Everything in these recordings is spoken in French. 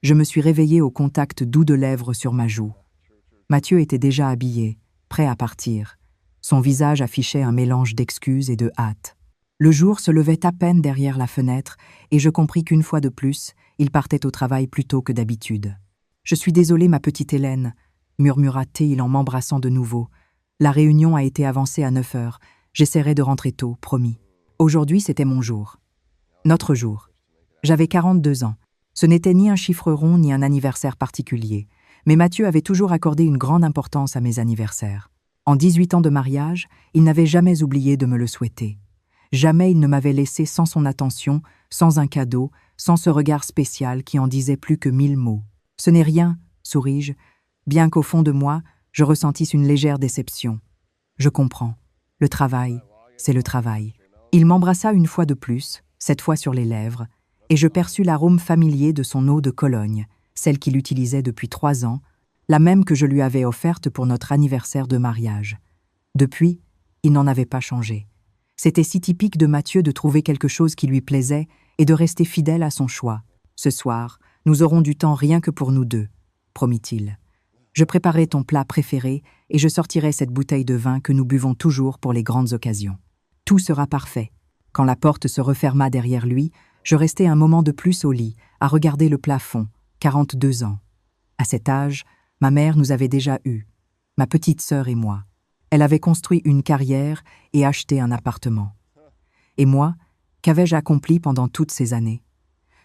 Je me suis réveillée au contact doux de lèvres sur ma joue. Mathieu était déjà habillé, prêt à partir. Son visage affichait un mélange d'excuses et de hâte. Le jour se levait à peine derrière la fenêtre et je compris qu'une fois de plus, il partait au travail plus tôt que d'habitude. « Je suis désolée, ma petite Hélène », murmura-t-il en m'embrassant de nouveau. « La réunion a été avancée à 9 heures. J'essaierai de rentrer tôt, promis. Aujourd'hui, c'était mon jour. Notre jour. J'avais 42 ans. Ce n'était ni un chiffre rond ni un anniversaire particulier, mais Mathieu avait toujours accordé une grande importance à mes anniversaires. En 18 ans de mariage, il n'avait jamais oublié de me le souhaiter. Jamais il ne m'avait laissé sans son attention, sans un cadeau, sans ce regard spécial qui en disait plus que 1000 mots. « Ce n'est rien », souris-je, bien qu'au fond de moi, je ressentisse une légère déception. Je comprends. Le travail, c'est le travail. Il m'embrassa une fois de plus, cette fois sur les lèvres, et je perçus l'arôme familier de son eau de Cologne, celle qu'il utilisait depuis 3 ans, la même que je lui avais offerte pour notre anniversaire de mariage. Depuis, il n'en avait pas changé. C'était si typique de Mathieu de trouver quelque chose qui lui plaisait et de rester fidèle à son choix. « Ce soir, nous aurons du temps rien que pour nous deux », promit-il. « Je préparerai ton plat préféré et je sortirai cette bouteille de vin que nous buvons toujours pour les grandes occasions. Tout sera parfait. » Quand la porte se referma derrière lui, je restai un moment de plus au lit, à regarder le plafond, 42 ans. À cet âge, ma mère nous avait déjà eus, ma petite sœur et moi. Elle avait construit une carrière et acheté un appartement. Et moi, qu'avais-je accompli pendant toutes ces années?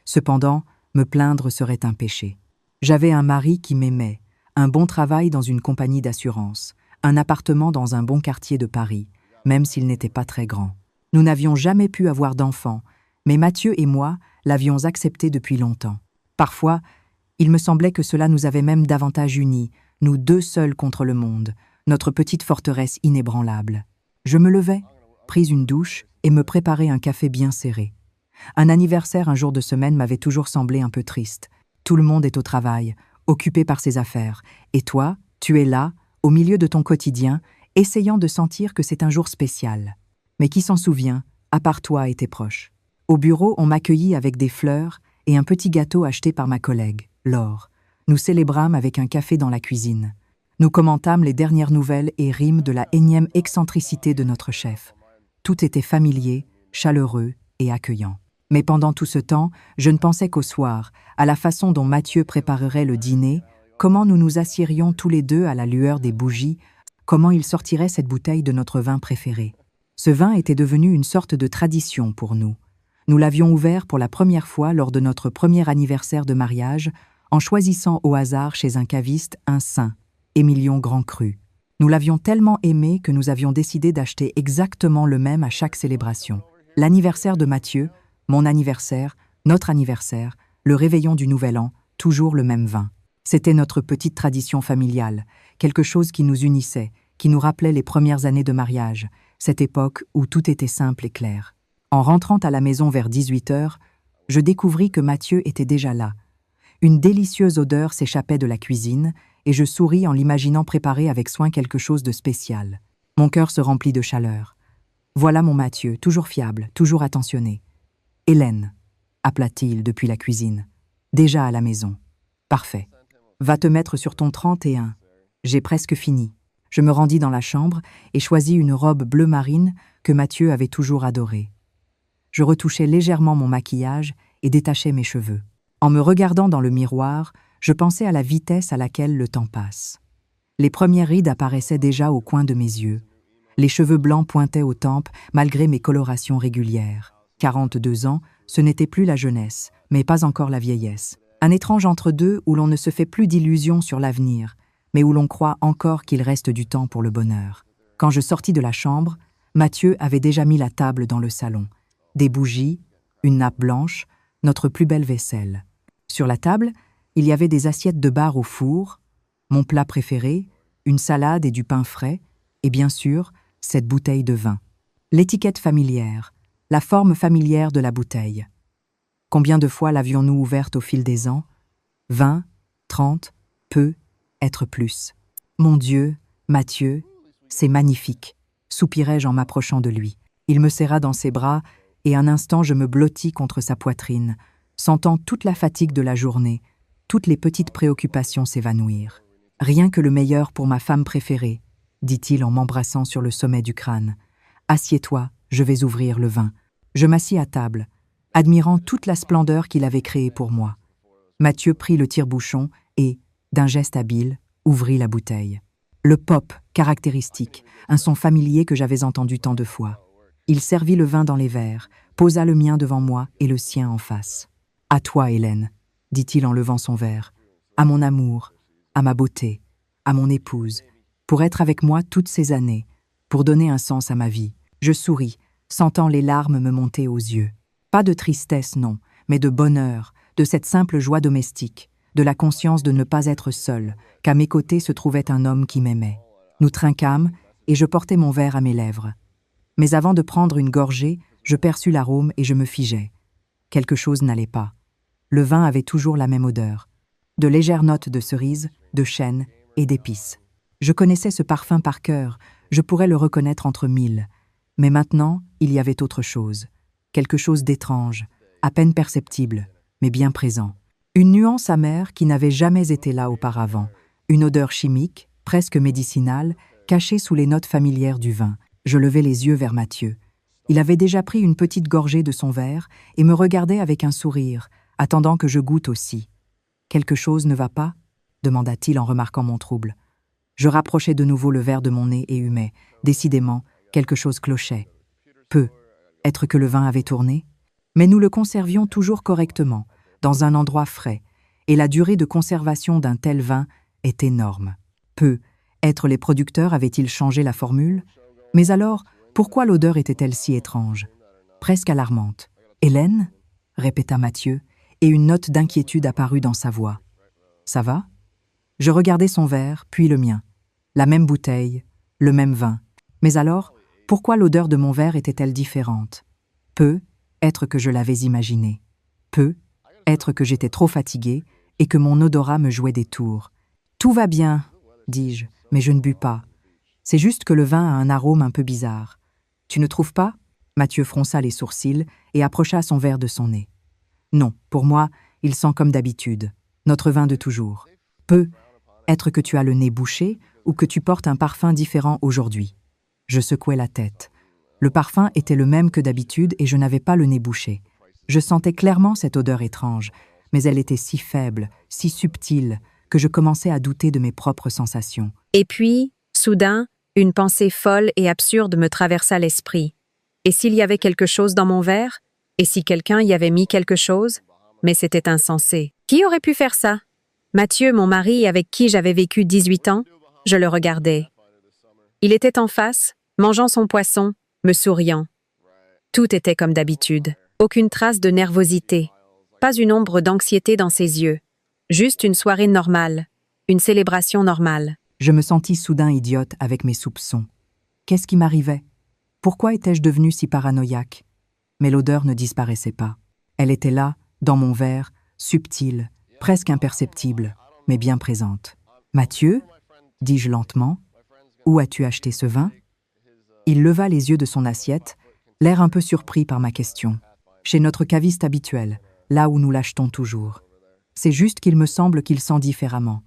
Cependant, me plaindre serait un péché. J'avais un mari qui m'aimait, un bon travail dans une compagnie d'assurance, un appartement dans un bon quartier de Paris, même s'il n'était pas très grand. Nous n'avions jamais pu avoir d'enfants, mais Mathieu et moi l'avions accepté depuis longtemps. Parfois, il me semblait que cela nous avait même davantage unis, nous deux seuls contre le monde, notre petite forteresse inébranlable. Je me levai, pris une douche et me préparai un café bien serré. Un anniversaire un jour de semaine m'avait toujours semblé un peu triste. Tout le monde est au travail, occupé par ses affaires. Et toi, tu es là, au milieu de ton quotidien, essayant de sentir que c'est un jour spécial. Mais qui s'en souvient, à part toi et tes proches? Au bureau, on m'accueillit avec des fleurs et un petit gâteau acheté par ma collègue, Laure. Nous célébrâmes avec un café dans la cuisine. Nous commentâmes les dernières nouvelles et rîmes de la énième excentricité de notre chef. Tout était familier, chaleureux et accueillant. Mais pendant tout ce temps, je ne pensais qu'au soir, à la façon dont Mathieu préparerait le dîner, comment nous nous assiérions tous les deux à la lueur des bougies, comment il sortirait cette bouteille de notre vin préféré. Ce vin était devenu une sorte de tradition pour nous. Nous l'avions ouvert pour la première fois lors de notre premier anniversaire de mariage, en choisissant au hasard chez un caviste un saint, Émilion Grand Cru. Nous l'avions tellement aimé que nous avions décidé d'acheter exactement le même à chaque célébration. L'anniversaire de Mathieu, mon anniversaire, notre anniversaire, le réveillon du Nouvel An, toujours le même vin. C'était notre petite tradition familiale, quelque chose qui nous unissait, qui nous rappelait les premières années de mariage, cette époque où tout était simple et clair. En rentrant à la maison vers 18 heures, je découvris que Mathieu était déjà là. Une délicieuse odeur s'échappait de la cuisine et je souris en l'imaginant préparer avec soin quelque chose de spécial. Mon cœur se remplit de chaleur. Voilà mon Mathieu, toujours fiable, toujours attentionné. « Hélène », appela-t-il depuis la cuisine. « Déjà à la maison. Parfait. Va te mettre sur ton 31. J'ai presque fini. » Je me rendis dans la chambre et choisis une robe bleu marine que Mathieu avait toujours adorée. Je retouchais légèrement mon maquillage et détachais mes cheveux. En me regardant dans le miroir, je pensais à la vitesse à laquelle le temps passe. Les premières rides apparaissaient déjà au coin de mes yeux. Les cheveux blancs pointaient aux tempes malgré mes colorations régulières. 42 ans, ce n'était plus la jeunesse, mais pas encore la vieillesse. Un étrange entre-deux où l'on ne se fait plus d'illusions sur l'avenir, mais où l'on croit encore qu'il reste du temps pour le bonheur. Quand je sortis de la chambre, Mathieu avait déjà mis la table dans le salon. Des bougies, une nappe blanche, notre plus belle vaisselle. Sur la table, il y avait des assiettes de bar au four, mon plat préféré, une salade et du pain frais, et bien sûr, cette bouteille de vin. L'étiquette familière, la forme familière de la bouteille. Combien de fois l'avions-nous ouverte au fil des ans? 20, 30, peu, être plus. Mon Dieu, Mathieu, c'est magnifique, soupirai-je en m'approchant de lui. Il me serra dans ses bras et un instant je me blottis contre sa poitrine, sentant toute la fatigue de la journée, toutes les petites préoccupations s'évanouirent. « Rien que le meilleur pour ma femme préférée », dit-il en m'embrassant sur le sommet du crâne. « Assieds-toi, je vais ouvrir le vin. » Je m'assis à table, admirant toute la splendeur qu'il avait créée pour moi. Mathieu prit le tire-bouchon et, d'un geste habile, ouvrit la bouteille. Le pop, caractéristique, un son familier que j'avais entendu tant de fois. Il servit le vin dans les verres, posa le mien devant moi et le sien en face. « À toi, Hélène, » dit-il en levant son verre. « À mon amour, à ma beauté, à mon épouse, pour être avec moi toutes ces années, pour donner un sens à ma vie. » Je souris, sentant les larmes me monter aux yeux. Pas de tristesse, non, mais de bonheur, de cette simple joie domestique, de la conscience de ne pas être seule, qu'à mes côtés se trouvait un homme qui m'aimait. Nous trinquâmes, et je portai mon verre à mes lèvres. Mais avant de prendre une gorgée, je perçus l'arôme et je me figeai. Quelque chose n'allait pas. Le vin avait toujours la même odeur. De légères notes de cerise, de chêne et d'épices. Je connaissais ce parfum par cœur, je pourrais le reconnaître entre mille. Mais maintenant, il y avait autre chose. Quelque chose d'étrange, à peine perceptible, mais bien présent. Une nuance amère qui n'avait jamais été là auparavant. Une odeur chimique, presque médicinale, cachée sous les notes familières du vin. Je levai les yeux vers Mathieu. Il avait déjà pris une petite gorgée de son verre et me regardait avec un sourire, attendant que je goûte aussi. « Quelque chose ne va pas ?» demanda-t-il en remarquant mon trouble. Je rapprochai de nouveau le verre de mon nez et humai. Décidément, quelque chose clochait. Peu. Être que le vin avait tourné? Mais nous le conservions toujours correctement, dans un endroit frais, et la durée de conservation d'un tel vin est énorme. Peu. Être les producteurs avaient-ils changé la formule? Mais alors, pourquoi l'odeur était-elle si étrange? Presque alarmante. « Hélène ?» répéta Mathieu, et une note d'inquiétude apparut dans sa voix. « Ça va ?» Je regardai son verre, puis le mien. La même bouteille, le même vin. Mais alors, pourquoi l'odeur de mon verre était-elle différente? Peu, être que je l'avais imaginé. Peu, être que j'étais trop fatigué et que mon odorat me jouait des tours. « Tout va bien, » dis-je, mais je ne bus pas. C'est juste que le vin a un arôme un peu bizarre. Tu ne trouves pas? Mathieu fronça les sourcils et approcha son verre de son nez. Non, pour moi, il sent comme d'habitude. Notre vin de toujours. Peu, être que tu as le nez bouché ou que tu portes un parfum différent aujourd'hui. Je secouai la tête. Le parfum était le même que d'habitude et je n'avais pas le nez bouché. Je sentais clairement cette odeur étrange, mais elle était si faible, si subtile, que je commençais à douter de mes propres sensations. Et puis, soudain, une pensée folle et absurde me traversa l'esprit. Et s'il y avait quelque chose dans mon verre? Et si quelqu'un y avait mis quelque chose? Mais c'était insensé. Qui aurait pu faire ça? Mathieu, mon mari, avec qui j'avais vécu 18 ans, je le regardais. Il était en face, mangeant son poisson, me souriant. Tout était comme d'habitude. Aucune trace de nervosité. Pas une ombre d'anxiété dans ses yeux. Juste une soirée normale. Une célébration normale. Je me sentis soudain idiote avec mes soupçons. Qu'est-ce qui m'arrivait? Pourquoi étais-je devenue si paranoïaque? Mais l'odeur ne disparaissait pas. Elle était là, dans mon verre, subtile, presque imperceptible, mais bien présente. « Mathieu ?» dis-je lentement. « Où as-tu acheté ce vin ?» Il leva les yeux de son assiette, l'air un peu surpris par ma question. « Chez notre caviste habituel, là où nous l'achetons toujours. C'est juste qu'il me semble qu'il sent différemment. »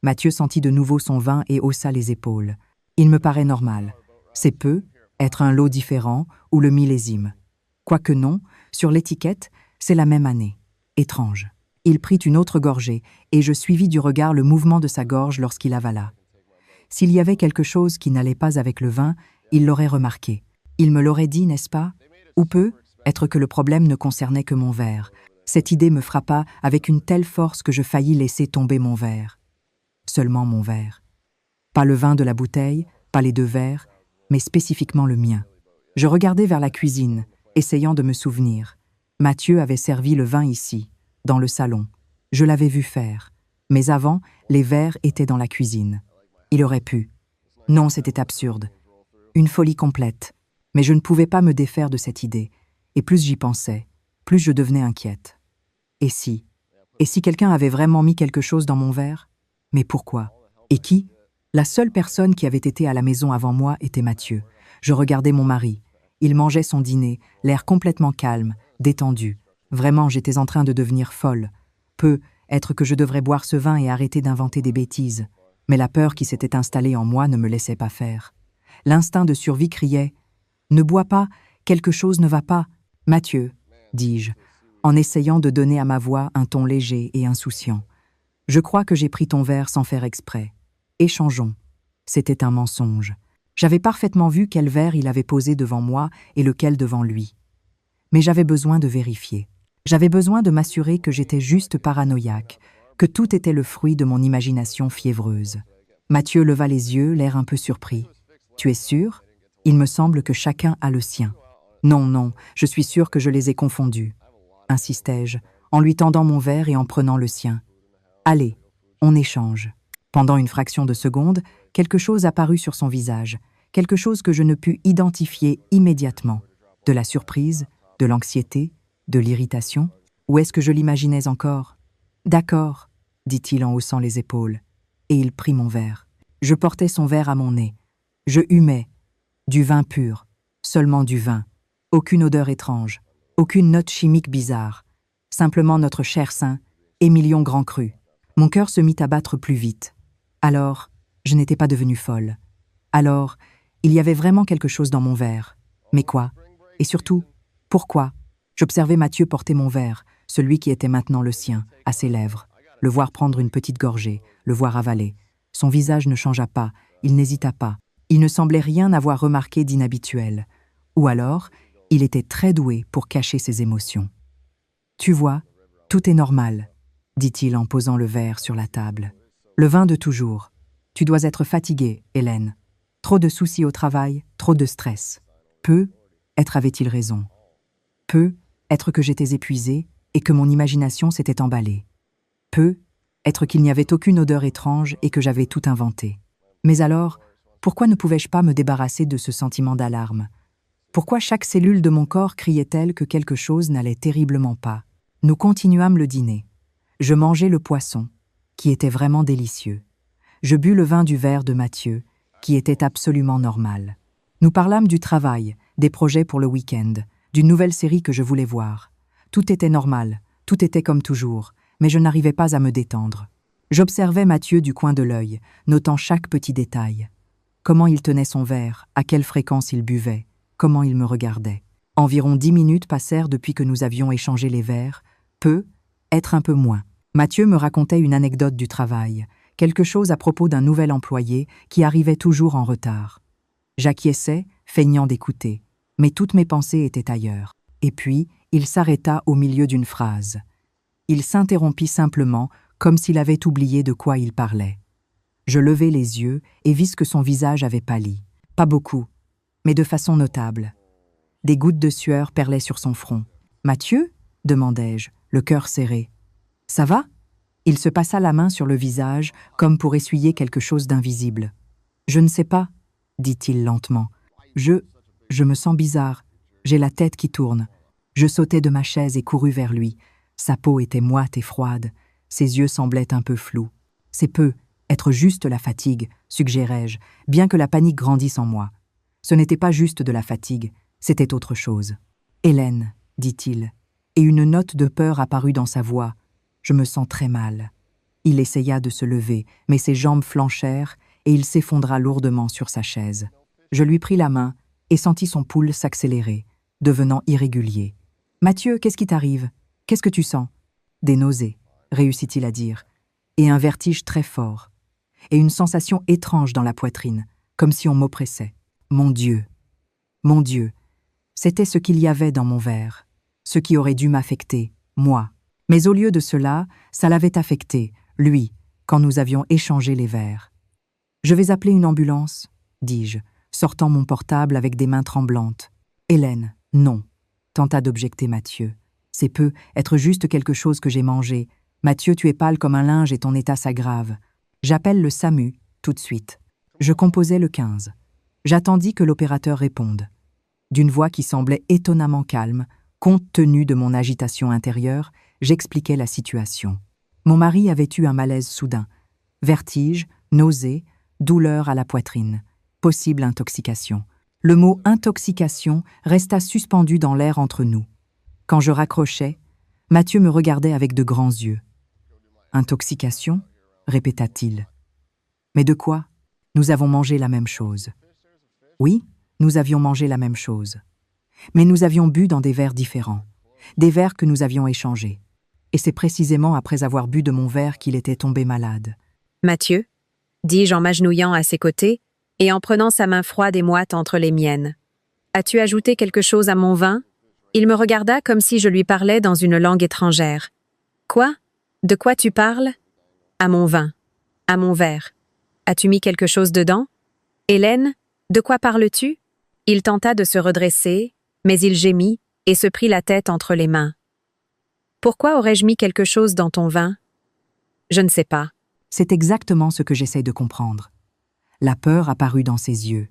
Mathieu sentit de nouveau son vin et haussa les épaules. « Il me paraît normal. C'est peu, être un lot différent ou le millésime. Quoique non, sur l'étiquette, c'est la même année. Étrange. » Il prit une autre gorgée, et je suivis du regard le mouvement de sa gorge lorsqu'il avala. S'il y avait quelque chose qui n'allait pas avec le vin, il l'aurait remarqué. Il me l'aurait dit, n'est-ce pas? Ou peut être que le problème ne concernait que mon verre. Cette idée me frappa avec une telle force que je faillis laisser tomber mon verre. Seulement mon verre. Pas le vin de la bouteille, pas les deux verres, mais spécifiquement le mien. Je regardai vers la cuisine, essayant de me souvenir. Mathieu avait servi le vin ici, dans le salon. Je l'avais vu faire. Mais avant, les verres étaient dans la cuisine. Il aurait pu. Non, c'était absurde. Une folie complète. Mais je ne pouvais pas me défaire de cette idée. Et plus j'y pensais, plus je devenais inquiète. Et si quelqu'un avait vraiment mis quelque chose dans mon verre? Mais pourquoi? Et qui? La seule personne qui avait été à la maison avant moi était Mathieu. Je regardais mon mari. Il mangeait son dîner, l'air complètement calme, détendu. Vraiment, j'étais en train de devenir folle. Peu, être que je devrais boire ce vin et arrêter d'inventer des bêtises. Mais la peur qui s'était installée en moi ne me laissait pas faire. L'instinct de survie criait « Ne bois pas, quelque chose ne va pas. »« Mathieu, » dis-je, en essayant de donner à ma voix un ton léger et insouciant. « Je crois que j'ai pris ton verre sans faire exprès. Échangeons. » C'était un mensonge. J'avais parfaitement vu quel verre il avait posé devant moi et lequel devant lui. Mais j'avais besoin de vérifier. J'avais besoin de m'assurer que j'étais juste paranoïaque, que tout était le fruit de mon imagination fiévreuse. Mathieu leva les yeux, l'air un peu surpris. « Tu es sûr ? Il me semble que chacun a le sien. »« Non, non, je suis sûr que je les ai confondus. » insistai-je, en lui tendant mon verre et en prenant le sien. « Allez, on échange. » Pendant une fraction de seconde, quelque chose apparut sur son visage, quelque chose que je ne pus identifier immédiatement. De la surprise, de l'anxiété, de l'irritation. Ou est-ce que je l'imaginais encore ? « D'accord, » dit-il en haussant les épaules, et il prit mon verre. Je portais son verre à mon nez. Je humais. Du vin pur, seulement du vin. Aucune odeur étrange, aucune note chimique bizarre. Simplement notre cher saint, Émilion Grand Cru. Mon cœur se mit à battre plus vite. Alors, je n'étais pas devenue folle. Alors, il y avait vraiment quelque chose dans mon verre. Mais quoi ? Et surtout, pourquoi ? J'observais Mathieu porter mon verre, celui qui était maintenant le sien, à ses lèvres, le voir prendre une petite gorgée, le voir avaler. Son visage ne changea pas, il n'hésita pas. Il ne semblait rien avoir remarqué d'inhabituel. Ou alors, il était très doué pour cacher ses émotions. « Tu vois, tout est normal, » dit-il en posant le verre sur la table. « Le vin de toujours. Tu dois être fatiguée, Hélène. Trop de soucis au travail, trop de stress. Peu, être avait-il raison. Peu, être que j'étais épuisée et que mon imagination s'était emballée. Peu, être qu'il n'y avait aucune odeur étrange et que j'avais tout inventé. Mais alors, pourquoi ne pouvais-je pas me débarrasser de ce sentiment d'alarme ? Pourquoi chaque cellule de mon corps criait-elle que quelque chose n'allait terriblement pas ? Nous continuâmes le dîner. Je mangeai le poisson, qui était vraiment délicieux. Je bus le vin du verre de Mathieu, qui était absolument normal. Nous parlâmes du travail, des projets pour le week-end, d'une nouvelle série que je voulais voir. Tout était normal, tout était comme toujours, mais je n'arrivais pas à me détendre. J'observais Mathieu du coin de l'œil, notant chaque petit détail. Comment il tenait son verre, à quelle fréquence il buvait, comment il me regardait. Environ 10 minutes passèrent depuis que nous avions échangé les verres, peu, être un peu moins. Mathieu me racontait une anecdote du travail, quelque chose à propos d'un nouvel employé qui arrivait toujours en retard. J'acquiesçais, feignant d'écouter, mais toutes mes pensées étaient ailleurs. Et puis, il s'arrêta au milieu d'une phrase. Il s'interrompit simplement, comme s'il avait oublié de quoi il parlait. Je levai les yeux et vis que son visage avait pâli. Pas beaucoup, mais de façon notable. Des gouttes de sueur perlaient sur son front. « Mathieu » demandai-je, le cœur serré. « Ça va ?» Il se passa la main sur le visage, comme pour essuyer quelque chose d'invisible. « Je ne sais pas, » dit-il lentement. « Je me sens bizarre. J'ai la tête qui tourne. » Je sautai de ma chaise et courus vers lui. Sa peau était moite et froide. Ses yeux semblaient un peu flous. « C'est peu, être juste la fatigue, » suggérai-je, bien que la panique grandisse en moi. Ce n'était pas juste de la fatigue, c'était autre chose. « Hélène, » dit-il, et une note de peur apparut dans sa voix. « Je me sens très mal. » Il essaya de se lever, mais ses jambes flanchèrent et il s'effondra lourdement sur sa chaise. Je lui pris la main et sentis son pouls s'accélérer, devenant irrégulier. « Mathieu, qu'est-ce qui t'arrive ? Qu'est-ce que tu sens ?»« Des nausées, » réussit-il à dire, et un vertige très fort, et une sensation étrange dans la poitrine, comme si on m'oppressait. Mon Dieu, c'était ce qu'il y avait dans mon verre, ce qui aurait dû m'affecter, moi. Mais au lieu de cela, ça l'avait affecté, lui, quand nous avions échangé les verres. « Je vais appeler une ambulance, » dis-je, sortant mon portable avec des mains tremblantes. « Hélène, non, » tenta d'objecter Mathieu. « C'est peu, être juste quelque chose que j'ai mangé. Mathieu, tu es pâle comme un linge et ton état s'aggrave. J'appelle le SAMU, tout de suite. » Je composais le 15. J'attendis que l'opérateur réponde. D'une voix qui semblait étonnamment calme, compte tenu de mon agitation intérieure, j'expliquai la situation. Mon mari avait eu un malaise soudain. Vertige, nausées, douleur à la poitrine. Possible intoxication. Le mot « intoxication » resta suspendu dans l'air entre nous. Quand je raccrochais, Mathieu me regardait avec de grands yeux. « Intoxication, répéta-t-il. Mais de quoi? Nous avons mangé la même chose. Oui, nous avions mangé la même chose. Mais nous avions bu dans des verres différents, des verres que nous avions échangés. Et c'est précisément après avoir bu de mon verre qu'il était tombé malade. Mathieu, dis-je en m'agenouillant à ses côtés et en prenant sa main froide et moite entre les miennes. As-tu ajouté quelque chose à mon vin? Il me regarda comme si je lui parlais dans une langue étrangère. Quoi? De quoi tu parles? À mon vin. À mon verre. As-tu mis quelque chose dedans? Hélène, de quoi parles-tu? Il tenta de se redresser, mais il gémit et se prit la tête entre les mains. Pourquoi aurais-je mis quelque chose dans ton vin? Je ne sais pas. C'est exactement ce que j'essaie de comprendre. La peur apparut dans ses yeux.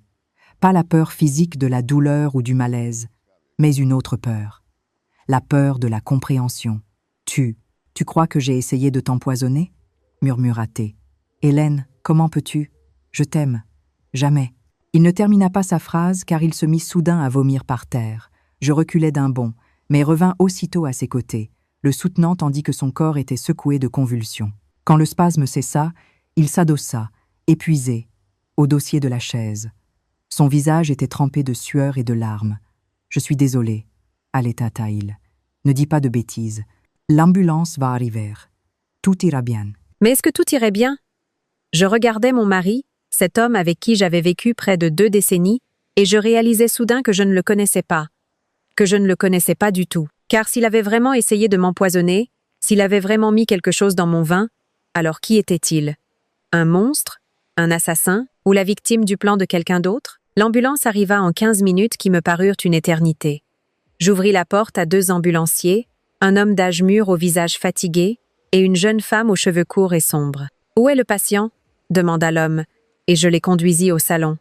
Pas la peur physique de la douleur ou du malaise, mais une autre peur. La peur de la compréhension. Tu crois que j'ai essayé de t'empoisonner? Murmura-t-il. Hélène, comment peux-tu? Je t'aime. Jamais. Il ne termina pas sa phrase car il se mit soudain à vomir par terre. Je reculai d'un bond, mais revins aussitôt à ses côtés, le soutenant tandis que son corps était secoué de convulsions. Quand le spasme cessa, il s'adossa, épuisé, au dossier de la chaise. Son visage était trempé de sueur et de larmes. « Je suis désolé, allaita-t-il. Ne dis pas de bêtises. L'ambulance va arriver. Tout ira bien. » Mais est-ce que tout irait bien? Je regardais mon mari, cet homme avec qui j'avais vécu près de 2 décennies, et je réalisais soudain que je ne le connaissais pas. Que je ne le connaissais pas du tout. Car s'il avait vraiment essayé de m'empoisonner, s'il avait vraiment mis quelque chose dans mon vin, alors qui était-il? Un monstre? Un assassin? Ou la victime du plan de quelqu'un d'autre? L'ambulance arriva en 15 minutes qui me parurent une éternité. J'ouvris la porte à 2 ambulanciers, un homme d'âge mûr au visage fatigué et une jeune femme aux cheveux courts et sombres. « Où est le patient ?» demanda l'homme, et je les conduisis au salon.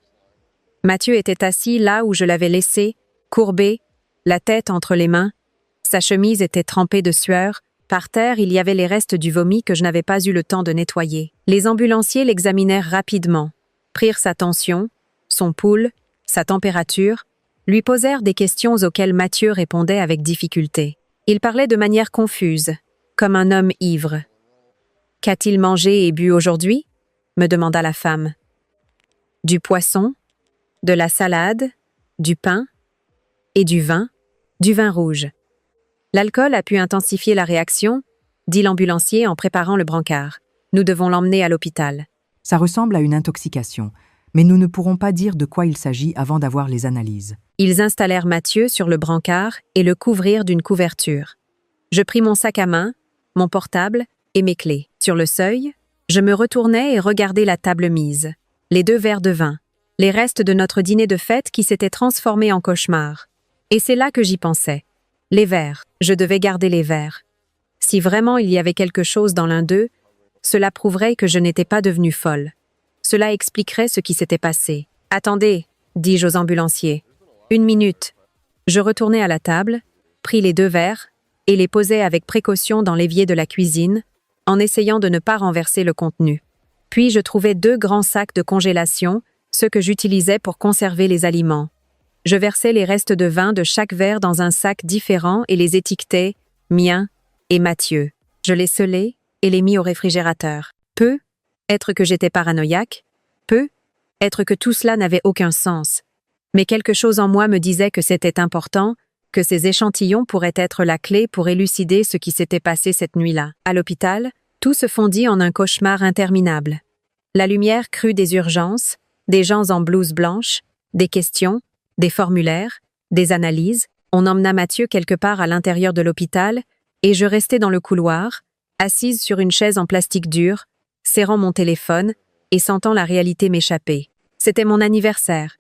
Mathieu était assis là où je l'avais laissé, courbé, la tête entre les mains. Sa chemise était trempée de sueur. Par terre, il y avait les restes du vomi que je n'avais pas eu le temps de nettoyer. Les ambulanciers l'examinèrent rapidement, prirent sa tension, son pouls, sa température, lui posèrent des questions auxquelles Mathieu répondait avec difficulté. Il parlait de manière confuse, comme un homme ivre. « Qu'a-t-il mangé et bu aujourd'hui ?» me demanda la femme. « Du poisson, de la salade, du pain et du vin rouge. » L'alcool a pu intensifier la réaction, dit l'ambulancier en préparant le brancard. Nous devons l'emmener à l'hôpital. Ça ressemble à une intoxication, mais nous ne pourrons pas dire de quoi il s'agit avant d'avoir les analyses. Ils installèrent Mathieu sur le brancard et le couvrirent d'une couverture. Je pris mon sac à main, mon portable et mes clés. Sur le seuil, je me retournai et regardai la table mise, les 2 verres de vin, les restes de notre dîner de fête qui s'était transformé en cauchemar. Et c'est là que j'y pensais. Les verres, je devais garder les verres. Si vraiment il y avait quelque chose dans l'un d'eux, cela prouverait que je n'étais pas devenue folle. Cela expliquerait ce qui s'était passé. « Attendez, dis-je aux ambulanciers. 1 minute. » Je retournai à la table, pris les 2 verres et les posai avec précaution dans l'évier de la cuisine, en essayant de ne pas renverser le contenu. Puis je trouvai 2 grands sacs de congélation, ceux que j'utilisais pour conserver les aliments. Je versai les restes de vin de chaque verre dans un sac différent et les étiquetai « mien » et « Mathieu ». Je les scellai et les mis au réfrigérateur. Peu, être que j'étais paranoïaque, peu, être que tout cela n'avait aucun sens. Mais quelque chose en moi me disait que c'était important, que ces échantillons pourraient être la clé pour élucider ce qui s'était passé cette nuit-là. À l'hôpital, tout se fondit en un cauchemar interminable. La lumière crut des urgences, des gens en blouse blanche, des questions, des formulaires, des analyses. On emmena Mathieu quelque part à l'intérieur de l'hôpital et je restai dans le couloir, assise sur une chaise en plastique dur, serrant mon téléphone et sentant la réalité m'échapper. C'était mon anniversaire.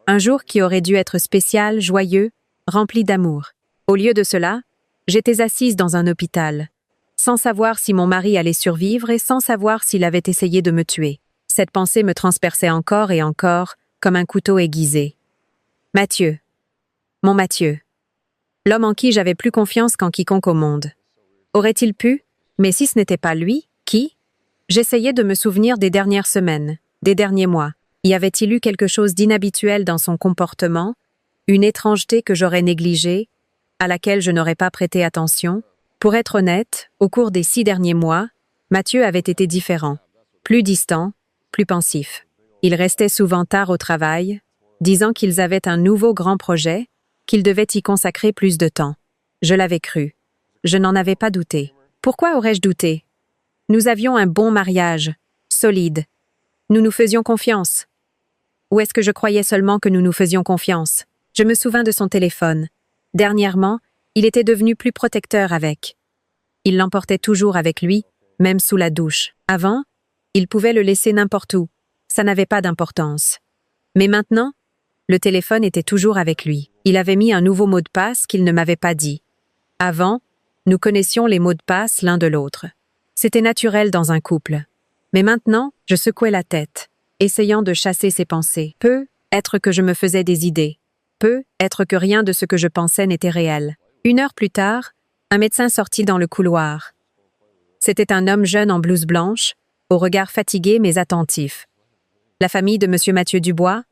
Un jour qui aurait dû être spécial, joyeux, rempli d'amour. Au lieu de cela, j'étais assise dans un hôpital, sans savoir si mon mari allait survivre et sans savoir s'il avait essayé de me tuer. Cette pensée me transperçait encore et encore, comme un couteau aiguisé. Mathieu. Mon Mathieu. L'homme en qui j'avais plus confiance qu'en quiconque au monde. Aurait-il pu? Mais si ce n'était pas lui, qui? J'essayais de me souvenir des dernières semaines, des derniers mois. Y avait-il eu quelque chose d'inhabituel dans son comportement, une étrangeté que j'aurais négligée, à laquelle je n'aurais pas prêté attention? Pour être honnête, au cours des 6 derniers mois, Mathieu avait été différent, plus distant, plus pensif. Il restait souvent tard au travail, disant qu'ils avaient un nouveau grand projet, qu'ils devaient y consacrer plus de temps. Je l'avais cru. Je n'en avais pas douté. Pourquoi aurais-je douté? Nous avions un bon mariage, solide. Nous nous faisions confiance. Ou est-ce que je croyais seulement que nous nous faisions confiance? Je me souvins de son téléphone. Dernièrement, il était devenu plus protecteur avec. Il l'emportait toujours avec lui, même sous la douche. Avant, il pouvait le laisser n'importe où. Ça n'avait pas d'importance. Mais maintenant, le téléphone était toujours avec lui. Il avait mis un nouveau mot de passe qu'il ne m'avait pas dit. Avant, nous connaissions les mots de passe l'un de l'autre. C'était naturel dans un couple. Mais maintenant, je secouais la tête, essayant de chasser ses pensées. Peut être que je me faisais des idées. Peut être que rien de ce que je pensais n'était réel. 1 heure plus tard, un médecin sortit dans le couloir. C'était un homme jeune en blouse blanche, au regard fatigué mais attentif. La famille de M. Mathieu Dubois?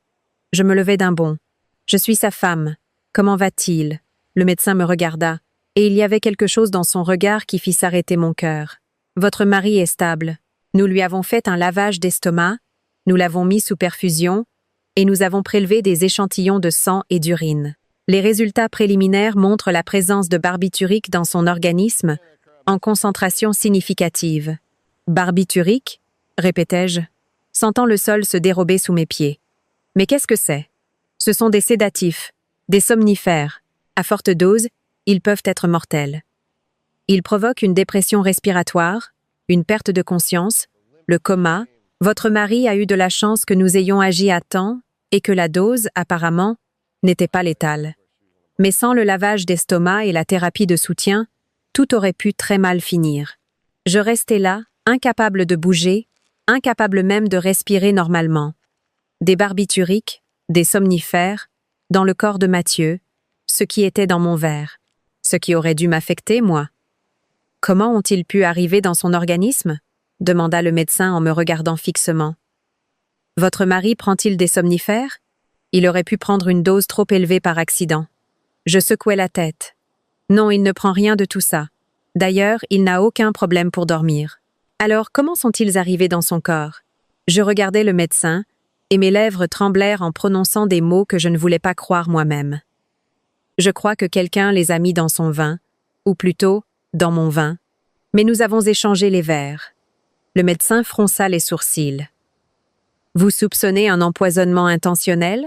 Je me levai d'un bond. Je suis sa femme. Comment va-t-il? Le médecin me regarda, et il y avait quelque chose dans son regard qui fit s'arrêter mon cœur. Votre mari est stable. Nous lui avons fait un lavage d'estomac, nous l'avons mis sous perfusion, et nous avons prélevé des échantillons de sang et d'urine. Les résultats préliminaires montrent la présence de barbiturique dans son organisme, en concentration significative. Barbiturique? Répétai-je, sentant le sol se dérober sous mes pieds. Mais qu'est-ce que c'est? Ce sont des sédatifs, des somnifères. À forte dose, ils peuvent être mortels. Ils provoquent une dépression respiratoire, une perte de conscience, le coma. Votre mari a eu de la chance que nous ayons agi à temps et que la dose, apparemment, n'était pas létale. Mais sans le lavage d'estomac et la thérapie de soutien, tout aurait pu très mal finir. Je restais là, incapable de bouger, incapable même de respirer normalement. Des barbituriques, des somnifères, dans le corps de Mathieu, ce qui était dans mon verre, ce qui aurait dû m'affecter, moi. Comment ont-ils pu arriver dans son organisme? Demanda le médecin en me regardant fixement. Votre mari prend-il des somnifères? Il aurait pu prendre une dose trop élevée par accident. Je secouai la tête. Non, il ne prend rien de tout ça. D'ailleurs, il n'a aucun problème pour dormir. Alors, comment sont-ils arrivés dans son corps? Je regardai le médecin, et mes lèvres tremblèrent en prononçant des mots que je ne voulais pas croire moi-même. Je crois que quelqu'un les a mis dans son vin, ou plutôt, dans mon vin. Mais nous avons échangé les verres. Le médecin fronça les sourcils. Vous soupçonnez un empoisonnement intentionnel?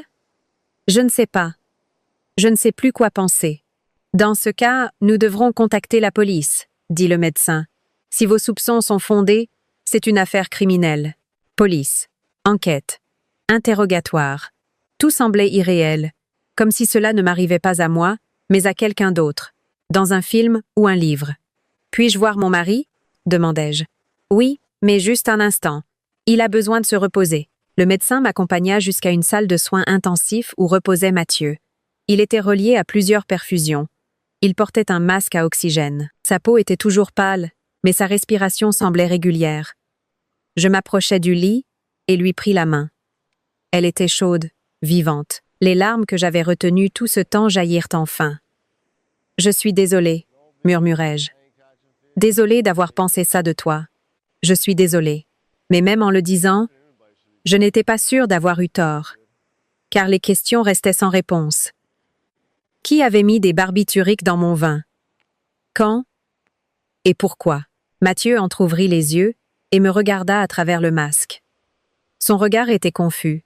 Je ne sais pas. Je ne sais plus quoi penser. Dans ce cas, nous devrons contacter la police, dit le médecin. Si vos soupçons sont fondés, c'est une affaire criminelle. Police, enquête, interrogatoire. Tout semblait irréel, comme si cela ne m'arrivait pas à moi, mais à quelqu'un d'autre, dans un film ou un livre. Puis-je voir mon mari? Demandai-je. Oui, mais juste un instant. Il a besoin de se reposer. Le médecin m'accompagna jusqu'à une salle de soins intensifs où reposait Mathieu. Il était relié à plusieurs perfusions. Il portait un masque à oxygène. Sa peau était toujours pâle, mais sa respiration semblait régulière. Je m'approchai du lit et lui pris la main. Elle était chaude, vivante. Les larmes que j'avais retenues tout ce temps jaillirent enfin. « Je suis désolée, murmurai-je. Désolée d'avoir pensé ça de toi. Je suis désolée. Mais même en le disant, je n'étais pas sûre d'avoir eu tort, car les questions restaient sans réponse. Qui avait mis des barbituriques dans mon vin? Quand? Et pourquoi? Mathieu entr'ouvrit les yeux et me regarda à travers le masque. Son regard était confus,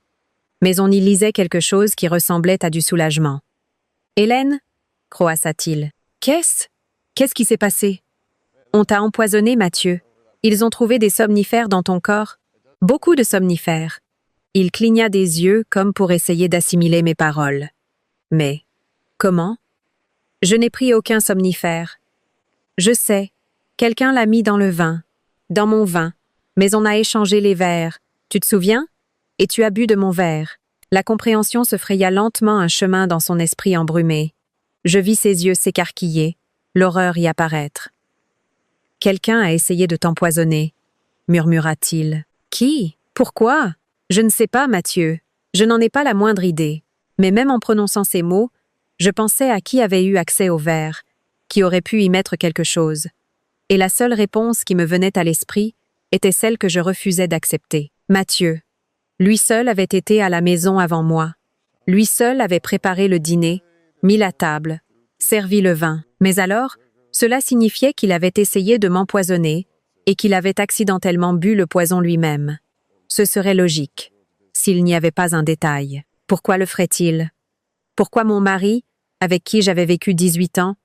mais on y lisait quelque chose qui ressemblait à du soulagement. « Hélène » croassa-t-il. « Qu'est-ce qui s'est passé? » « On t'a empoisonné, Mathieu. Ils ont trouvé des somnifères dans ton corps. Beaucoup de somnifères. » Il cligna des yeux comme pour essayer d'assimiler mes paroles. « Mais, comment? Je n'ai pris aucun somnifère. Je sais, quelqu'un l'a mis dans le vin, dans mon vin, mais on a échangé les verres. Tu te souviens? Et tu as bu de mon verre. » La compréhension se fraya lentement un chemin dans son esprit embrumé. Je vis ses yeux s'écarquiller, l'horreur y apparaître. « Quelqu'un a essayé de t'empoisonner, » murmura-t-il. « Qui? Pourquoi? Je ne sais pas, Mathieu. Je n'en ai pas la moindre idée. Mais même en prononçant ces mots, je pensais à qui avait eu accès au verre, qui aurait pu y mettre quelque chose. Et la seule réponse qui me venait à l'esprit était celle que je refusais d'accepter. Mathieu. Lui seul avait été à la maison avant moi. Lui seul avait préparé le dîner, mis la table, servi le vin. Mais alors, cela signifiait qu'il avait essayé de m'empoisonner et qu'il avait accidentellement bu le poison lui-même. Ce serait logique, s'il n'y avait pas un détail. Pourquoi le ferait-il? Pourquoi mon mari, avec qui j'avais vécu 18 ans,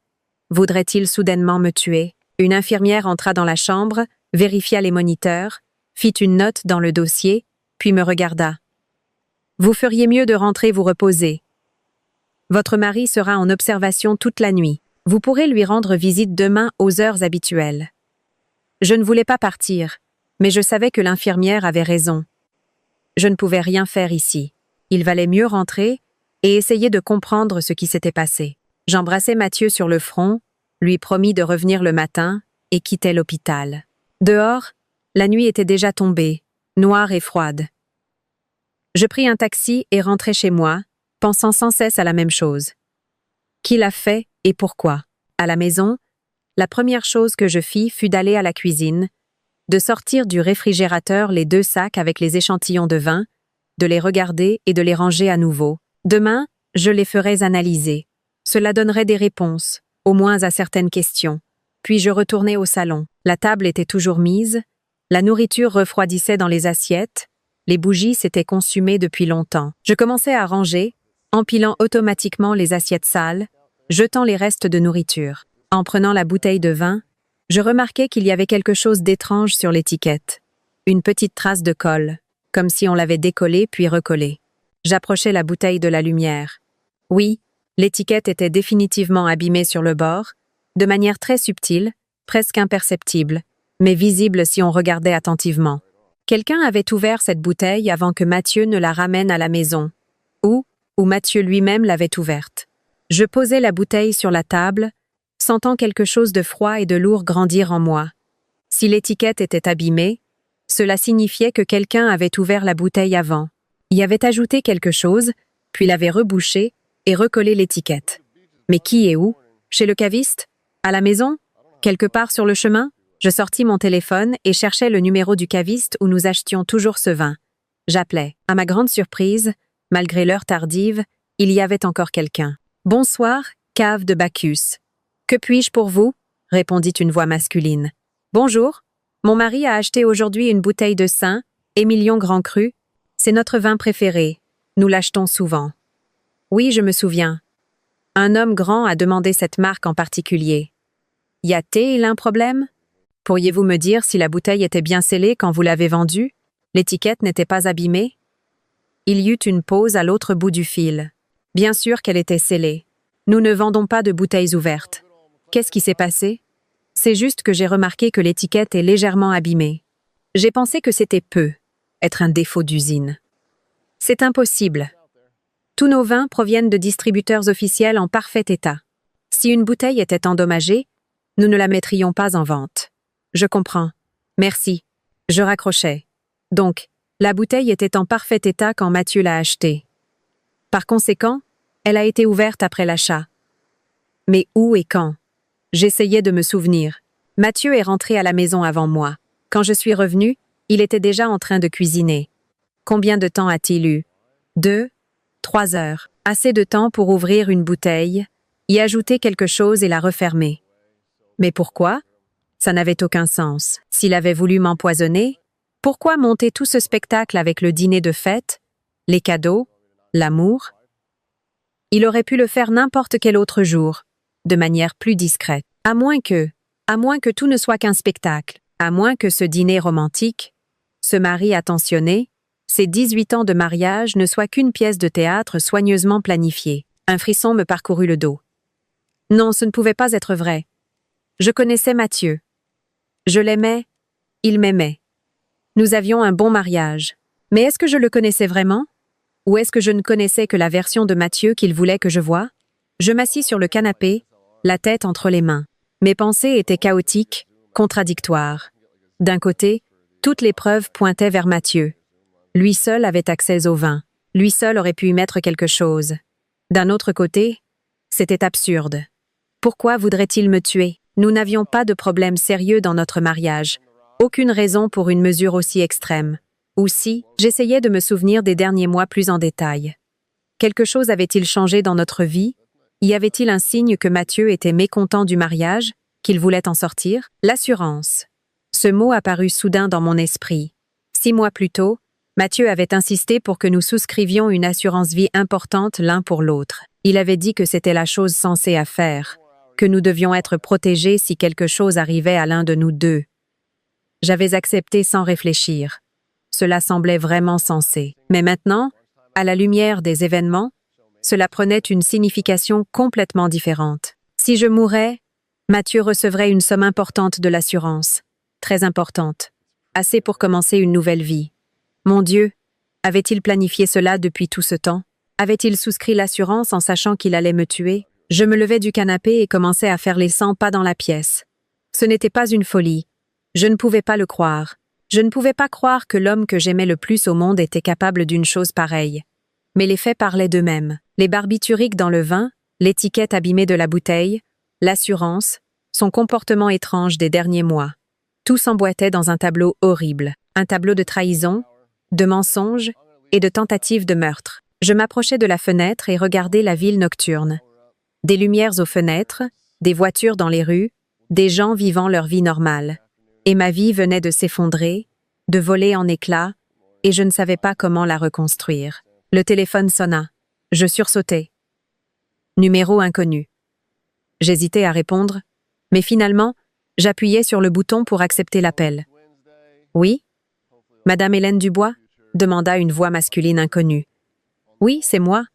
voudrait-il soudainement me tuer? Une infirmière entra dans la chambre, vérifia les moniteurs, fit une note dans le dossier, puis me regarda. « Vous feriez mieux de rentrer vous reposer. Votre mari sera en observation toute la nuit. Vous pourrez lui rendre visite demain aux heures habituelles. » Je ne voulais pas partir, mais je savais que l'infirmière avait raison. Je ne pouvais rien faire ici. Il valait mieux rentrer et essayer de comprendre ce qui s'était passé. J'embrassai Mathieu sur le front, lui promis de revenir le matin et quittai l'hôpital. Dehors, la nuit était déjà tombée, noire et froide. Je pris un taxi et rentrai chez moi, pensant sans cesse à la même chose. Qui l'a fait et pourquoi? À la maison, la première chose que je fis fut d'aller à la cuisine, de sortir du réfrigérateur les 2 sacs avec les échantillons de vin, de les regarder et de les ranger à nouveau. Demain, je les ferais analyser. Cela donnerait des réponses, au moins à certaines questions. Puis je retournai au salon. La table était toujours mise, la nourriture refroidissait dans les assiettes, les bougies s'étaient consumées depuis longtemps. Je commençai à ranger, empilant automatiquement les assiettes sales, jetant les restes de nourriture. En prenant la bouteille de vin, je remarquai qu'il y avait quelque chose d'étrange sur l'étiquette. Une petite trace de colle, comme si on l'avait décollée puis recollée. J'approchai la bouteille de la lumière. Oui, l'étiquette était définitivement abîmée sur le bord, de manière très subtile, presque imperceptible, mais visible si on regardait attentivement. Quelqu'un avait ouvert cette bouteille avant que Mathieu ne la ramène à la maison, ou Mathieu lui-même l'avait ouverte. Je posai la bouteille sur la table, sentant quelque chose de froid et de lourd grandir en moi. Si l'étiquette était abîmée, cela signifiait que quelqu'un avait ouvert la bouteille avant, y avait ajouté quelque chose, puis l'avait rebouchée et recollé l'étiquette. Mais qui et où? Chez le caviste? À la maison? Quelque part sur le chemin? Je sortis mon téléphone et cherchai le numéro du caviste où nous achetions toujours ce vin. J'appelai. À ma grande surprise, malgré l'heure tardive, il y avait encore quelqu'un. « Bonsoir, cave de Bacchus. Que puis-je pour vous? » répondit une voix masculine. « Bonjour. Mon mari a acheté aujourd'hui une bouteille de Saint, Émilion Grand Cru. C'est notre vin préféré. Nous l'achetons souvent. » Oui, je me souviens. Un homme grand a demandé cette marque en particulier. Y a-t-il un problème? Pourriez-vous me dire si la bouteille était bien scellée quand vous l'avez vendue? L'étiquette n'était pas abîmée? Il y eut une pause à l'autre bout du fil. Bien sûr qu'elle était scellée. Nous ne vendons pas de bouteilles ouvertes. Qu'est-ce qui s'est passé? C'est juste que j'ai remarqué que l'étiquette est légèrement abîmée. J'ai pensé que c'était être un défaut d'usine. C'est impossible. Tous nos vins proviennent de distributeurs officiels en parfait état. Si une bouteille était endommagée, nous ne la mettrions pas en vente. Je comprends. Merci. Je raccrochais. Donc, la bouteille était en parfait état quand Mathieu l'a achetée. Par conséquent, elle a été ouverte après l'achat. Mais où et quand? J'essayais de me souvenir. Mathieu est rentré à la maison avant moi. Quand je suis revenue, il était déjà en train de cuisiner. Combien de temps a-t-il eu? 2, 3 heures. Assez de temps pour ouvrir une bouteille, y ajouter quelque chose et la refermer. Mais pourquoi? Ça n'avait aucun sens. S'il avait voulu m'empoisonner, pourquoi monter tout ce spectacle avec le dîner de fête, les cadeaux, l'amour? Il aurait pu le faire n'importe quel autre jour, de manière plus discrète. À moins que tout ne soit qu'un spectacle, à moins que ce dîner romantique, ce mari attentionné, ces 18 ans de mariage ne soient qu'une pièce de théâtre soigneusement planifiée. Un frisson me parcourut le dos. Non, ce ne pouvait pas être vrai. Je connaissais Mathieu. Je l'aimais, il m'aimait. Nous avions un bon mariage. Mais est-ce que je le connaissais vraiment? Ou est-ce que je ne connaissais que la version de Mathieu qu'il voulait que je voie? Je m'assis sur le canapé, la tête entre les mains. Mes pensées étaient chaotiques, contradictoires. D'un côté, toutes les preuves pointaient vers Mathieu. Lui seul avait accès au vin. Lui seul aurait pu y mettre quelque chose. D'un autre côté, c'était absurde. Pourquoi voudrait-il me tuer? Nous n'avions pas de problème sérieux dans notre mariage. Aucune raison pour une mesure aussi extrême. Aussi, j'essayais de me souvenir des derniers mois plus en détail. Quelque chose avait-il changé dans notre vie? Y avait-il un signe que Mathieu était mécontent du mariage, qu'il voulait en sortir? L'assurance. Ce mot apparut soudain dans mon esprit. 6 mois plus tôt, Mathieu avait insisté pour que nous souscrivions une assurance vie importante l'un pour l'autre. Il avait dit que c'était la chose sensée à faire, que nous devions être protégés si quelque chose arrivait à l'un de nous deux. J'avais accepté sans réfléchir. Cela semblait vraiment sensé. Mais maintenant, à la lumière des événements, cela prenait une signification complètement différente. Si je mourais, Mathieu recevrait une somme importante de l'assurance. Très importante. Assez pour commencer une nouvelle vie. Mon Dieu, avait-il planifié cela depuis tout ce temps? Avait-il souscrit l'assurance en sachant qu'il allait me tuer? Je me levai du canapé et commençai à faire les 100 pas dans la pièce. Ce n'était pas une folie. Je ne pouvais pas le croire. Je ne pouvais pas croire que l'homme que j'aimais le plus au monde était capable d'une chose pareille. Mais les faits parlaient d'eux-mêmes. Les barbituriques dans le vin, l'étiquette abîmée de la bouteille, l'assurance, son comportement étrange des derniers mois. Tout s'emboîtait dans un tableau horrible. Un tableau de trahison, de mensonges et de tentatives de meurtre. Je m'approchais de la fenêtre et regardais la ville nocturne. Des lumières aux fenêtres, des voitures dans les rues, des gens vivant leur vie normale. Et ma vie venait de s'effondrer, de voler en éclats, et je ne savais pas comment la reconstruire. Le téléphone sonna. Je sursautai. Numéro inconnu. J'hésitais à répondre, mais finalement, j'appuyai sur le bouton pour accepter l'appel. « Oui? Madame Hélène Dubois ?» demanda une voix masculine inconnue. « Oui, c'est moi.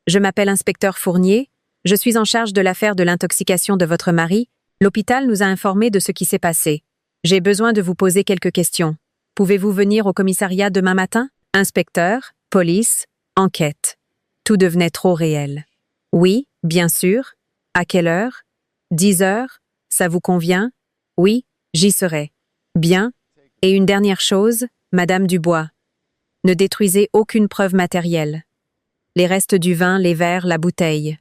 Je m'appelle inspecteur Fournier. Je suis en charge de l'affaire de l'intoxication de votre mari. L'hôpital nous a informés de ce qui s'est passé. J'ai besoin de vous poser quelques questions. Pouvez-vous venir au commissariat demain matin? Inspecteur, police, enquête. » Tout devenait trop réel. « Oui, bien sûr. À quelle heure? 10 heures? Ça vous convient? Oui, j'y serai. Bien. Et une dernière chose, Madame Dubois. Ne détruisez aucune preuve matérielle. Les restes du vin, les verres, la bouteille.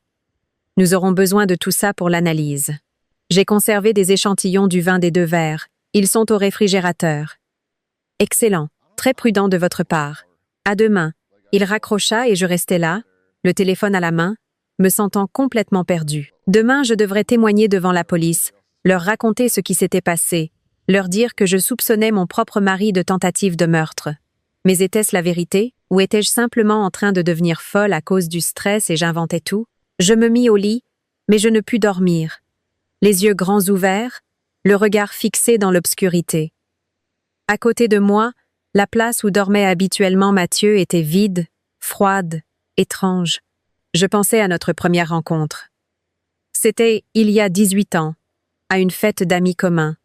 Nous aurons besoin de tout ça pour l'analyse. J'ai conservé des échantillons du vin des 2 verres. Ils sont au réfrigérateur. Excellent. Très prudent de votre part. À demain. Il raccrocha et je restais là, le téléphone à la main, me sentant complètement perdu. Demain, je devrais témoigner devant la police, leur raconter ce qui s'était passé, leur dire que je soupçonnais mon propre mari de tentative de meurtre. Mais était-ce la vérité, ou étais-je simplement en train de devenir folle à cause du stress et j'inventais tout? Je me mis au lit, mais je ne pus dormir. Les yeux grands ouverts, le regard fixé dans l'obscurité. À côté de moi, la place où dormait habituellement Mathieu était vide, froide, étrange. Je pensais à notre première rencontre. C'était il y a 18 ans, à une fête d'amis communs.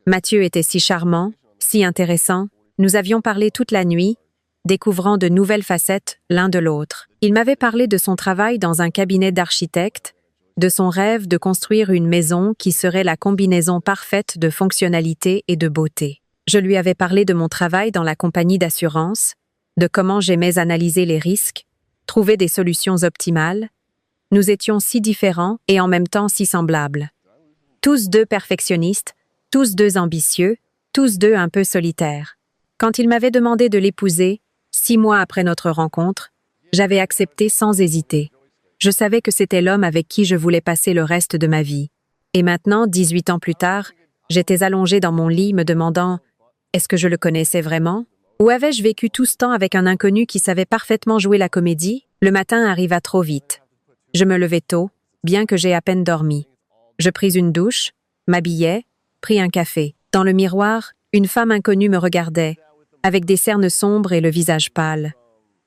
Mathieu était si charmant, si intéressant. Nous avions parlé toute la nuit, découvrant de nouvelles facettes l'un de l'autre. Il m'avait parlé de son travail dans un cabinet d'architecte, de son rêve de construire une maison qui serait la combinaison parfaite de fonctionnalité et de beauté. Je lui avais parlé de mon travail dans la compagnie d'assurance, de comment j'aimais analyser les risques, trouver des solutions optimales. Nous étions si différents et en même temps si semblables. Tous 2 perfectionnistes, tous 2 ambitieux, tous 2 un peu solitaires. Quand il m'avait demandé de l'épouser, 6 mois après notre rencontre, j'avais accepté sans hésiter. Je savais que c'était l'homme avec qui je voulais passer le reste de ma vie. Et maintenant, 18 ans plus tard, j'étais allongée dans mon lit me demandant « Est-ce que je le connaissais vraiment? Ou avais-je vécu tout ce temps avec un inconnu qui savait parfaitement jouer la comédie? » Le matin arriva trop vite. Je me levai tôt, bien que j'aie à peine dormi. Je pris une douche, m'habillai, pris un café. Dans le miroir, une femme inconnue me regardait, avec des cernes sombres et le visage pâle.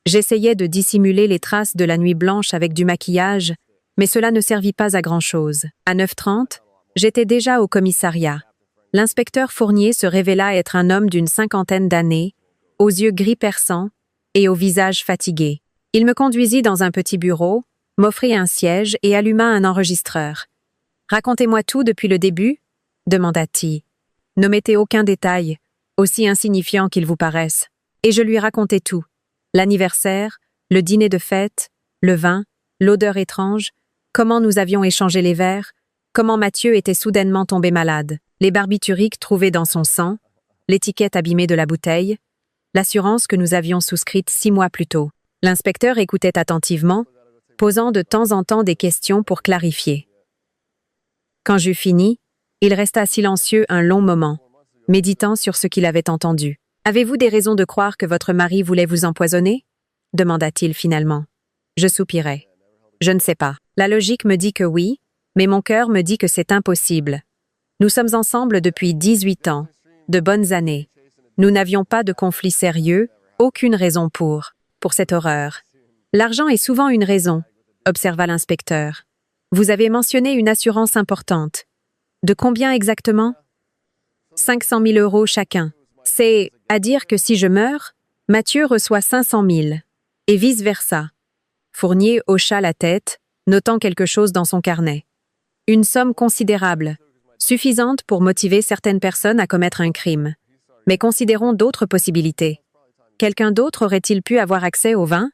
J'essayais de dissimuler les traces de la nuit blanche avec du maquillage, mais cela ne servit pas à grand-chose. À 9h30, j'étais déjà au commissariat. L'inspecteur Fournier se révéla être un homme d'une 50aine d'années, aux yeux gris perçants et au visage fatigué. Il me conduisit dans un petit bureau, m'offrit un siège et alluma un enregistreur. « Racontez-moi tout depuis le début » demanda-t-il. « N'omettez aucun détail, aussi insignifiant qu'il vous paraisse. » Et je lui racontai tout. L'anniversaire, le dîner de fête, le vin, l'odeur étrange, comment nous avions échangé les verres, comment Mathieu était soudainement tombé malade, les barbituriques trouvés dans son sang, l'étiquette abîmée de la bouteille, l'assurance que nous avions souscrite 6 mois plus tôt. L'inspecteur écoutait attentivement, posant de temps en temps des questions pour clarifier. Quand j'eus fini, il resta silencieux un long moment, méditant sur ce qu'il avait entendu. « Avez-vous des raisons de croire que votre mari voulait vous empoisonner » demanda-t-il finalement. Je soupirai. Je ne sais pas. La logique me dit que oui, mais mon cœur me dit que c'est impossible. Nous sommes ensemble depuis 18 ans, de bonnes années. Nous n'avions pas de conflit sérieux, aucune raison pour cette horreur. L'argent est souvent une raison, observa l'inspecteur. Vous avez mentionné une assurance importante. De combien exactement? 500 000 € chacun. C'est à dire que si je meurs, Mathieu reçoit 500 000, et vice-versa. Fournier hocha la tête, notant quelque chose dans son carnet. Une somme considérable, suffisante pour motiver certaines personnes à commettre un crime. Mais considérons d'autres possibilités. Quelqu'un d'autre aurait-il pu avoir accès au vin?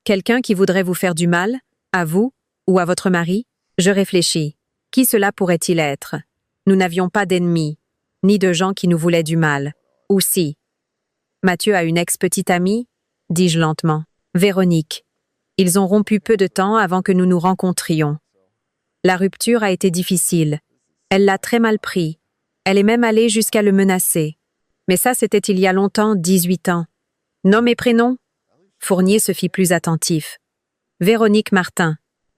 Quelqu'un qui voudrait vous faire du mal, à vous ou à votre mari? Je réfléchis. Qui cela pourrait-il être? Nous n'avions pas d'ennemis, ni de gens qui nous voulaient du mal. Ou si? Mathieu a une ex-petite amie, dis-je lentement. Véronique. Ils ont rompu peu de temps avant que nous nous rencontrions. La rupture a été difficile. Elle l'a très mal pris. Elle est même allée jusqu'à le menacer. Mais ça, c'était il y a longtemps, 18 ans. Nom et prénom? Fournier se fit plus attentif. Véronique Martin.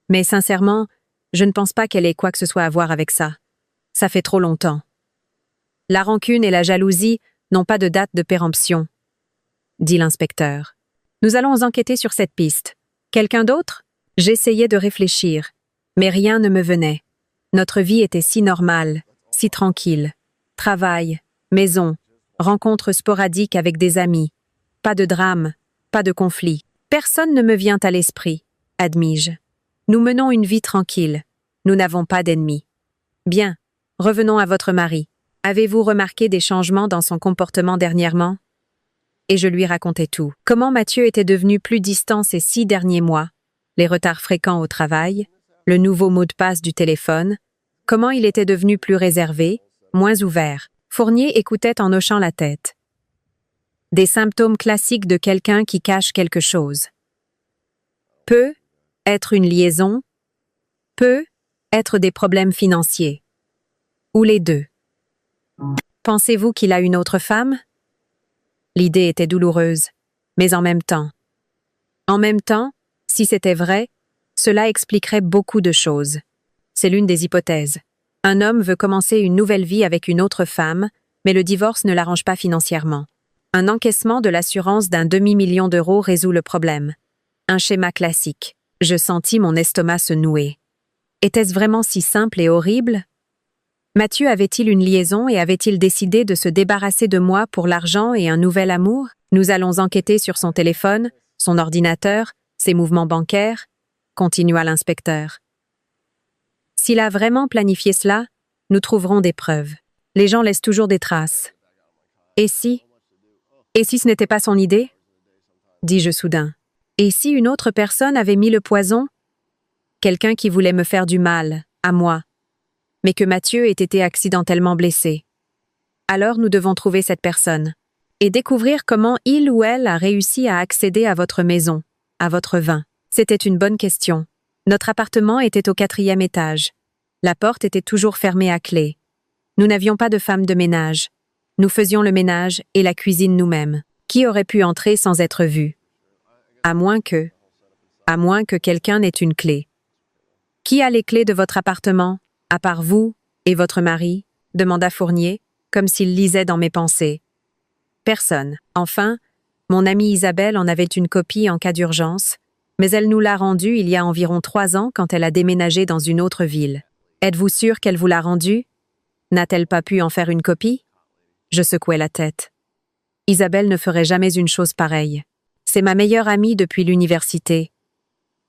Mais sincèrement, je ne pense pas qu'elle ait quoi que ce soit à voir avec ça. Ça fait trop longtemps. La rancune et la jalousie n'ont pas de date de péremption, dit l'inspecteur. Nous allons enquêter sur cette piste. Quelqu'un d'autre? J'essayais de réfléchir, mais rien ne me venait. Notre vie était si normale, si tranquille. Travail, maison, rencontres sporadiques avec des amis. Pas de drame, pas de conflit. Personne ne me vient à l'esprit, admis-je. Nous menons une vie tranquille. Nous n'avons pas d'ennemis. Bien, revenons à votre mari. Avez-vous remarqué des changements dans son comportement dernièrement? Et je lui racontai tout. Comment Mathieu était devenu plus distant ces 6 derniers mois, les retards fréquents au travail, le nouveau mot de passe du téléphone, comment il était devenu plus réservé, moins ouvert. Fournier écoutait en hochant la tête. Des symptômes classiques de quelqu'un qui cache quelque chose. Peut être une liaison, peut être des problèmes financiers. Ou les deux. Pensez-vous qu'il a une autre femme? L'idée était douloureuse, mais en même temps. En même temps, si c'était vrai, cela expliquerait beaucoup de choses. C'est l'une des hypothèses. Un homme veut commencer une nouvelle vie avec une autre femme, mais le divorce ne l'arrange pas financièrement. Un encaissement de l'assurance d'un demi-million d'euros résout le problème. Un schéma classique. Je sentis mon estomac se nouer. Était-ce vraiment si simple et horrible? Mathieu avait-il une liaison et avait-il décidé de se débarrasser de moi pour l'argent et un nouvel amour? Nous allons enquêter sur son téléphone, son ordinateur, ses mouvements bancaires, continua l'inspecteur. S'il a vraiment planifié cela, nous trouverons des preuves. Les gens laissent toujours des traces. Et si? Et si ce n'était pas son idée? Dis-je soudain. Et si une autre personne avait mis le poison? Quelqu'un qui voulait me faire du mal, à moi, mais que Mathieu ait été accidentellement blessé. Alors nous devons trouver cette personne et découvrir comment il ou elle a réussi à accéder à votre maison, à votre vin. C'était une bonne question. Notre appartement était au 4e étage. La porte était toujours fermée à clé. Nous n'avions pas de femme de ménage. Nous faisions le ménage et la cuisine nous-mêmes. Qui aurait pu entrer sans être vu? À moins que quelqu'un n'ait une clé. Qui a les clés de votre appartement, à part vous et votre mari? Demanda Fournier, comme s'il lisait dans mes pensées. Personne. Enfin, mon amie Isabelle en avait une copie en cas d'urgence, mais elle nous l'a rendue il y a environ 3 ans quand elle a déménagé dans une autre ville. Êtes-vous sûr qu'elle vous l'a rendue? N'a-t-elle pas pu en faire une copie? Je secouai la tête. Isabelle ne ferait jamais une chose pareille. C'est ma meilleure amie depuis l'université.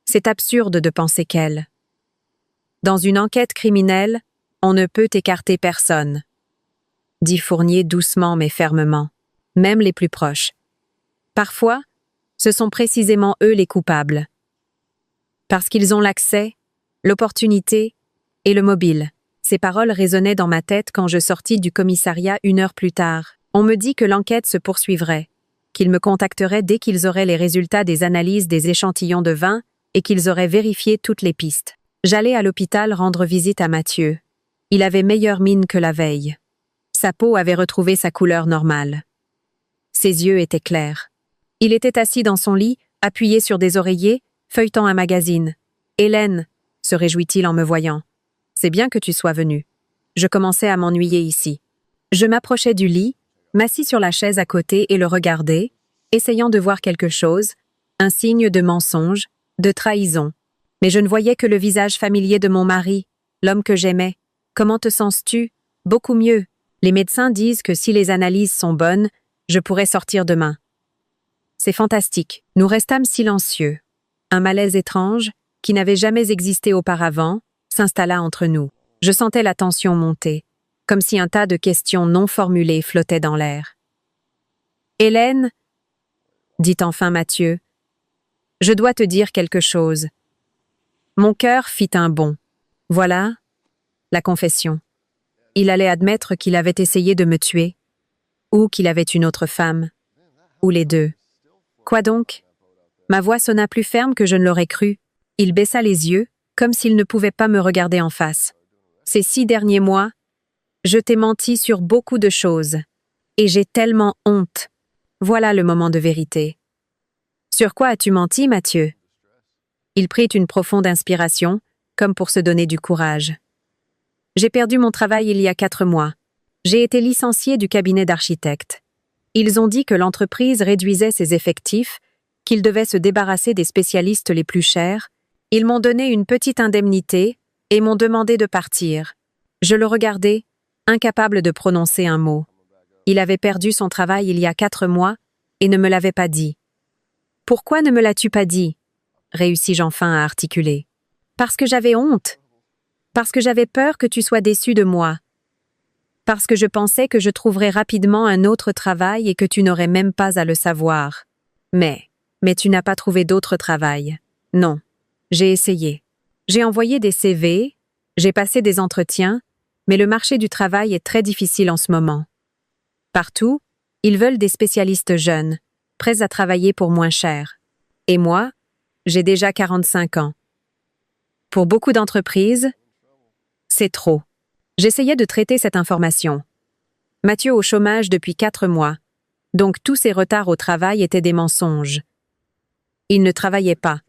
C'est absurde de penser qu'elle. Dans une enquête criminelle, on ne peut écarter personne, dit Fournier doucement mais fermement, même les plus proches. Parfois, ce sont précisément eux les coupables. Parce qu'ils ont l'accès, l'opportunité et le mobile. Ces paroles résonnaient dans ma tête quand je sortis du commissariat 1 heure plus tard. On me dit que l'enquête se poursuivrait, qu'ils me contacteraient dès qu'ils auraient les résultats des analyses des échantillons de vin et qu'ils auraient vérifié toutes les pistes. J'allais à l'hôpital rendre visite à Mathieu. Il avait meilleure mine que la veille. Sa peau avait retrouvé sa couleur normale. Ses yeux étaient clairs. Il était assis dans son lit, appuyé sur des oreillers, feuilletant un magazine. « Hélène !» se réjouit-il en me voyant. « C'est bien que tu sois venue. Je commençais à m'ennuyer ici. » Je m'approchai du lit, m'assis sur la chaise à côté et le regardai, essayant de voir quelque chose, un signe de mensonge, de trahison. Mais je ne voyais que le visage familier de mon mari, l'homme que j'aimais. « Comment te sens-tu ? » « Beaucoup mieux. Les médecins disent que si les analyses sont bonnes, je pourrais sortir demain. » C'est fantastique. Nous restâmes silencieux. Un malaise étrange, qui n'avait jamais existé auparavant, s'installa entre nous. Je sentais la tension monter, comme si un tas de questions non formulées flottaient dans l'air. « Hélène, » dit enfin Mathieu, « je dois te dire quelque chose. » Mon cœur fit un bond. Voilà la confession. Il allait admettre qu'il avait essayé de me tuer, ou qu'il avait une autre femme, ou les deux. Quoi donc? Ma voix sonna plus ferme que je ne l'aurais cru. Il baissa les yeux, comme s'il ne pouvait pas me regarder en face. Ces 6 derniers mois, je t'ai menti sur beaucoup de choses, et j'ai tellement honte. Voilà le moment de vérité. Sur quoi as-tu menti, Mathieu? Il prit une profonde inspiration, comme pour se donner du courage. J'ai perdu mon travail il y a 4 mois. J'ai été licencié du cabinet d'architectes. Ils ont dit que l'entreprise réduisait ses effectifs, qu'ils devaient se débarrasser des spécialistes les plus chers. Ils m'ont donné une petite indemnité et m'ont demandé de partir. Je le regardais, incapable de prononcer un mot. Il avait perdu son travail il y a 4 mois et ne me l'avait pas dit. « Pourquoi ne me l'as-tu pas dit ?» réussis-je enfin à articuler. « Parce que j'avais honte. Parce que j'avais peur que tu sois déçu de moi. Parce que je pensais que je trouverais rapidement un autre travail et que tu n'aurais même pas à le savoir. Mais tu n'as pas trouvé d'autre travail. Non, j'ai essayé. J'ai envoyé des CV, j'ai passé des entretiens, mais le marché du travail est très difficile en ce moment. Partout, ils veulent des spécialistes jeunes, prêts à travailler pour moins cher. Et moi, j'ai déjà 45 ans. Pour beaucoup d'entreprises, c'est trop. J'essayais de traiter cette information. Mathieu au chômage depuis 4 mois, donc tous ses retards au travail étaient des mensonges. Il ne travaillait pas.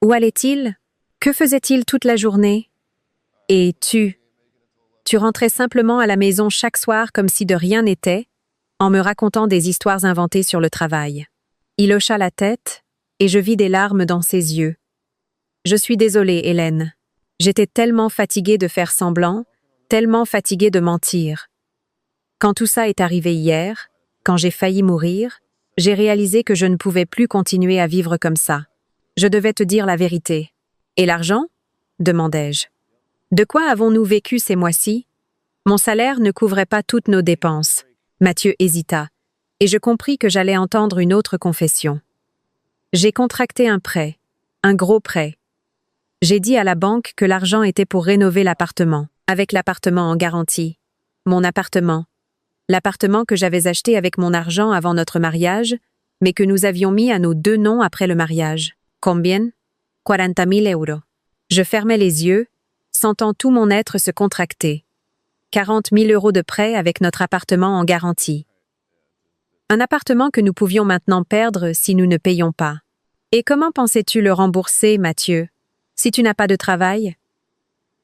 Où allait-il? Que faisait-il toute la journée? Et tu rentrais simplement à la maison chaque soir comme si de rien n'était, en me racontant des histoires inventées sur le travail. Il hocha la tête, et je vis des larmes dans ses yeux. Je suis désolée, Hélène. J'étais tellement fatiguée de faire semblant, tellement fatiguée de mentir. Quand tout ça est arrivé hier, quand j'ai failli mourir, j'ai réalisé que je ne pouvais plus continuer à vivre comme ça. Je devais te dire la vérité. Et l'argent? Demandai-je. De quoi avons-nous vécu ces mois-ci? Mon salaire ne couvrait pas toutes nos dépenses. Mathieu hésita, et je compris que j'allais entendre une autre confession. J'ai contracté un prêt, un gros prêt. J'ai dit à la banque que l'argent était pour rénover l'appartement, avec l'appartement en garantie. Mon appartement. L'appartement que j'avais acheté avec mon argent avant notre mariage, mais que nous avions mis à nos 2 noms après le mariage. Combien? 40 000 euros. Je fermais les yeux, sentant tout mon être se contracter. 40 000 euros de prêt avec notre appartement en garantie. Un appartement que nous pouvions maintenant perdre si nous ne payions pas. Et comment pensais-tu le rembourser, Mathieu, si tu n'as pas de travail?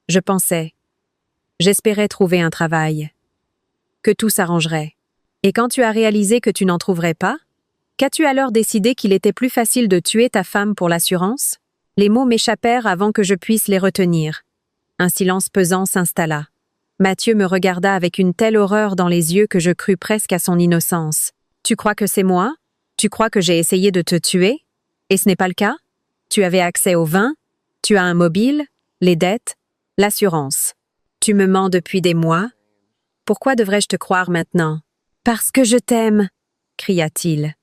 Je pensais. J'espérais trouver un travail. Que tout s'arrangerait. Et quand tu as réalisé que tu n'en trouverais pas, qu'as-tu alors décidé qu'il était plus facile de tuer ta femme pour l'assurance? Les mots m'échappèrent avant que je puisse les retenir. Un silence pesant s'installa. Mathieu me regarda avec une telle horreur dans les yeux que je crus presque à son innocence. « Tu crois que c'est moi? Tu crois que j'ai essayé de te tuer? Et ce n'est pas le cas? Tu avais accès au vin? Tu as un mobile? Les dettes? L'assurance? Tu me mens depuis des mois? Pourquoi devrais-je te croire maintenant? Parce que je t'aime! » cria-t-il.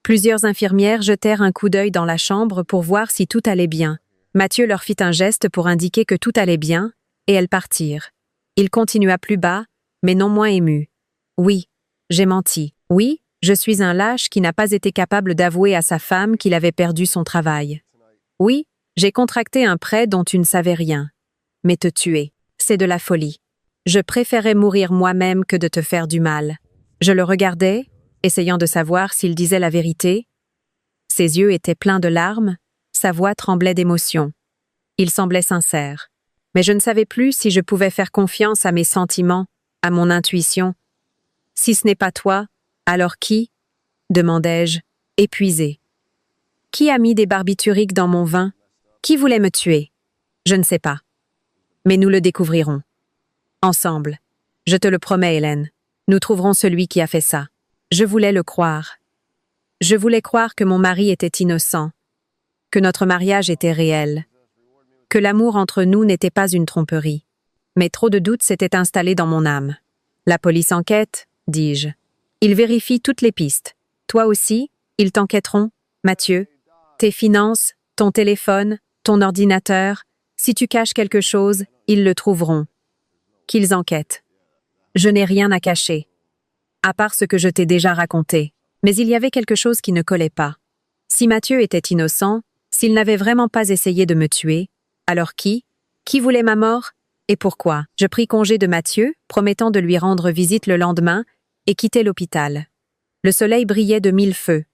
Plusieurs infirmières jetèrent un coup d'œil dans la chambre pour voir si tout allait bien. Mathieu leur fit un geste pour indiquer que tout allait bien, et elles partirent. Il continua plus bas, mais non moins ému. Oui, j'ai menti. Oui, je suis un lâche qui n'a pas été capable d'avouer à sa femme qu'il avait perdu son travail. Oui, j'ai contracté un prêt dont tu ne savais rien. Mais te tuer, c'est de la folie. Je préférais mourir moi-même que de te faire du mal. Je le regardais, essayant de savoir s'il disait la vérité. Ses yeux étaient pleins de larmes, sa voix tremblait d'émotion. Il semblait sincère. Mais je ne savais plus si je pouvais faire confiance à mes sentiments, à mon intuition. Si ce n'est pas toi, alors qui? Demandai-je, épuisé. Qui a mis des barbituriques dans mon vin? Qui voulait me tuer? Je ne sais pas. Mais nous le découvrirons. Ensemble. Je te le promets, Hélène. Nous trouverons celui qui a fait ça. Je voulais le croire. Je voulais croire que mon mari était innocent, que notre mariage était réel, que l'amour entre nous n'était pas une tromperie. Mais trop de doutes s'étaient installés dans mon âme. La police enquête, dis-je. Ils vérifient toutes les pistes. Toi aussi, ils t'enquêteront, Mathieu. Tes finances, ton téléphone, ton ordinateur. Si tu caches quelque chose, ils le trouveront. Qu'ils enquêtent. Je n'ai rien à cacher, à part ce que je t'ai déjà raconté. Mais il y avait quelque chose qui ne collait pas. Si Mathieu était innocent, s'il n'avait vraiment pas essayé de me tuer, alors qui? Qui voulait ma mort? Et pourquoi? Je pris congé de Mathieu, promettant de lui rendre visite le lendemain, et quittai l'hôpital. Le soleil brillait de mille feux.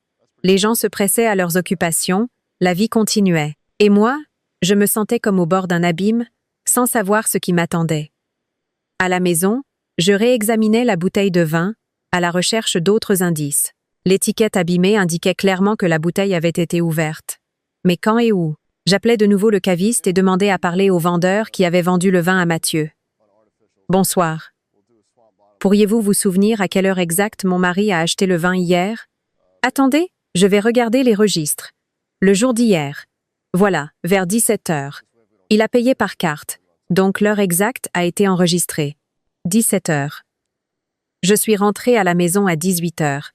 Les gens se pressaient à leurs occupations, la vie continuait. Et moi, je me sentais comme au bord d'un abîme, sans savoir ce qui m'attendait. À la maison, je réexaminais la bouteille de vin, à la recherche d'autres indices. L'étiquette abîmée indiquait clairement que la bouteille avait été ouverte. Mais quand et où? J'appelai de nouveau le caviste et demandai à parler au vendeur qui avait vendu le vin à Mathieu. « Bonsoir. Pourriez-vous vous souvenir à quelle heure exacte mon mari a acheté le vin hier? Attendez, je vais regarder les registres. Le jour d'hier. Voilà, vers 17 heures. Il a payé par carte, donc l'heure exacte a été enregistrée. 17 heures. Je suis rentrée à la maison à 18 heures.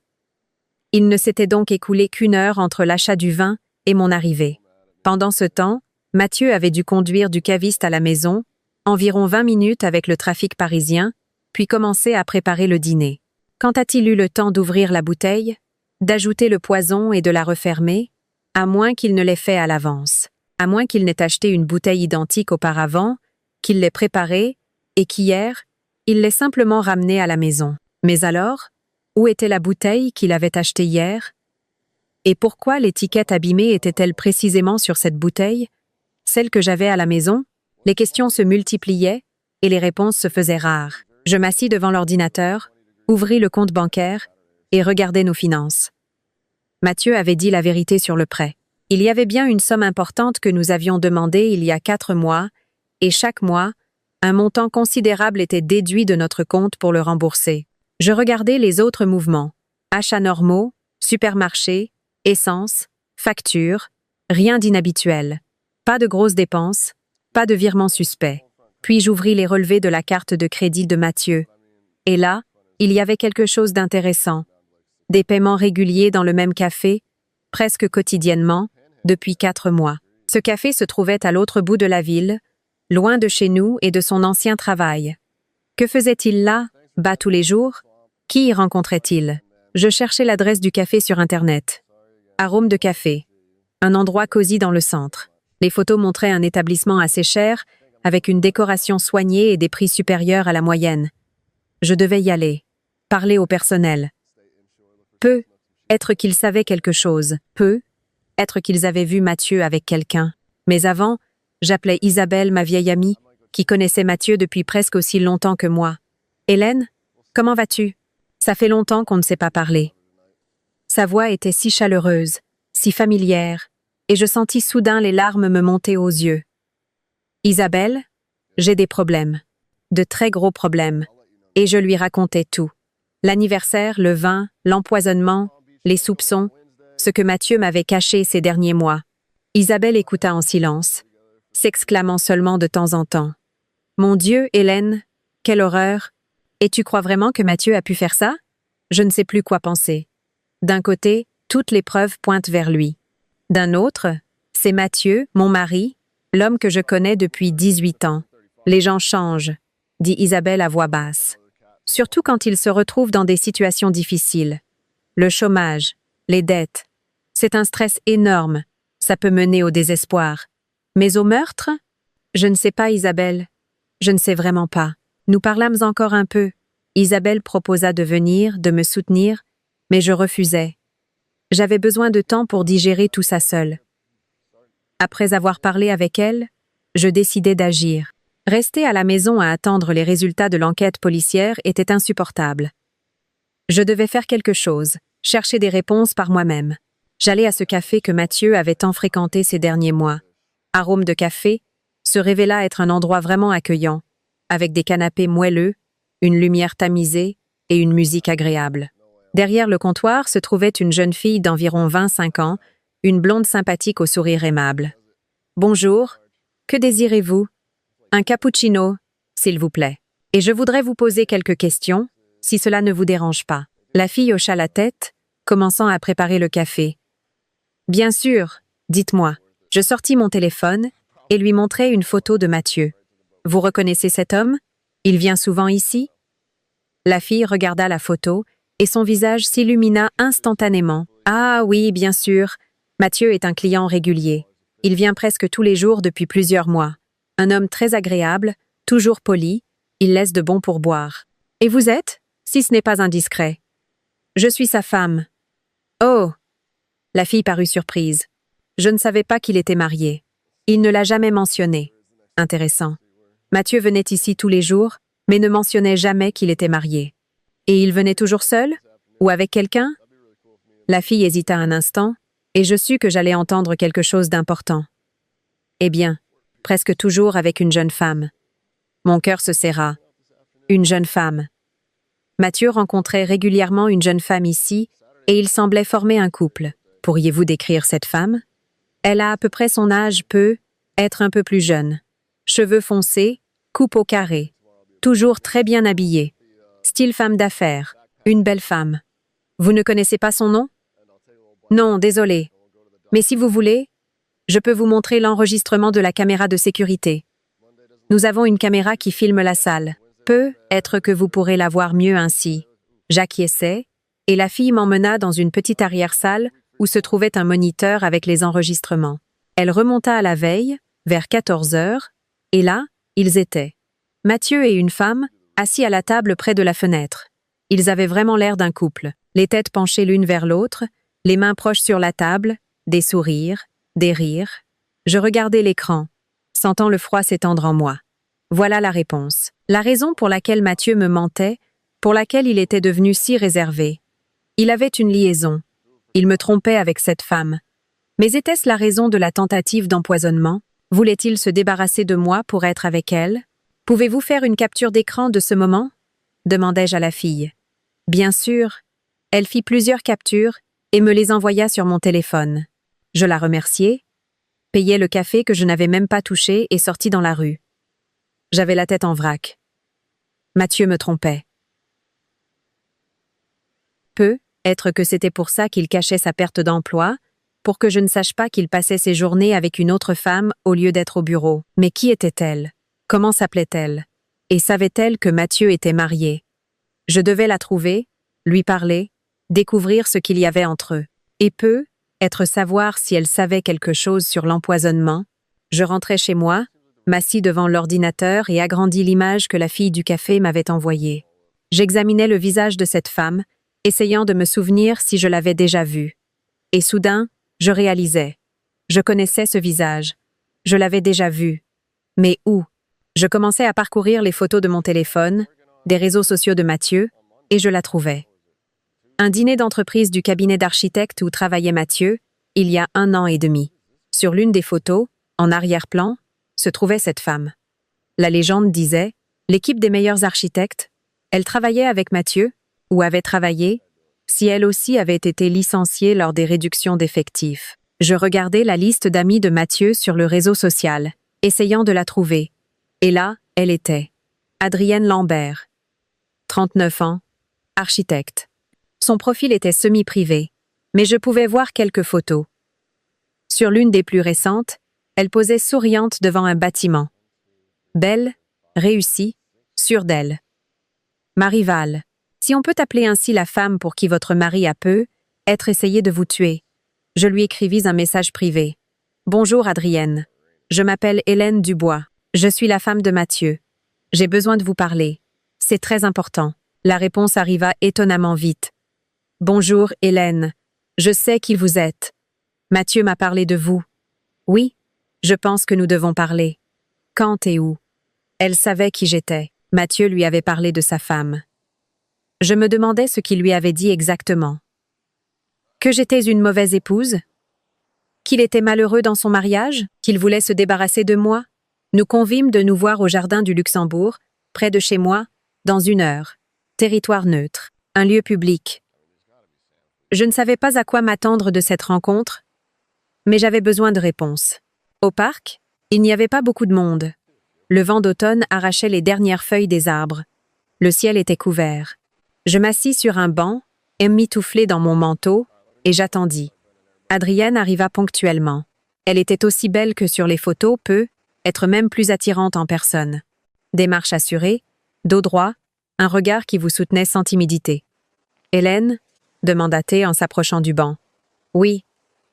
Il ne s'était donc écoulé qu'une heure entre l'achat du vin et mon arrivée. Pendant ce temps, Mathieu avait dû conduire du caviste à la maison, environ 20 minutes avec le trafic parisien, puis commencer à préparer le dîner. Quand a-t-il eu le temps d'ouvrir la bouteille, d'ajouter le poison et de la refermer, à moins qu'il ne l'ait fait à l'avance, à moins qu'il n'ait acheté une bouteille identique auparavant, qu'il l'ait préparée, et qu'hier, il l'ait simplement ramenée à la maison. Mais alors, où était la bouteille qu'il avait achetée hier? Et pourquoi l'étiquette abîmée était-elle précisément sur cette bouteille? Celle que j'avais à la maison? Les questions se multipliaient et les réponses se faisaient rares. Je m'assis devant l'ordinateur, ouvris le compte bancaire et regardai nos finances. Mathieu avait dit la vérité sur le prêt. Il y avait bien une somme importante que nous avions demandée il y a 4 mois, et chaque mois, un montant considérable était déduit de notre compte pour le rembourser. Je regardais les autres mouvements. Achats normaux, supermarché, essence, factures, rien d'inhabituel. Pas de grosses dépenses, pas de virements suspects. Puis j'ouvris les relevés de la carte de crédit de Mathieu. Et là, il y avait quelque chose d'intéressant. Des paiements réguliers dans le même café, presque quotidiennement, depuis 4 mois. Ce café se trouvait à l'autre bout de la ville, loin de chez nous et de son ancien travail. Que faisait-il là, bas tous les jours? Qui y rencontrait-il? Je cherchais l'adresse du café sur Internet. Arôme de café. Un endroit cosy dans le centre. Les photos montraient un établissement assez cher, avec une décoration soignée et des prix supérieurs à la moyenne. Je devais y aller. Parler au personnel. Peu, être qu'ils savaient quelque chose. Peu, être qu'ils avaient vu Mathieu avec quelqu'un. Mais avant, j'appelais Isabelle, ma vieille amie, qui connaissait Mathieu depuis presque aussi longtemps que moi. « Hélène, comment vas-tu? Ça fait longtemps qu'on ne s'est pas parlé. » Sa voix était si chaleureuse, si familière, et je sentis soudain les larmes me monter aux yeux. « Isabelle, j'ai des problèmes, de très gros problèmes. » Et je lui racontais tout. L'anniversaire, le vin, l'empoisonnement, les soupçons, ce que Mathieu m'avait caché ces derniers mois. Isabelle écouta en silence, s'exclamant seulement de temps en temps. « Mon Dieu, Hélène, quelle horreur! Et tu crois vraiment que Mathieu a pu faire ça? » Je ne sais plus quoi penser. D'un côté, toutes les preuves pointent vers lui. D'un autre, c'est Mathieu, mon mari, l'homme que je connais depuis 18 ans. Les gens changent, dit Isabelle à voix basse. Surtout quand ils se retrouvent dans des situations difficiles. Le chômage, les dettes. C'est un stress énorme. Ça peut mener au désespoir. Mais au meurtre? Je ne sais pas, Isabelle. Je ne sais vraiment pas. Nous parlâmes encore un peu. Isabelle proposa de venir, de me soutenir, mais je refusais. J'avais besoin de temps pour digérer tout ça seule. Après avoir parlé avec elle, je décidai d'agir. Rester à la maison à attendre les résultats de l'enquête policière était insupportable. Je devais faire quelque chose, chercher des réponses par moi-même. J'allais à ce café que Mathieu avait tant fréquenté ces derniers mois. Arôme de café se révéla être un endroit vraiment accueillant, avec des canapés moelleux, une lumière tamisée et une musique agréable. Derrière le comptoir se trouvait une jeune fille d'environ 25 ans, une blonde sympathique au sourire aimable. « Bonjour, que désirez-vous? » « Un cappuccino, s'il vous plaît. Et je voudrais vous poser quelques questions, si cela ne vous dérange pas. » La fille hocha la tête, commençant à préparer le café. « Bien sûr, dites-moi. » Je sortis mon téléphone et lui montrai une photo de Mathieu. « Vous reconnaissez cet homme? Il vient souvent ici? » La fille regarda la photo et son visage s'illumina instantanément. « Ah oui, bien sûr. Mathieu est un client régulier. Il vient presque tous les jours depuis plusieurs mois. Un homme très agréable, toujours poli, il laisse de bons pourboires. Et vous êtes, si ce n'est pas indiscret? Je suis sa femme. Oh! La fille parut surprise. Je ne savais pas qu'il était marié. Il ne l'a jamais mentionné. Intéressant. Mathieu venait ici tous les jours, mais ne mentionnait jamais qu'il était marié. Et il venait toujours seul? Ou avec quelqu'un? La fille hésita un instant, et je sus que j'allais entendre quelque chose d'important. Eh bien, presque toujours avec une jeune femme. Mon cœur se serra. Une jeune femme. Mathieu rencontrait régulièrement une jeune femme ici, et il semblait former un couple. Pourriez-vous décrire cette femme? Elle a à peu près son âge, peut être un peu plus jeune. Cheveux foncés, coupe au carré. Toujours très bien habillée. Style femme d'affaires. Une belle femme. Vous ne connaissez pas son nom? Non, désolé. Mais si vous voulez, je peux vous montrer l'enregistrement de la caméra de sécurité. Nous avons une caméra qui filme la salle. Peut-être que vous pourrez la voir mieux ainsi. J'acquiesçai, et la fille m'emmena dans une petite arrière-salle où se trouvait un moniteur avec les enregistrements. Elle remonta à la veille, vers 14 heures, et là, ils étaient. Mathieu et une femme, assis à la table près de la fenêtre. Ils avaient vraiment l'air d'un couple, les têtes penchées l'une vers l'autre, les mains proches sur la table, des sourires, des rires. Je regardais l'écran, sentant le froid s'étendre en moi. Voilà la réponse. La raison pour laquelle Mathieu me mentait, pour laquelle il était devenu si réservé. Il avait une liaison. Il me trompait avec cette femme. Mais était-ce la raison de la tentative d'empoisonnement? Voulait-il se débarrasser de moi pour être avec elle? Pouvez-vous faire une capture d'écran de ce moment? Demandai-je à la fille. Bien sûr. Elle fit plusieurs captures et me les envoya sur mon téléphone. Je la remerciai, payai le café que je n'avais même pas touché et sortis dans la rue. J'avais la tête en vrac. Mathieu me trompait. Peut-être que c'était pour ça qu'il cachait sa perte d'emploi, pour que je ne sache pas qu'il passait ses journées avec une autre femme au lieu d'être au bureau. Mais qui était-elle? Comment s'appelait-elle? Et savait-elle que Mathieu était marié? Je devais la trouver, lui parler, découvrir ce qu'il y avait entre eux. Et peut-être savoir si elle savait quelque chose sur l'empoisonnement. Je rentrai chez moi, m'assis devant l'ordinateur et agrandis l'image que la fille du café m'avait envoyée. J'examinais le visage de cette femme, essayant de me souvenir si je l'avais déjà vue. Et soudain, je réalisais. Je connaissais ce visage. Je l'avais déjà vu. Mais où? Je commençais à parcourir les photos de mon téléphone, des réseaux sociaux de Mathieu, et je la trouvais. Un dîner d'entreprise du cabinet d'architecte où travaillait Mathieu, il y a 1 an et demi. Sur l'une des photos, en arrière-plan, se trouvait cette femme. La légende disait « L'équipe des meilleurs architectes », elle travaillait avec Mathieu, ou avait travaillé, si elle aussi avait été licenciée lors des réductions d'effectifs. Je regardais la liste d'amis de Mathieu sur le réseau social, essayant de la trouver. Et là, elle était. Adrienne Lambert. 39 ans, architecte. Son profil était semi-privé, mais je pouvais voir quelques photos. Sur l'une des plus récentes, elle posait souriante devant un bâtiment. Belle, réussie, sûre d'elle. Ma rivale. Si on peut appeler ainsi la femme pour qui votre mari a peu, être essayé de vous tuer. Je lui écrivis un message privé. Bonjour Adrienne. Je m'appelle Hélène Dubois. Je suis la femme de Mathieu. J'ai besoin de vous parler. C'est très important. La réponse arriva étonnamment vite. Bonjour Hélène. Je sais qui vous êtes. Mathieu m'a parlé de vous. Oui, je pense que nous devons parler. Quand et où? Elle savait qui j'étais. Mathieu lui avait parlé de sa femme. Je me demandais ce qu'il lui avait dit exactement. Que j'étais une mauvaise épouse? Qu'il était malheureux dans son mariage? Qu'il voulait se débarrasser de moi? Nous convîmes de nous voir au jardin du Luxembourg, près de chez moi, dans 1 heure. Territoire neutre, un lieu public. Je ne savais pas à quoi m'attendre de cette rencontre, mais j'avais besoin de réponses. Au parc, il n'y avait pas beaucoup de monde. Le vent d'automne arrachait les dernières feuilles des arbres. Le ciel était couvert. Je m'assis sur un banc, emmitouflé dans mon manteau, et j'attendis. Adrienne arriva ponctuellement. Elle était aussi belle que sur les photos, peut être même plus attirante en personne. Démarche assurée, dos droit, un regard qui vous soutenait sans timidité. « Hélène » demanda-t-elle en s'approchant du banc. « Oui.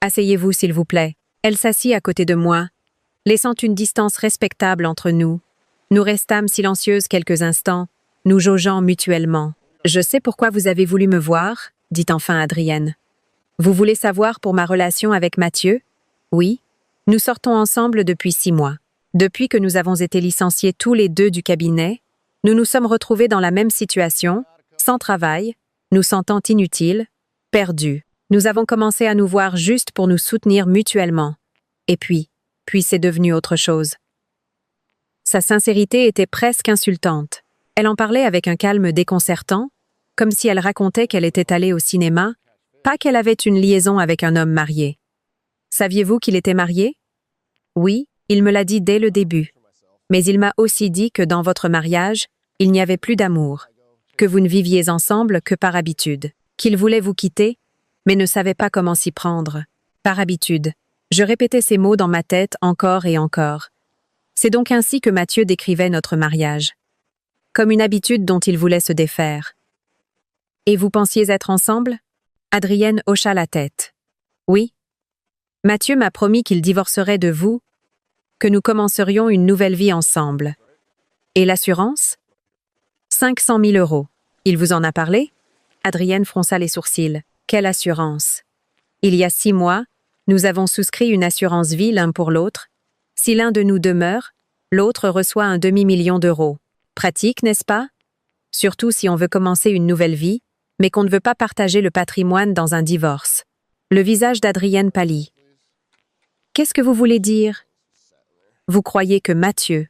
Asseyez-vous, s'il vous plaît. » Elle s'assit à côté de moi, laissant une distance respectable entre nous. Nous restâmes silencieuses quelques instants, nous jaugeant mutuellement. « Je sais pourquoi vous avez voulu me voir, » dit enfin Adrienne. « Vous voulez savoir pour ma relation avec Mathieu? Oui. Nous sortons ensemble depuis 6 mois. Depuis que nous avons été licenciés tous les deux du cabinet, nous nous sommes retrouvés dans la même situation, sans travail, nous sentant inutiles, perdus. Nous avons commencé à nous voir juste pour nous soutenir mutuellement. Et puis c'est devenu autre chose. » Sa sincérité était presque insultante. Elle en parlait avec un calme déconcertant, comme si elle racontait qu'elle était allée au cinéma, pas qu'elle avait une liaison avec un homme marié. « Saviez-vous qu'il était marié? » « Oui, il me l'a dit dès le début. Mais il m'a aussi dit que dans votre mariage, il n'y avait plus d'amour, que vous ne viviez ensemble que par habitude, qu'il voulait vous quitter, mais ne savait pas comment s'y prendre. Par habitude. » Je répétais ces mots dans ma tête encore et encore. C'est donc ainsi que Mathieu décrivait notre mariage. Comme une habitude dont il voulait se défaire. « Et vous pensiez être ensemble? » Adrienne hocha la tête. « Oui. Mathieu m'a promis qu'il divorcerait de vous, que nous commencerions une nouvelle vie ensemble. Et l'assurance? 500 000 €. Il vous en a parlé? » Adrienne fronça les sourcils. « Quelle assurance? Il y a 6 mois, nous avons souscrit une assurance vie l'un pour l'autre. Si l'un de nous demeure, l'autre reçoit un demi-million d'euros. Pratique, n'est-ce pas? Surtout si on veut commencer une nouvelle vie, mais qu'on ne veut pas partager le patrimoine dans un divorce. » Le visage d'Adrienne pâlit. « Qu'est-ce que vous voulez dire? Vous croyez que Mathieu... »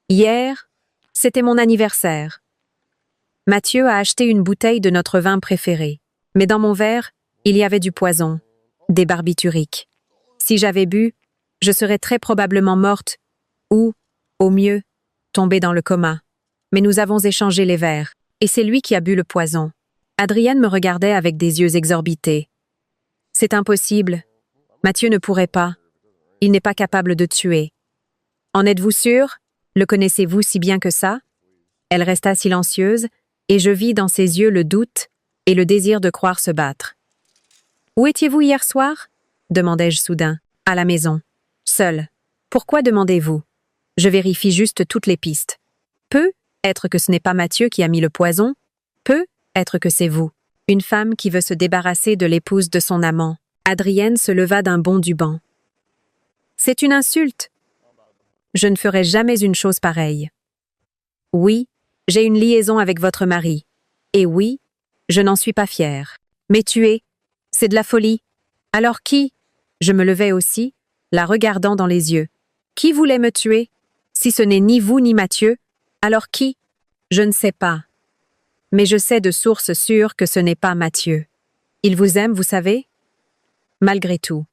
Hier, c'était mon anniversaire. Mathieu a acheté une bouteille de notre vin préféré. Mais dans mon verre, il y avait du poison, des barbituriques. Si j'avais bu, je serais très probablement morte ou, au mieux, tombée dans le coma. Mais nous avons échangé les verres, et c'est lui qui a bu le poison. Adrienne me regardait avec des yeux exorbités. « C'est impossible. Mathieu ne pourrait pas. Il n'est pas capable de tuer. En êtes-vous sûre? Le connaissez-vous si bien que ça? » Elle resta silencieuse, et je vis dans ses yeux le doute et le désir de croire se battre. « Où étiez-vous hier soir? » demandai-je soudain. « À la maison. Seule. Pourquoi demandez-vous? Je vérifie juste toutes les pistes. Peut être que ce n'est pas Mathieu qui a mis le poison. Peut être que c'est vous. Une femme qui veut se débarrasser de l'épouse de son amant. » Adrienne se leva d'un bond du banc. « C'est une insulte. Je ne ferai jamais une chose pareille. Oui, j'ai une liaison avec votre mari. Et oui, je n'en suis pas fière. Mais tuer, c'est de la folie. Alors qui? » Je me levai aussi, la regardant dans les yeux. « Qui voulait me tuer? Si ce n'est ni vous ni Mathieu, alors qui? Je ne sais pas. Mais je sais de source sûre que ce n'est pas Mathieu. Il vous aime, vous savez? Malgré tout.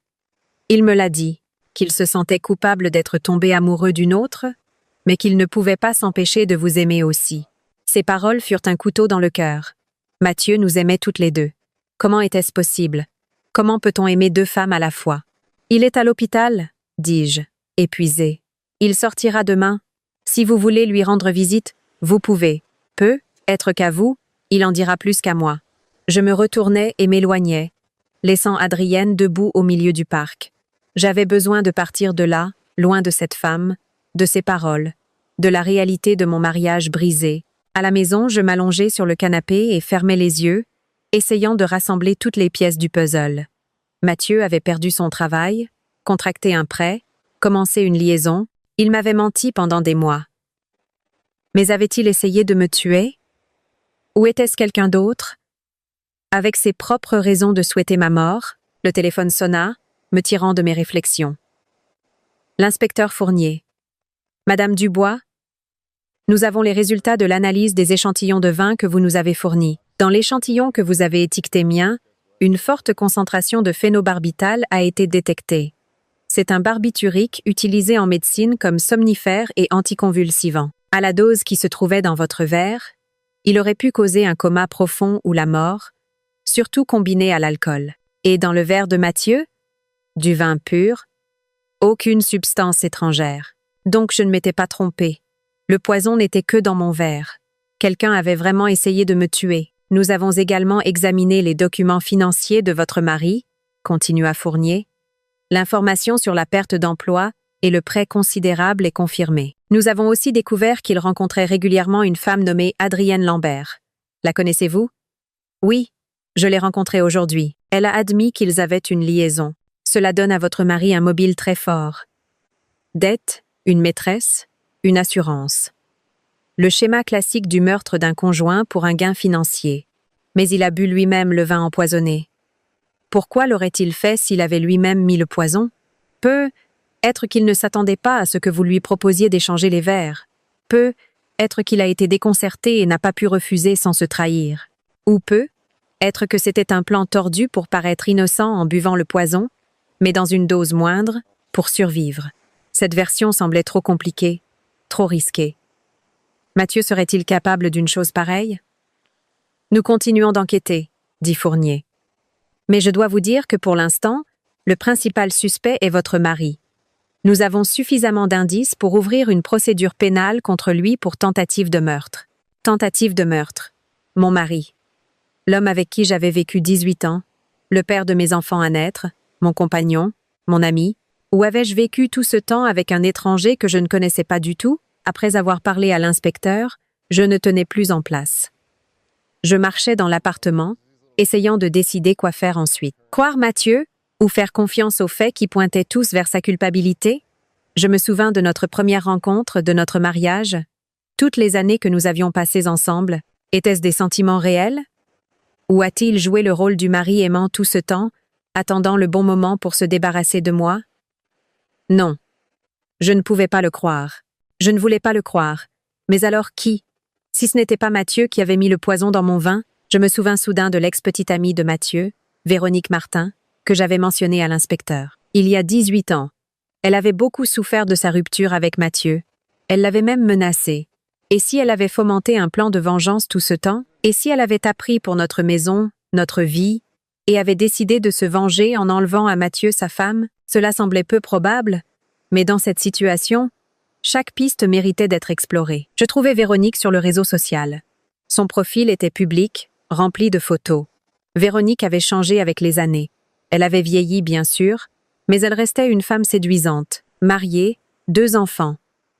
Il me l'a dit, qu'il se sentait coupable d'être tombé amoureux d'une autre, mais qu'il ne pouvait pas s'empêcher de vous aimer aussi. Ces paroles furent un couteau dans le cœur. Mathieu nous aimait toutes les deux. Comment était-ce possible? Comment peut-on aimer 2 femmes à la fois? « Il est à l'hôpital, dis-je, épuisé. Il sortira demain. Si vous voulez lui rendre visite, vous pouvez. Peut être qu'à vous, il en dira plus qu'à moi. Je me retournai et m'éloignai, laissant Adrienne debout au milieu du parc. J'avais besoin de partir de là, loin de cette femme, de ses paroles, de la réalité de mon mariage brisé. À la maison, je m'allongeai sur le canapé et fermai les yeux, essayant de rassembler toutes les pièces du puzzle. Mathieu avait perdu son travail, contracté un prêt, commencé une liaison, il m'avait menti pendant des mois. Mais avait-il essayé de me tuer? Ou était-ce quelqu'un d'autre? Avec ses propres raisons de souhaiter ma mort, le téléphone sonna, me tirant de mes réflexions. L'inspecteur Fournier. Madame Dubois, nous avons les résultats de l'analyse des échantillons de vin que vous nous avez fournis. Dans l'échantillon que vous avez étiqueté mien, une forte concentration de phénobarbital a été détectée. C'est un barbiturique utilisé en médecine comme somnifère et anticonvulsivant. À la dose qui se trouvait dans votre verre, il aurait pu causer un coma profond ou la mort, surtout combiné à l'alcool. Et dans le verre de Mathieu, du vin pur, aucune substance étrangère. Donc je ne m'étais pas trompée. Le poison n'était que dans mon verre. Quelqu'un avait vraiment essayé de me tuer. Nous avons également examiné les documents financiers de votre mari, continua Fournier. L'information sur la perte d'emploi et le prêt considérable est confirmée. Nous avons aussi découvert qu'il rencontrait régulièrement une femme nommée Adrienne Lambert. La connaissez-vous? Oui, je l'ai rencontrée aujourd'hui. Elle a admis qu'ils avaient une liaison. Cela donne à votre mari un mobile très fort. Dette, une maîtresse, une assurance. Le schéma classique du meurtre d'un conjoint pour un gain financier. Mais il a bu lui-même le vin empoisonné. Pourquoi l'aurait-il fait s'il avait lui-même mis le poison? Peut être qu'il ne s'attendait pas à ce que vous lui proposiez d'échanger les verres. Peut être qu'il a été déconcerté et n'a pas pu refuser sans se trahir. Ou peut être que c'était un plan tordu pour paraître innocent en buvant le poison, mais dans une dose moindre, pour survivre. Cette version semblait trop compliquée, trop risquée. Mathieu serait-il capable d'une chose pareille? Nous continuons d'enquêter, dit Fournier. Mais je dois vous dire que pour l'instant, le principal suspect est votre mari. Nous avons suffisamment d'indices pour ouvrir une procédure pénale contre lui pour tentative de meurtre. Tentative de meurtre. Mon mari. L'homme avec qui j'avais vécu 18 ans, le père de mes enfants à naître, mon compagnon, mon ami, ou avais-je vécu tout ce temps avec un étranger que je ne connaissais pas du tout? Après avoir parlé à l'inspecteur, je ne tenais plus en place. Je marchais dans l'appartement, essayant de décider quoi faire ensuite. Croire Mathieu ou faire confiance aux faits qui pointaient tous vers sa culpabilité? Je me souvins de notre première rencontre, de notre mariage, toutes les années que nous avions passées ensemble. Étaient-ce des sentiments réels? Ou a-t-il joué le rôle du mari aimant tout ce temps, attendant le bon moment pour se débarrasser de moi? Non. Je ne pouvais pas le croire. Je ne voulais pas le croire. Mais alors qui? Si ce n'était pas Mathieu qui avait mis le poison dans mon vin, je me souvins soudain de l'ex-petite amie de Mathieu, Véronique Martin, que j'avais mentionnée à l'inspecteur. Il y a 18 ans. Elle avait beaucoup souffert de sa rupture avec Mathieu. Elle l'avait même menacé. Et si elle avait fomenté un plan de vengeance tout ce temps? Et si elle avait appris pour notre maison, notre vie, et avait décidé de se venger en enlevant à Mathieu sa femme? Cela semblait peu probable, mais dans cette situation, chaque piste méritait d'être explorée. Je trouvais Véronique sur le réseau social. Son profil était public, rempli de photos. Véronique avait changé avec les années. Elle avait vieilli, bien sûr, mais elle restait une femme séduisante, mariée, 2 enfants.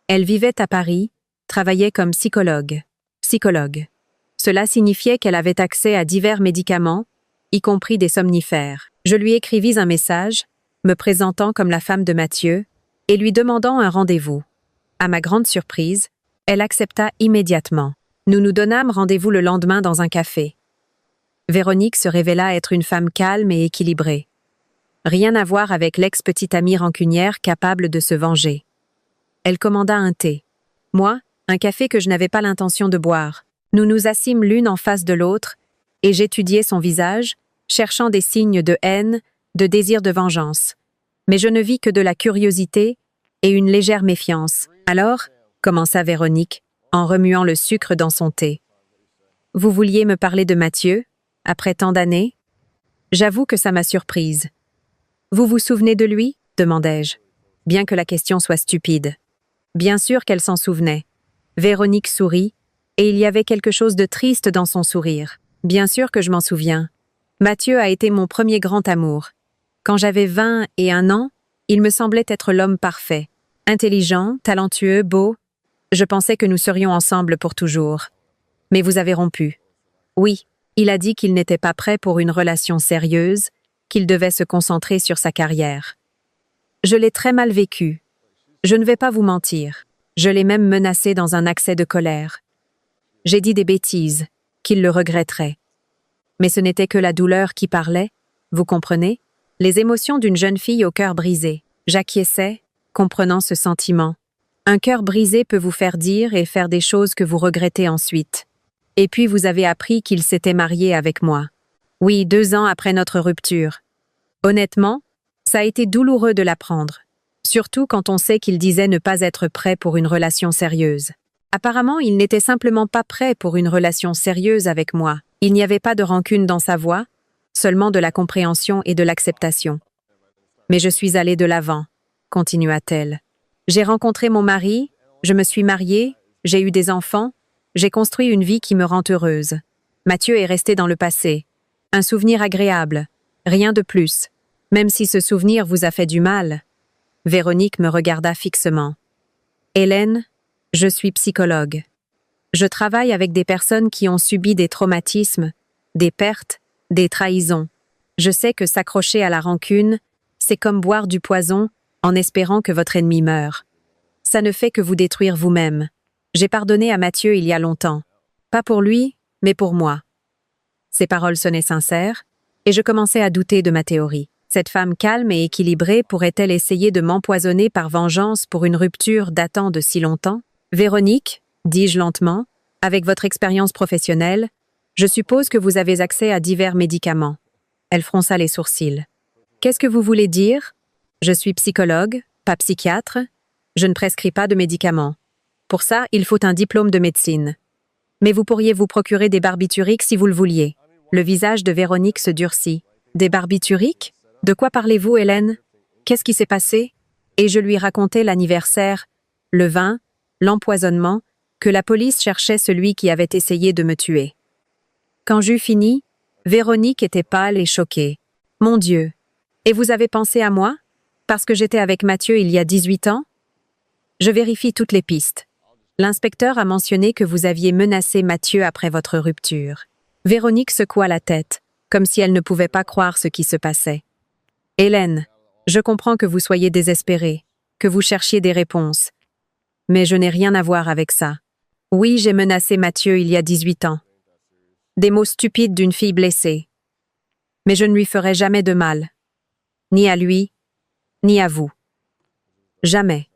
Elle vivait à Paris, travaillait comme psychologue. Cela signifiait qu'elle avait accès à divers médicaments, y compris des somnifères. Je lui écrivis un message, me présentant comme la femme de Mathieu, et lui demandant un rendez-vous. À ma grande surprise, elle accepta immédiatement. Nous nous donnâmes rendez-vous le lendemain dans un café. Véronique se révéla être une femme calme et équilibrée. Rien à voir avec l'ex-petite amie rancunière capable de se venger. Elle commanda un thé. Moi, un café que je n'avais pas l'intention de boire. Nous nous assîmes l'une en face de l'autre, et j'étudiai son visage, cherchant des signes de haine, de désir de vengeance. Mais je ne vis que de la curiosité et une légère méfiance. Alors, commença Véronique, en remuant le sucre dans son thé. Vous vouliez me parler de Mathieu, après tant d'années? J'avoue que ça m'a surprise. Vous vous souvenez de lui? Demandai-je, bien que la question soit stupide. Bien sûr qu'elle s'en souvenait. Véronique sourit, et il y avait quelque chose de triste dans son sourire. Bien sûr que je m'en souviens. Mathieu a été mon premier grand amour. Quand j'avais 21 ans, il me semblait être l'homme parfait. Intelligent, talentueux, beau. Je pensais que nous serions ensemble pour toujours. Mais vous avez rompu. Oui, il a dit qu'il n'était pas prêt pour une relation sérieuse, qu'il devait se concentrer sur sa carrière. Je l'ai très mal vécu. Je ne vais pas vous mentir. Je l'ai même menacé dans un accès de colère. J'ai dit des bêtises, qu'il le regretterait. Mais ce n'était que la douleur qui parlait, vous comprenez? Les émotions d'une jeune fille au cœur brisé. J'acquiesçais, comprenant ce sentiment. Un cœur brisé peut vous faire dire et faire des choses que vous regrettez ensuite. Et puis vous avez appris qu'il s'était marié avec moi. Oui, 2 ans après notre rupture. Honnêtement, ça a été douloureux de l'apprendre. Surtout quand on sait qu'il disait ne pas être prêt pour une relation sérieuse. Apparemment, il n'était simplement pas prêt pour une relation sérieuse avec moi. Il n'y avait pas de rancune dans sa voix, seulement de la compréhension et de l'acceptation. Mais je suis allée de l'avant, continua-t-elle. J'ai rencontré mon mari, je me suis mariée, j'ai eu des enfants, j'ai construit une vie qui me rend heureuse. Mathieu est resté dans le passé. Un souvenir agréable, rien de plus. Même si ce souvenir vous a fait du mal. Véronique me regarda fixement. Hélène, je suis psychologue. Je travaille avec des personnes qui ont subi des traumatismes, des pertes, des trahisons. Je sais que s'accrocher à la rancune, c'est comme boire du poison en espérant que votre ennemi meure. Ça ne fait que vous détruire vous-même. J'ai pardonné à Mathieu il y a longtemps. Pas pour lui, mais pour moi. Ces paroles sonnaient sincères, et je commençais à douter de ma théorie. Cette femme calme et équilibrée pourrait-elle essayer de m'empoisonner par vengeance pour une rupture datant de si longtemps? Véronique, dis-je lentement, avec votre expérience professionnelle, je suppose que vous avez accès à divers médicaments. Elle fronça les sourcils. Qu'est-ce que vous voulez dire? Je suis psychologue, pas psychiatre. Je ne prescris pas de médicaments. Pour ça, il faut un diplôme de médecine. Mais vous pourriez vous procurer des barbituriques si vous le vouliez. Le visage de Véronique se durcit. Des barbituriques? De quoi parlez-vous, Hélène? Qu'est-ce qui s'est passé? Et je lui racontai l'anniversaire, le vin, l'empoisonnement, que la police cherchait celui qui avait essayé de me tuer. Quand j'eus fini, Véronique était pâle et choquée. Mon Dieu! Et vous avez pensé à moi? Parce que j'étais avec Mathieu il y a 18 ans? Je vérifie toutes les pistes. L'inspecteur a mentionné que vous aviez menacé Mathieu après votre rupture. Véronique secoua la tête, comme si elle ne pouvait pas croire ce qui se passait. Hélène, je comprends que vous soyez désespérée, que vous cherchiez des réponses. Mais je n'ai rien à voir avec ça. Oui, j'ai menacé Mathieu il y a 18 ans. Des mots stupides d'une fille blessée. Mais je ne lui ferai jamais de mal. Ni à lui, ni à vous. Jamais.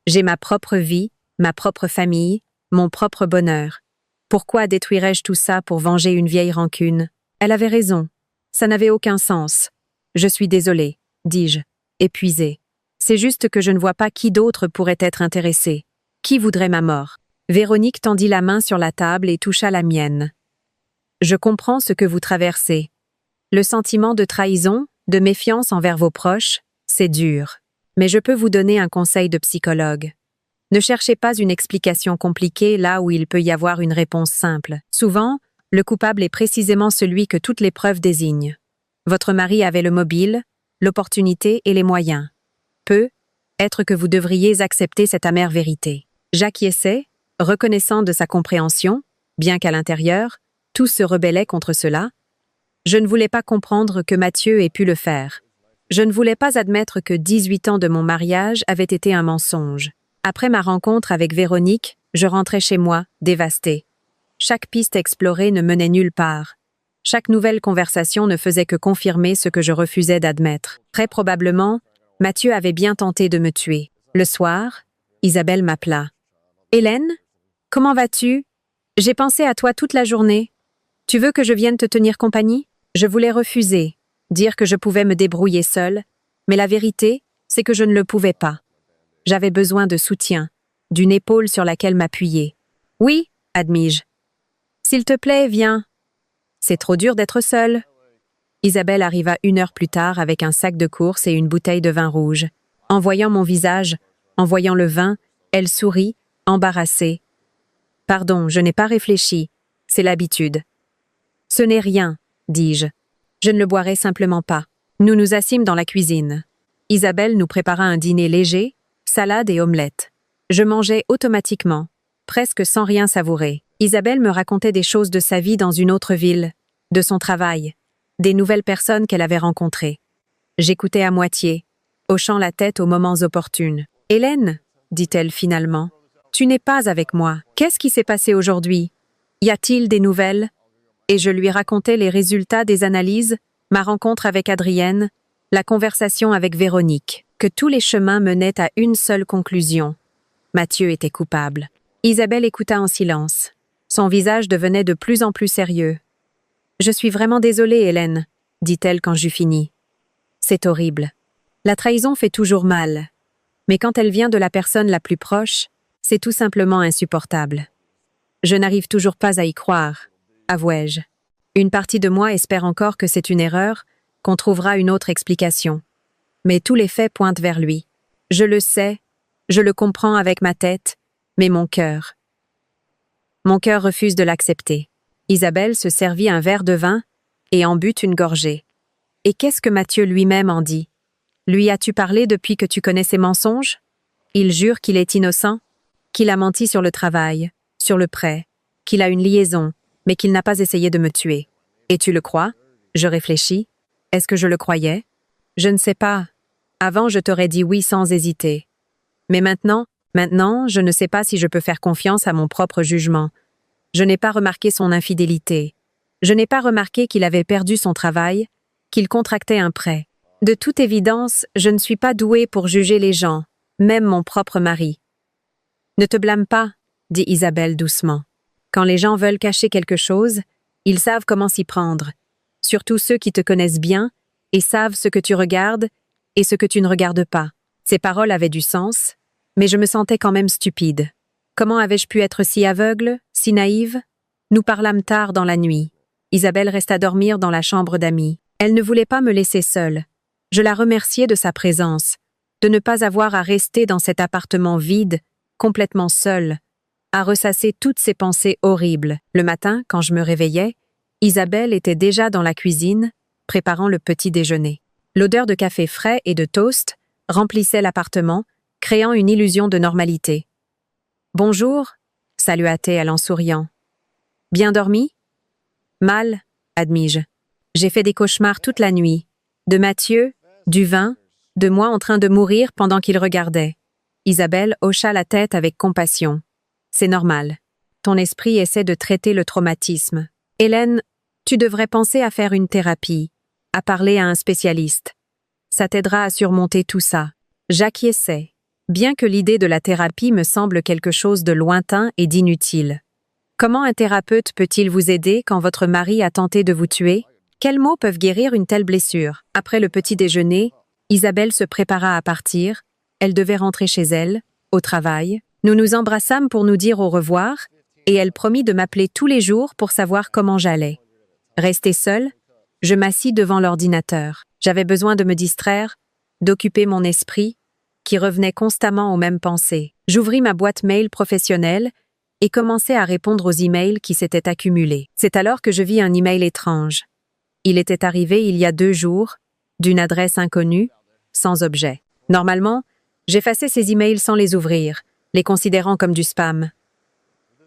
J'ai ma propre vie, ma propre famille, mon propre bonheur. Pourquoi détruirais-je tout ça pour venger une vieille rancune? Elle avait raison. Ça n'avait aucun sens. Je suis désolée, dis-je, épuisée. C'est juste que je ne vois pas qui d'autre pourrait être intéressé. Qui voudrait ma mort? Véronique tendit la main sur la table et toucha la mienne. Je comprends ce que vous traversez. Le sentiment de trahison, de méfiance envers vos proches, c'est dur. Mais je peux vous donner un conseil de psychologue. Ne cherchez pas une explication compliquée là où il peut y avoir une réponse simple. Souvent, le coupable est précisément celui que toutes les preuves désignent. Votre mari avait le mobile, l'opportunité et les moyens. Être que vous devriez accepter cette amère vérité. J'acquiesçais, reconnaissant de sa compréhension, bien qu'à l'intérieur, tout se rebellait contre cela. Je ne voulais pas comprendre que Mathieu ait pu le faire. Je ne voulais pas admettre que 18 ans de mon mariage avaient été un mensonge. Après ma rencontre avec Véronique, je rentrais chez moi, dévastée. Chaque piste explorée ne menait nulle part. Chaque nouvelle conversation ne faisait que confirmer ce que je refusais d'admettre. Très probablement, Mathieu avait bien tenté de me tuer. Le soir, Isabelle m'appela. « Hélène, comment vas-tu? J'ai pensé à toi toute la journée. Tu veux que je vienne te tenir compagnie? » Je voulais refuser, dire que je pouvais me débrouiller seule, mais la vérité, c'est que je ne le pouvais pas. J'avais besoin de soutien, d'une épaule sur laquelle m'appuyer. « Oui, admis-je. S'il te plaît, viens. C'est trop dur d'être seule. » Isabelle arriva 1 heure plus tard avec un sac de course et une bouteille de vin rouge. En voyant mon visage, en voyant le vin, Elle sourit, embarrassée. « Pardon, je n'ai pas réfléchi. C'est l'habitude. »« Ce n'est rien, dis-je. Je ne le boirai simplement pas. » Nous nous assîmes dans la cuisine. Isabelle nous prépara un dîner léger, salade et omelette. Je mangeais automatiquement, presque sans rien savourer. Isabelle me racontait des choses de sa vie dans une autre ville, de son travail, des nouvelles personnes qu'elle avait rencontrées. J'écoutais à moitié, hochant la tête aux moments opportuns. « Hélène, dit-elle finalement, tu n'es pas avec moi. Qu'est-ce qui s'est passé aujourd'hui? Y a-t-il des nouvelles ?» Et je lui racontais les résultats des analyses, ma rencontre avec Adrienne, la conversation avec Véronique, que tous les chemins menaient à une seule conclusion. Mathieu était coupable. Isabelle écouta en silence. Son visage devenait de plus en plus sérieux. « Je suis vraiment désolée, Hélène, » dit-elle quand j'eus fini. « C'est horrible. La trahison fait toujours mal. Mais quand elle vient de la personne la plus proche, c'est tout simplement insupportable. Je n'arrive toujours pas à y croire, avouai-je. Une partie de moi espère encore que c'est une erreur, qu'on trouvera une autre explication. Mais tous les faits pointent vers lui. Je le sais, je le comprends avec ma tête, mais mon cœur refuse de l'accepter. » Isabelle se servit un verre de vin et en but une gorgée. « Et qu'est-ce que Mathieu lui-même en dit? Lui as-tu parlé depuis que tu connais ses mensonges? Il jure qu'il est innocent, qu'il a menti sur le travail, sur le prêt, qu'il a une liaison, mais qu'il n'a pas essayé de me tuer. Et tu le crois? » Je réfléchis. Est-ce que je le croyais? Je ne sais pas. Avant, je t'aurais dit oui sans hésiter. Mais maintenant, je ne sais pas si je peux faire confiance à mon propre jugement. Je n'ai pas remarqué son infidélité. Je n'ai pas remarqué qu'il avait perdu son travail, qu'il contractait un prêt. De toute évidence, je ne suis pas douée pour juger les gens, même mon propre mari. « Ne te blâme pas, » dit Isabelle doucement. « Quand les gens veulent cacher quelque chose, ils savent comment s'y prendre, surtout ceux qui te connaissent bien et savent ce que tu regardes et ce que tu ne regardes pas. » Ces paroles avaient du sens, mais je me sentais quand même stupide. Comment avais-je pu être si aveugle, si naïve? Nous parlâmes tard dans la nuit. Isabelle resta dormir dans la chambre d'amis. Elle ne voulait pas me laisser seule. Je la remerciais de sa présence, de ne pas avoir à rester dans cet appartement vide, complètement seule, à ressasser toutes ces pensées horribles. Le matin, quand je me réveillais, Isabelle était déjà dans la cuisine, préparant le petit déjeuner. L'odeur de café frais et de toast remplissait l'appartement, créant une illusion de normalité. « Bonjour » salua-t-elle en souriant. « Bien dormi ?»« Mal » admis-je. « J'ai fait des cauchemars toute la nuit. De Mathieu, du vin, de moi en train de mourir pendant qu'il regardait. » Isabelle hocha la tête avec compassion. « C'est normal. Ton esprit essaie de traiter le traumatisme. Hélène, tu devrais penser à faire une thérapie, à parler à un spécialiste. Ça t'aidera à surmonter tout ça. » J'acquiesçais, bien que l'idée de la thérapie me semble quelque chose de lointain et d'inutile. Comment un thérapeute peut-il vous aider quand votre mari a tenté de vous tuer? Quels mots peuvent guérir une telle blessure? Après le petit déjeuner, Isabelle se prépara à partir. Elle devait rentrer chez elle, au travail. Nous nous embrassâmes pour nous dire au revoir, et elle promit de m'appeler tous les jours pour savoir comment j'allais. Restée seule, je m'assis devant l'ordinateur. J'avais besoin de me distraire, d'occuper mon esprit, qui revenait constamment aux mêmes pensées. J'ouvris ma boîte mail professionnelle et commençai à répondre aux emails qui s'étaient accumulés. C'est alors que je vis un email étrange. Il était arrivé il y a 2 jours, d'une adresse inconnue, sans objet. Normalement, j'effaçais ces emails sans les ouvrir, les considérant comme du spam.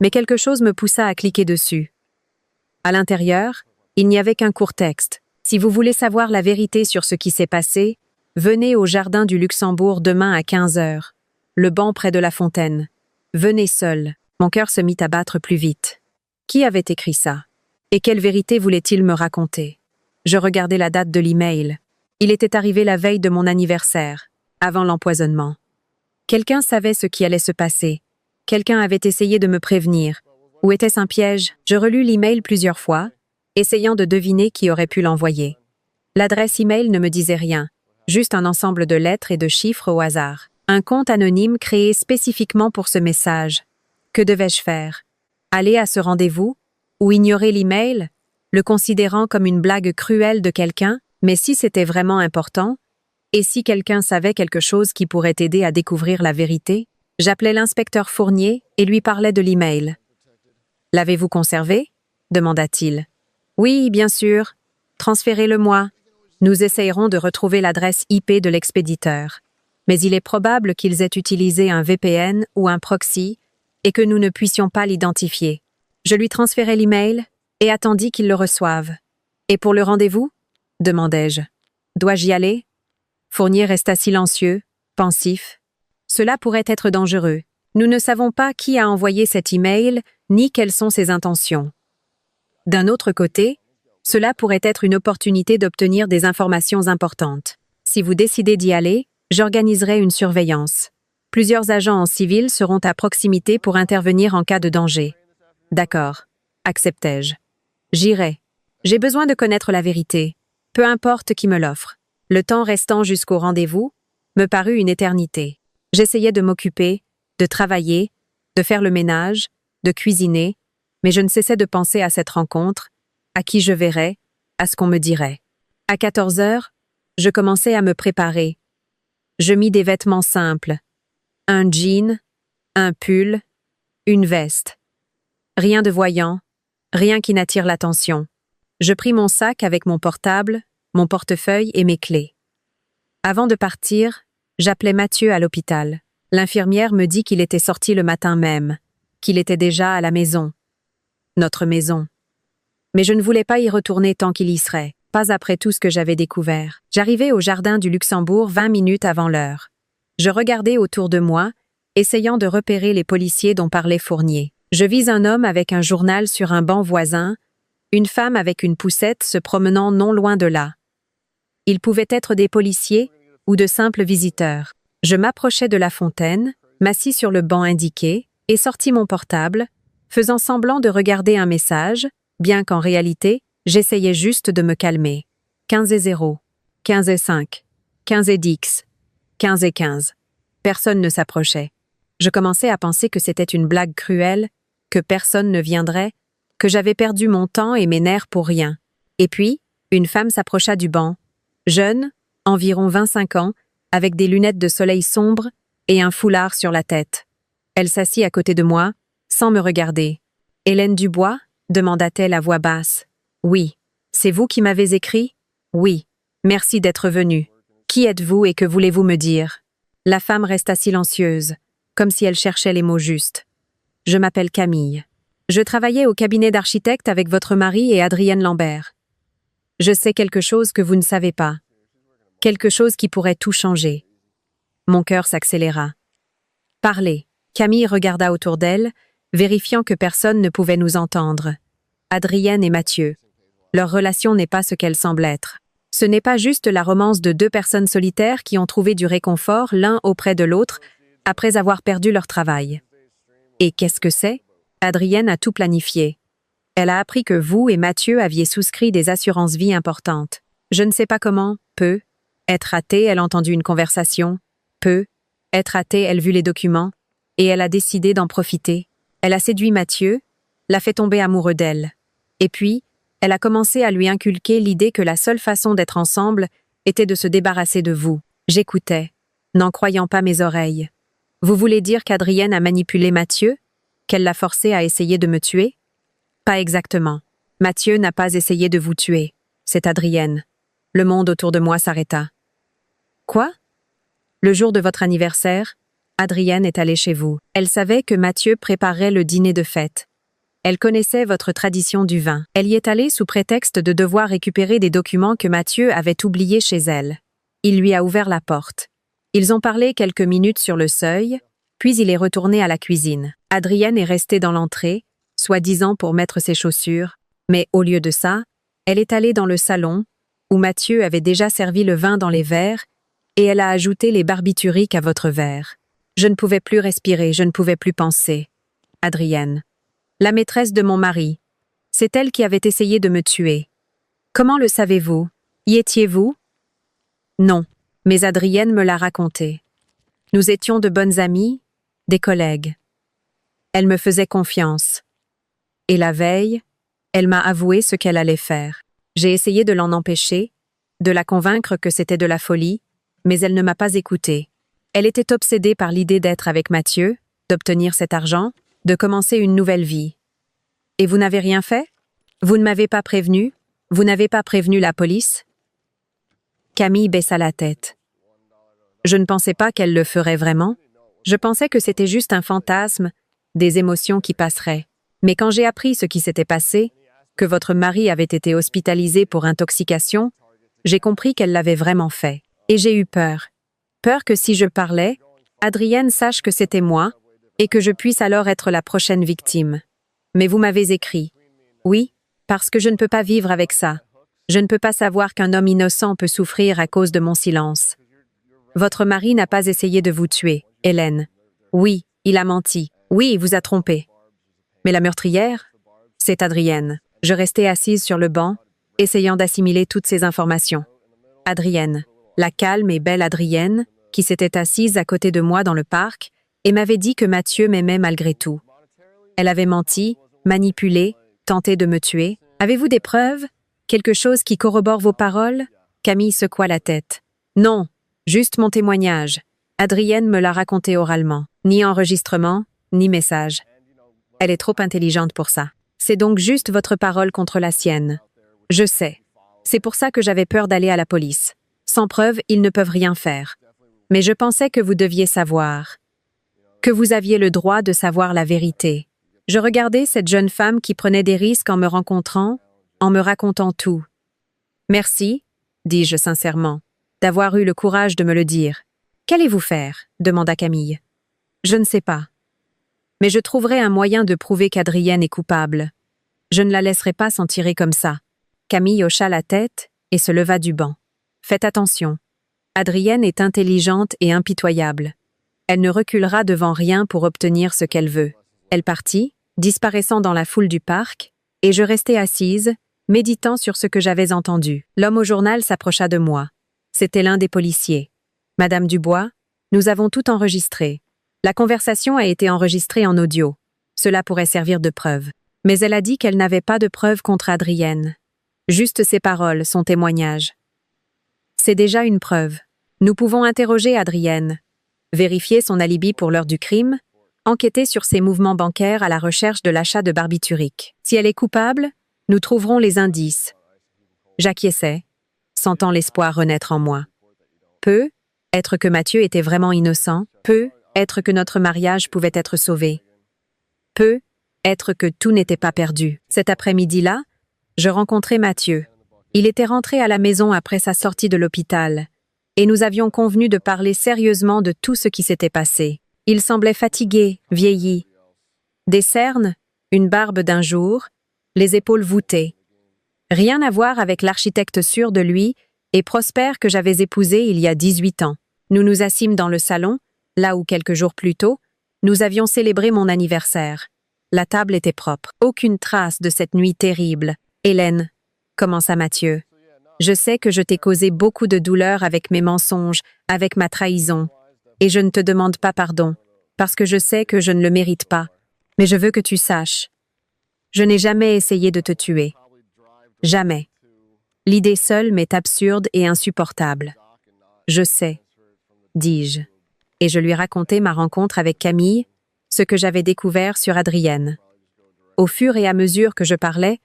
Mais quelque chose me poussa à cliquer dessus. À l'intérieur, il n'y avait qu'un court texte. Si vous voulez savoir la vérité sur ce qui s'est passé, venez au jardin du Luxembourg demain à 15 heures. Le banc près de la fontaine. Venez seul. Mon cœur se mit à battre plus vite. Qui avait écrit ça? Et quelle vérité voulait-il me raconter? Je regardais la date de l'email. Il était arrivé la veille de mon anniversaire, avant l'empoisonnement. Quelqu'un savait ce qui allait se passer. Quelqu'un avait essayé de me prévenir. Ou était-ce un piège? Je relus l'email plusieurs fois, essayant de deviner qui aurait pu l'envoyer. L'adresse email ne me disait rien, juste un ensemble de lettres et de chiffres au hasard. Un compte anonyme créé spécifiquement pour ce message. Que devais-je faire? Aller à ce rendez-vous? Ou ignorer l'email, le considérant comme une blague cruelle de quelqu'un? Mais si c'était vraiment important, et si quelqu'un savait quelque chose qui pourrait aider à découvrir la vérité? J'appelai l'inspecteur Fournier et lui parlais de l'email. « L'avez-vous conservé » demanda-t-il. « Oui, bien sûr. Transférez-le-moi. Nous essayerons de retrouver l'adresse IP de l'expéditeur. Mais il est probable qu'ils aient utilisé un VPN ou un proxy et que nous ne puissions pas l'identifier. » Je lui transférai l'email et attendis qu'il le reçoive. « Et pour le rendez-vous » demandai-je. « Dois-je y aller » Fournier resta silencieux, pensif. Cela pourrait être dangereux. Nous ne savons pas qui a envoyé cet email, ni quelles sont ses intentions. D'un autre côté, cela pourrait être une opportunité d'obtenir des informations importantes. Si vous décidez d'y aller, j'organiserai une surveillance. Plusieurs agents en civil seront à proximité pour intervenir en cas de danger. D'accord, acceptai-je. J'irai. J'ai besoin de connaître la vérité, peu importe qui me l'offre. Le temps restant jusqu'au rendez-vous me parut une éternité. J'essayais de m'occuper, de travailler, de faire le ménage, de cuisiner, mais je ne cessais de penser à cette rencontre, à qui je verrais, à ce qu'on me dirait. À 14 heures, je commençais à me préparer. Je mis des vêtements simples, un jean, un pull, une veste. Rien de voyant, rien qui n'attire l'attention. Je pris mon sac avec mon portable, mon portefeuille et mes clés. Avant de partir, j'appelai Mathieu à l'hôpital. L'infirmière me dit qu'il était sorti le matin même, qu'il était déjà à la maison. Notre maison. Mais je ne voulais pas y retourner tant qu'il y serait, pas après tout ce que j'avais découvert. J'arrivai au jardin du Luxembourg 20 minutes avant l'heure. Je regardais autour de moi, essayant de repérer les policiers dont parlait Fournier. Je vis un homme avec un journal sur un banc voisin, une femme avec une poussette se promenant non loin de là. Ils pouvaient être des policiers ou de simples visiteurs. Je m'approchai de la fontaine, m'assis sur le banc indiqué et sortis mon portable, faisant semblant de regarder un message, bien qu'en réalité, j'essayais juste de me calmer. 15 et 0, 15 et 5, 15 et 10, 15 et 15. Personne ne s'approchait. Je commençais à penser que c'était une blague cruelle, que personne ne viendrait, que j'avais perdu mon temps et mes nerfs pour rien. Et puis, une femme s'approcha du banc, jeune, environ 25 ans, avec des lunettes de soleil sombres et un foulard sur la tête. Elle s'assit à côté de moi, sans me regarder. « Hélène Dubois » demanda-t-elle à voix basse. « Oui. C'est vous qui m'avez écrit ?»« Oui. Merci d'être venue. Qui êtes-vous et que voulez-vous me dire ?» La femme resta silencieuse, comme si elle cherchait les mots justes. « Je m'appelle Camille. Je travaillais au cabinet d'architecte avec votre mari et Adrienne Lambert. Je sais quelque chose que vous ne savez pas. Quelque chose qui pourrait tout changer. » Mon cœur s'accéléra. « Parlez. » Camille regarda autour d'elle, vérifiant que personne ne pouvait nous entendre. Adrienne et Mathieu. Leur relation n'est pas ce qu'elle semble être. Ce n'est pas juste la romance de deux personnes solitaires qui ont trouvé du réconfort l'un auprès de l'autre après avoir perdu leur travail. Et qu'est-ce que c'est? Adrienne a tout planifié. Elle a appris que vous et Mathieu aviez souscrit des assurances-vie importantes. Je ne sais pas comment, peu. Être hâtée, elle a entendu une conversation. Peu. Être hâtée, elle vu les documents. Et elle a décidé d'en profiter. Elle a séduit Mathieu, l'a fait tomber amoureux d'elle. Et puis, elle a commencé à lui inculquer l'idée que la seule façon d'être ensemble était de se débarrasser de vous. J'écoutais, n'en croyant pas mes oreilles. Vous voulez dire qu'Adrienne a manipulé Mathieu? Qu'elle l'a forcé à essayer de me tuer? Pas exactement. Mathieu n'a pas essayé de vous tuer. C'est Adrienne. Le monde autour de moi s'arrêta. Quoi? Le jour de votre anniversaire, Adrienne est allée chez vous. Elle savait que Mathieu préparait le dîner de fête. Elle connaissait votre tradition du vin. Elle y est allée sous prétexte de devoir récupérer des documents que Mathieu avait oubliés chez elle. Il lui a ouvert la porte. Ils ont parlé quelques minutes sur le seuil, puis il est retourné à la cuisine. Adrienne est restée dans l'entrée, soi-disant pour mettre ses chaussures, mais au lieu de ça, elle est allée dans le salon, où Mathieu avait déjà servi le vin dans les verres, et elle a ajouté les barbituriques à votre verre. Je ne pouvais plus respirer, je ne pouvais plus penser. Adrienne. La maîtresse de mon mari. C'est elle qui avait essayé de me tuer. Comment le savez-vous? Y étiez-vous? Non, mais Adrienne me l'a raconté. Nous étions de bonnes amies, des collègues. Elle me faisait confiance. Et la veille, elle m'a avoué ce qu'elle allait faire. J'ai essayé de l'en empêcher, de la convaincre que c'était de la folie, mais elle ne m'a pas écoutée. Elle était obsédée par l'idée d'être avec Mathieu, d'obtenir cet argent, de commencer une nouvelle vie. Et vous n'avez rien fait? Vous ne m'avez pas prévenu? Vous n'avez pas prévenu la police? Camille baissa la tête. Je ne pensais pas qu'elle le ferait vraiment. Je pensais que c'était juste un fantasme, des émotions qui passeraient. Mais quand j'ai appris ce qui s'était passé, que votre mari avait été hospitalisé pour intoxication, j'ai compris qu'elle l'avait vraiment fait. Et j'ai eu peur. Peur que si je parlais, Adrienne sache que c'était moi et que je puisse alors être la prochaine victime. Mais vous m'avez écrit. Oui, parce que je ne peux pas vivre avec ça. Je ne peux pas savoir qu'un homme innocent peut souffrir à cause de mon silence. Votre mari n'a pas essayé de vous tuer, Hélène. Oui, il a menti. Oui, il vous a trompé. Mais la meurtrière, c'est Adrienne. Je restais assise sur le banc, essayant d'assimiler toutes ces informations. Adrienne, la calme et belle Adrienne, qui s'était assise à côté de moi dans le parc et m'avait dit que Mathieu m'aimait malgré tout. Elle avait menti, manipulé, tenté de me tuer. Avez-vous des preuves? Quelque chose qui corrobore vos paroles? Camille secoua la tête. Non, juste mon témoignage. Adrienne me l'a raconté oralement. Ni enregistrement, ni message. Elle est trop intelligente pour ça. C'est donc juste votre parole contre la sienne. Je sais. C'est pour ça que j'avais peur d'aller à la police. Sans preuve, ils ne peuvent rien faire. Mais je pensais que vous deviez savoir. Que vous aviez le droit de savoir la vérité. Je regardais cette jeune femme qui prenait des risques en me rencontrant, en me racontant tout. Merci, dis-je sincèrement, d'avoir eu le courage de me le dire. Qu'allez-vous faire? Demanda Camille. Je ne sais pas. Mais je trouverai un moyen de prouver qu'Adrienne est coupable. Je ne la laisserai pas s'en tirer comme ça. Camille hocha la tête et se leva du banc. Faites attention. Adrienne est intelligente et impitoyable. Elle ne reculera devant rien pour obtenir ce qu'elle veut. Elle partit, disparaissant dans la foule du parc, et je restai assise, méditant sur ce que j'avais entendu. L'homme au journal s'approcha de moi. C'était l'un des policiers. Madame Dubois, nous avons tout enregistré. La conversation a été enregistrée en audio. Cela pourrait servir de preuve. Mais elle a dit qu'elle n'avait pas de preuve contre Adrienne. Juste ses paroles, son témoignage. C'est déjà une preuve. Nous pouvons interroger Adrienne, vérifier son alibi pour l'heure du crime, enquêter sur ses mouvements bancaires à la recherche de l'achat de barbiturique. Si elle est coupable, nous trouverons les indices. J'acquiesçais, sentant l'espoir renaître en moi. Peu, être que Mathieu était vraiment innocent, peu, être que notre mariage pouvait être sauvé. Peu, être que tout n'était pas perdu. Cet après-midi-là, je rencontrai Mathieu. Il était rentré à la maison après sa sortie de l'hôpital, et nous avions convenu de parler sérieusement de tout ce qui s'était passé. Il semblait fatigué, vieilli. Des cernes, une barbe d'un jour, les épaules voûtées. Rien à voir avec l'architecte sûr de lui et prospère que j'avais épousé il y a 18 ans. Nous nous assîmes dans le salon, là où quelques jours plus tôt, nous avions célébré mon anniversaire. La table était propre. Aucune trace de cette nuit terrible. Hélène, commença Mathieu. Je sais que je t'ai causé beaucoup de douleur avec mes mensonges, avec ma trahison. Et je ne te demande pas pardon, parce que je sais que je ne le mérite pas. Mais je veux que tu saches. Je n'ai jamais essayé de te tuer. Jamais. L'idée seule m'est absurde et insupportable. Je sais, dis-je. Et je lui racontai ma rencontre avec Camille, ce que j'avais découvert sur Adrienne. Au fur et à mesure que je parlais,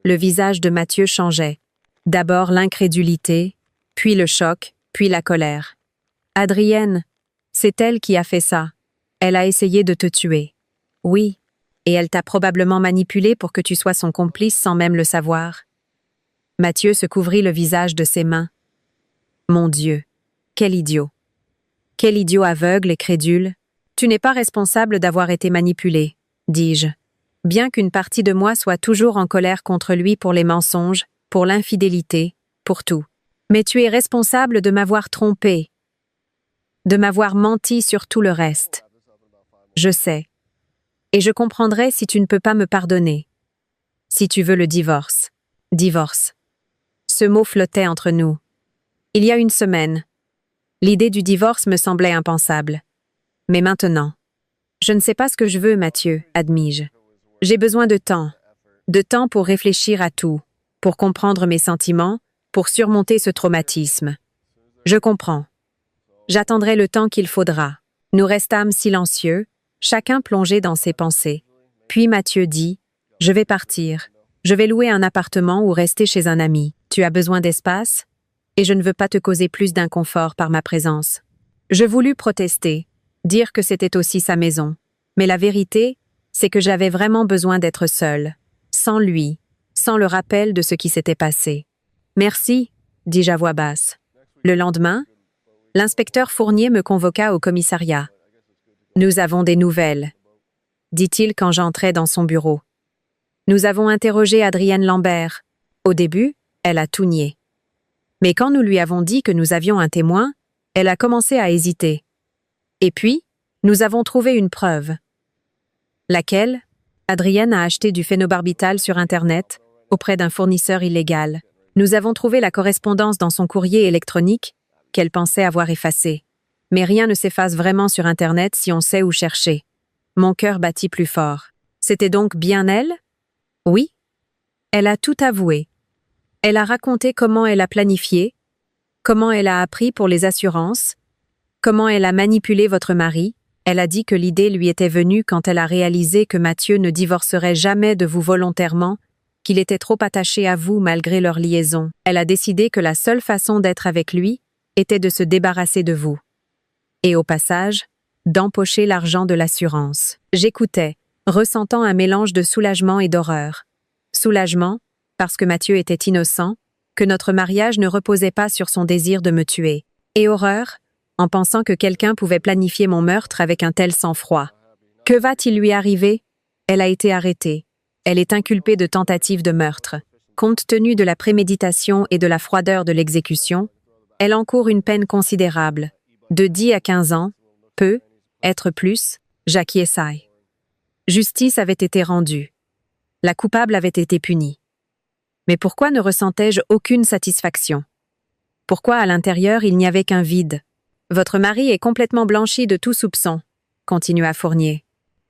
le visage de Mathieu changeait. D'abord l'incrédulité, puis le choc, puis la colère. Adrienne, c'est elle qui a fait ça. Elle a essayé de te tuer. Oui, et elle t'a probablement manipulé pour que tu sois son complice sans même le savoir. Mathieu se couvrit le visage de ses mains. Mon Dieu, quel idiot. Quel idiot aveugle et crédule. Tu n'es pas responsable d'avoir été manipulé, dis-je. Bien qu'une partie de moi soit toujours en colère contre lui pour les mensonges, pour l'infidélité, pour tout. Mais tu es responsable de m'avoir trompé, de m'avoir menti sur tout le reste. Je sais. Et je comprendrai si tu ne peux pas me pardonner. Si tu veux le divorce. Divorce. Ce mot flottait entre nous. Il y a une semaine. L'idée du divorce me semblait impensable. Mais maintenant, je ne sais pas ce que je veux, Mathieu, admis-je. J'ai besoin de temps pour réfléchir à tout, pour comprendre mes sentiments, pour surmonter ce traumatisme. Je comprends. J'attendrai le temps qu'il faudra. Nous restâmes silencieux, chacun plongé dans ses pensées. Puis Mathieu dit, « Je vais partir. Je vais louer un appartement ou rester chez un ami. Tu as besoin d'espace? Et je ne veux pas te causer plus d'inconfort par ma présence. » Je voulus protester, dire que c'était aussi sa maison. Mais la vérité, c'est que j'avais vraiment besoin d'être seule, sans lui, sans le rappel de ce qui s'était passé. « Merci, » dis-je à voix basse. Le lendemain, l'inspecteur Fournier me convoqua au commissariat. « Nous avons des nouvelles, » dit-il quand j'entrai dans son bureau. Nous avons interrogé Adrienne Lambert. Au début, elle a tout nié. Mais quand nous lui avons dit que nous avions un témoin, elle a commencé à hésiter. Et puis, nous avons trouvé une preuve. Laquelle? Adrienne a acheté du phénobarbital sur Internet, auprès d'un fournisseur illégal. Nous avons trouvé la correspondance dans son courrier électronique qu'elle pensait avoir effacé. Mais rien ne s'efface vraiment sur Internet si on sait où chercher. Mon cœur battit plus fort. C'était donc bien elle? Oui. Elle a tout avoué. Elle a raconté comment elle a planifié, comment elle a appris pour les assurances, comment elle a manipulé votre mari. Elle a dit que l'idée lui était venue quand elle a réalisé que Mathieu ne divorcerait jamais de vous volontairement, qu'il était trop attaché à vous malgré leur liaison. Elle a décidé que la seule façon d'être avec lui était de se débarrasser de vous. Et au passage, d'empocher l'argent de l'assurance. J'écoutais, ressentant un mélange de soulagement et d'horreur. Soulagement, parce que Mathieu était innocent, que notre mariage ne reposait pas sur son désir de me tuer. Et horreur, en pensant que quelqu'un pouvait planifier mon meurtre avec un tel sang-froid. Que va-t-il lui arriver? Elle a été arrêtée. Elle est inculpée de tentative de meurtre. Compte tenu de la préméditation et de la froideur de l'exécution, elle encourt une peine considérable, de 10 à 15 ans, peut être plus, j'acquiesçai. Justice avait été rendue. La coupable avait été punie. Mais pourquoi ne ressentais-je aucune satisfaction? Pourquoi à l'intérieur il n'y avait qu'un vide? Votre mari est complètement blanchi de tout soupçon, continua Fournier.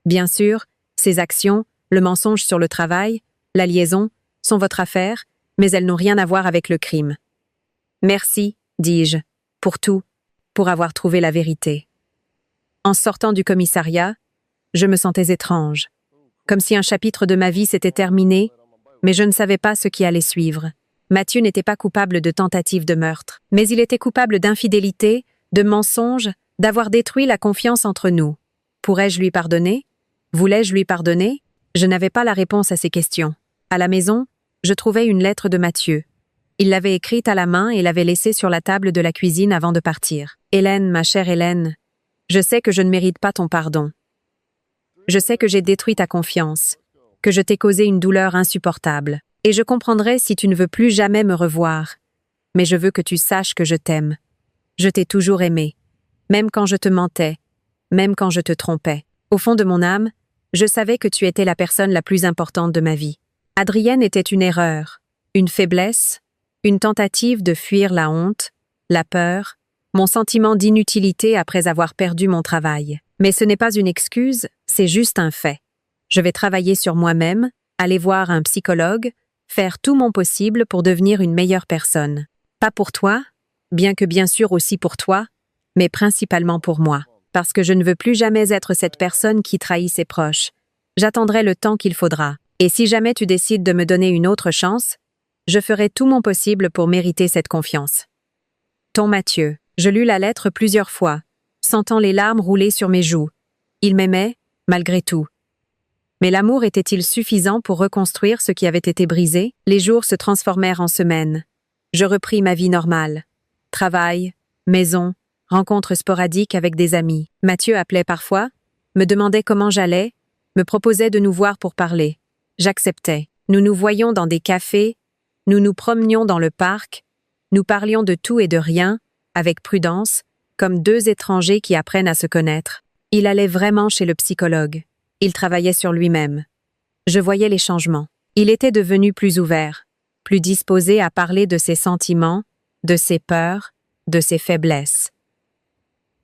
Bien sûr, ses actions, le mensonge sur le travail, la liaison, sont votre affaire, mais elles n'ont rien à voir avec le crime. Merci, dis-je, pour tout, pour avoir trouvé la vérité. En sortant du commissariat, je me sentais étrange, comme si un chapitre de ma vie s'était terminé, mais je ne savais pas ce qui allait suivre. Mathieu n'était pas coupable de tentative de meurtre, mais il était coupable d'infidélité, de mensonge, d'avoir détruit la confiance entre nous. Pourrais-je lui pardonner? Voulais-je lui pardonner? Je n'avais pas la réponse à ces questions. À la maison, je trouvais une lettre de Mathieu. Il l'avait écrite à la main et l'avait laissée sur la table de la cuisine avant de partir. « Hélène, ma chère Hélène, je sais que je ne mérite pas ton pardon. Je sais que j'ai détruit ta confiance, que je t'ai causé une douleur insupportable, et je comprendrai si tu ne veux plus jamais me revoir. Mais je veux que tu saches que je t'aime. Je t'ai toujours aimé, même quand je te mentais, même quand je te trompais. Au fond de mon âme, je savais que tu étais la personne la plus importante de ma vie. Adrienne était une erreur, une faiblesse, une tentative de fuir la honte, la peur, mon sentiment d'inutilité après avoir perdu mon travail. Mais ce n'est pas une excuse, c'est juste un fait. Je vais travailler sur moi-même, aller voir un psychologue, faire tout mon possible pour devenir une meilleure personne. Pas pour toi, bien que bien sûr aussi pour toi, mais principalement pour moi, parce que je ne veux plus jamais être cette personne qui trahit ses proches. J'attendrai le temps qu'il faudra. Et si jamais tu décides de me donner une autre chance, je ferai tout mon possible pour mériter cette confiance. Ton Mathieu. Je lus la lettre plusieurs fois, sentant les larmes rouler sur mes joues. Il m'aimait, malgré tout. Mais l'amour était-il suffisant pour reconstruire ce qui avait été brisé? Les jours se transformèrent en semaines. Je repris ma vie normale. Travail, maison, rencontres sporadiques avec des amis. Mathieu appelait parfois, me demandait comment j'allais, me proposait de nous voir pour parler. J'acceptais. Nous nous voyions dans des cafés, nous nous promenions dans le parc, nous parlions de tout et de rien, avec prudence, comme deux étrangers qui apprennent à se connaître. Il allait vraiment chez le psychologue. Il travaillait sur lui-même. Je voyais les changements. Il était devenu plus ouvert, plus disposé à parler de ses sentiments, de ses peurs, de ses faiblesses.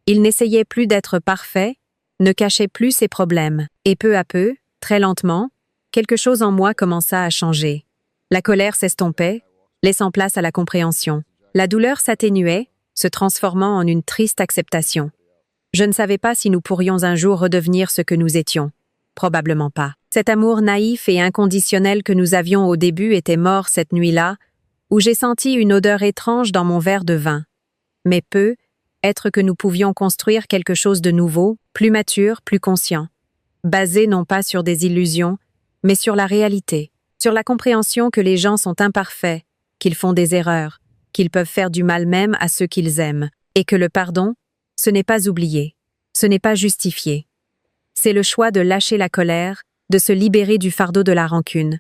Il n'essayait plus d'être parfait, ne cachait plus ses problèmes. Et peu à peu, très lentement, quelque chose en moi commença à changer. La colère s'estompait, laissant place à la compréhension. La douleur s'atténuait, se transformant en une triste acceptation. Je ne savais pas si nous pourrions un jour redevenir ce que nous étions. Probablement pas. Cet amour naïf et inconditionnel que nous avions au début était mort cette nuit-là, où j'ai senti une odeur étrange dans mon verre de vin. Mais être que nous pouvions construire quelque chose de nouveau, plus mature, plus conscient, basé non pas sur des illusions, mais sur la réalité, sur la compréhension que les gens sont imparfaits, qu'ils font des erreurs, qu'ils peuvent faire du mal même à ceux qu'ils aiment, et que le pardon, ce n'est pas oublier, ce n'est pas justifié. C'est le choix de lâcher la colère, de se libérer du fardeau de la rancune.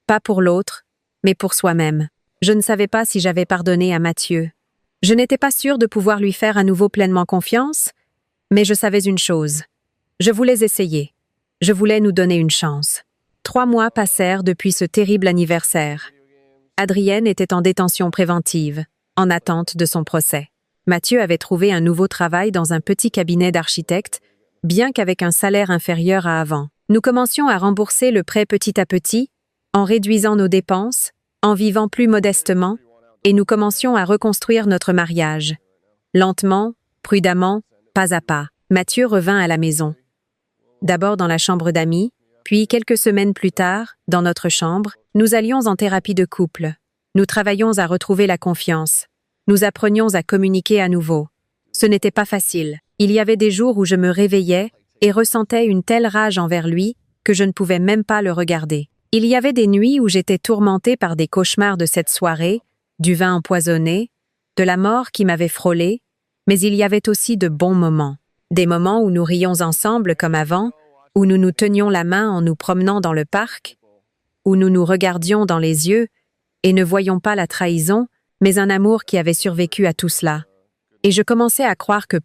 Pas pour l'autre, mais pour soi-même. Je ne savais pas si j'avais pardonné à Mathieu. Je n'étais pas sûre de pouvoir lui faire à nouveau pleinement confiance, mais je savais une chose. Je voulais essayer. Je voulais nous donner une chance. 3 mois passèrent depuis ce terrible anniversaire. Adrienne était en détention préventive, en attente de son procès. Mathieu avait trouvé un nouveau travail dans un petit cabinet d'architecte, bien qu'avec un salaire inférieur à avant. Nous commencions à rembourser le prêt petit à petit, en réduisant nos dépenses, en vivant plus modestement, et nous commencions à reconstruire notre mariage. Lentement, prudemment, pas à pas, Mathieu revint à la maison. D'abord dans la chambre d'amis, puis quelques semaines plus tard, dans notre chambre, nous allions en thérapie de couple. Nous travaillions à retrouver la confiance. Nous apprenions à communiquer à nouveau. Ce n'était pas facile. Il y avait des jours où je me réveillais et ressentais une telle rage envers lui que je ne pouvais même pas le regarder. Il y avait des nuits où j'étais tourmentée par des cauchemars de cette soirée, du vin empoisonné, de la mort qui m'avait frôlée, mais il y avait aussi de bons moments. Des moments où nous rions ensemble comme avant, où nous nous tenions la main en nous promenant dans le parc, où nous nous regardions dans les yeux et ne voyions pas la trahison, mais un amour qui avait survécu à tout cela. Et je commençais à croire que